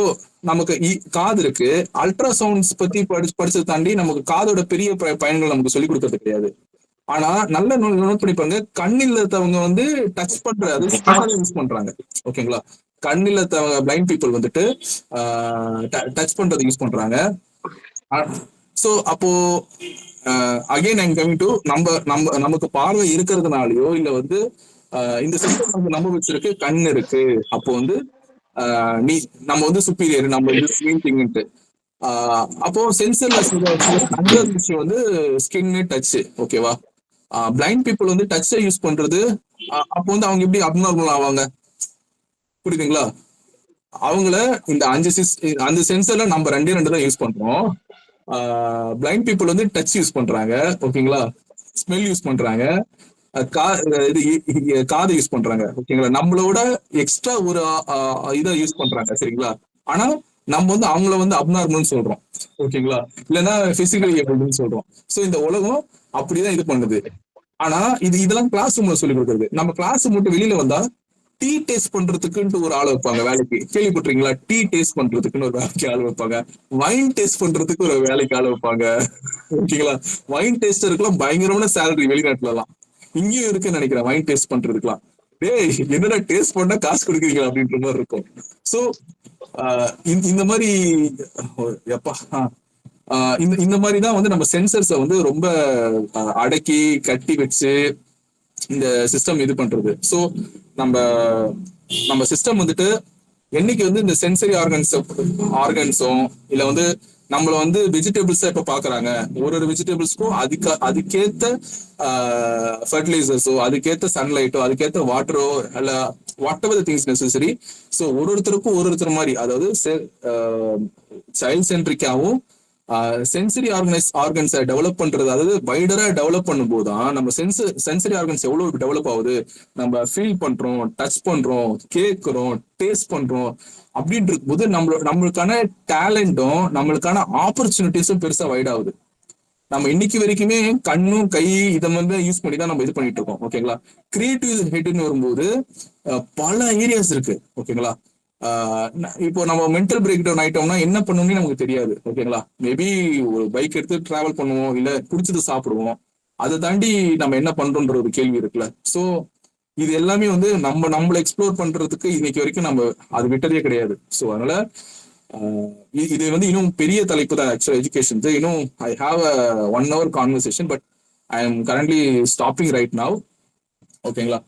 நமக்கு காது இருக்கு. அல்ட்ராசவுண்ட்ஸ் பத்தி படிச்சதை தாண்டி நமக்கு காதோட பெரிய பயன்கள் நமக்கு சொல்லி கொடுக்கறது கிடையாது. ஆனா நல்ல நோட் பண்ணி பாருங்க, கண் இல்லாதவங்க வந்து டச் பண்ற அது யூஸ் பண்றாங்க. ஓகேங்களா? கண் இல்லாதவங்க பிளைண்ட் பீப்புள் வந்துட்டு டச் பண்றது யூஸ் பண்றாங்க. சோ அப்போ அகைன் ஐம் கமிங் டு நமக்கு பார்வை இருக்கிறதுனாலயோ இல்ல வந்து இந்த சிஸ்டம் நம்ம வச்சிருக்கு, கண் இருக்கு. அப்போ வந்து நம்ம வந்து சுப்பீரியர், நம்ம வந்து ஸ்கின் திங்ட்டு. அப்போ சென்சர்ல அஞ்சாவது விஷயம் வந்து ஸ்கின் டச். ஓகேவா? பிளைண்ட் பீப்புள் வந்து டச்சை யூஸ் பண்றது, அப்போ வந்து அவங்க எப்படி அப்நார்மல் ஆவாங்க? புரியுதுங்களா? அவங்கள இந்த 5 சென்சர்ல நம்ம 2 தான் யூஸ் பண்றோம். பிளைண்ட் பீப்புள் வந்து டச் யூஸ் பண்றாங்க. ஓகேங்களா? ஸ்மெல் யூஸ் பண்றாங்க, காதை யூஸ் பண்றாங்க. ஓகேங்களா? நம்மளோட எக்ஸ்ட்ரா ஒரு இதை யூஸ் பண்றாங்க. சரிங்களா? ஆனா நம்ம வந்து அவங்கள வந்து அப்நார்மல்னு சொல்றோம். ஓகேங்களா? இல்லைன்னா பிசிக்கலி ஏபிள்னு சொல்றோம். சோ இந்த உலகம் அப்படிதான் இது பண்ணுது. ஆனா இதெல்லாம் கிளாஸ் ரூம்ல சொல்லி கொடுக்குறது. நம்ம கிளாஸ் மட்டும் வெளியில வந்தா டீ டேஸ்ட் பண்றதுக்குன்ட்டு ஒரு ஆள் வைப்பாங்க வேலைக்கு. கேள்விப்பட்டிருக்கீங்களா? டீ டேஸ்ட் பண்றதுக்குன்னு ஒரு வேலைக்கு ஆள் வைப்பாங்க. வைன் டேஸ்ட் பண்றதுக்கு ஒரு வேலைக்கு ஆள் வைப்பாங்க. ஓகேங்களா? வைன் டேஸ்டருக்குலாம் பயங்கரமான சேலரி வெளிநாட்டுல எல்லாம். இங்கேயும் இருக்குன்னு நினைக்கிறேன் வைன் டேஸ்ட் பண்றதுக்குலாம். டேய் என்னடா டேஸ்ட் பண்ணா காசு கொடுக்குறீங்களா அப்படின்ற மாதிரி இருக்கும். சோ இந்த மாதிரி இந்த மாதிரிதான் வந்து நம்ம சென்சர்ஸை வந்து ரொம்ப அடக்கி கட்டி வச்சு இந்த சிஸ்டம் இது பண்றது. சோ நம்ம சிஸ்டம் வந்துட்டு என்னைக்கு வந்து இந்த சென்சரி ஆர்கன்ஸும் இல்ல வந்து நம்மள வந்து வெஜிடபிள்ஸா இப்ப பாக்குறாங்க. ஒரு வெஜிடபிள்ஸ்க்கும் அதுக்கேத்த ஃபர்டிலைசர்ஸோ, அதுக்கேத்த சன்லைட்டோ, அதுக்கேத்த வாட்டரோ, அல்ல what ever things necessary. So ஒருத்தருக்கும் ஒருத்தர் மாதிரி, அதாவது சைல்ட் சென்ட்ரிக்காவும் சென்சரி ஆர்கன்ஸை டெவலப் பண்றது, அதாவது வைடரா டெவலப் பண்ணும்போது தான் நம்ம சென்சரி ஆர்கன்ஸ் எவ்வளவு டெவலப் ஆகுது. நம்ம ஃபீல் பண்றோம், டச் பண்றோம், கேட்கிறோம், டேஸ்ட் பண்றோம். அப்படின்னு இருக்கும்போது நம்மளுக்கான டேலண்டும் நம்மளுக்கான ஆப்பர்ச்சுனிட்டிஸும் பெருசா வைட் ஆகுது. நம்ம இன்னைக்கு வரைக்குமே கண்ணும் கை இதை வந்து யூஸ் பண்ணி தான் நம்ம இது பண்ணிட்டு இருக்கோம். ஓகேங்களா? கிரியேட்டிவ் ஹெட்னு வரும்போது பல ஏரியாஸ் இருக்கு. ஓகேங்களா? இப்போ நம்ம மென்டல் பிரேக் டவுன் ஆயிட்டோம்னா என்ன பண்ணணும்னு நமக்கு தெரியாது. ஓகேங்களா? மேபி ஒரு பைக் எடுத்து டிராவல் பண்ணுவோம், இல்ல குடிச்சது சாப்பிடுவோம். அதை தாண்டி நம்ம என்ன பண்றோம்ன்ற ஒரு கேள்வி இருக்குல்ல. சோ இது எல்லாமே வந்து நம்மள எக்ஸ்ப்ளோர் பண்றதுக்கு இன்னைக்கு வரைக்கும் நம்ம அது விட்டதே கிடையாது. ஸோ அதனால இது வந்து இன்னும் பெரிய தலைப்பு தான் ஆக்சுவலா எஜுகேஷன். இன்னும் I have a 1 hour conversation, but I am currently stopping right now. ஓகேங்களா?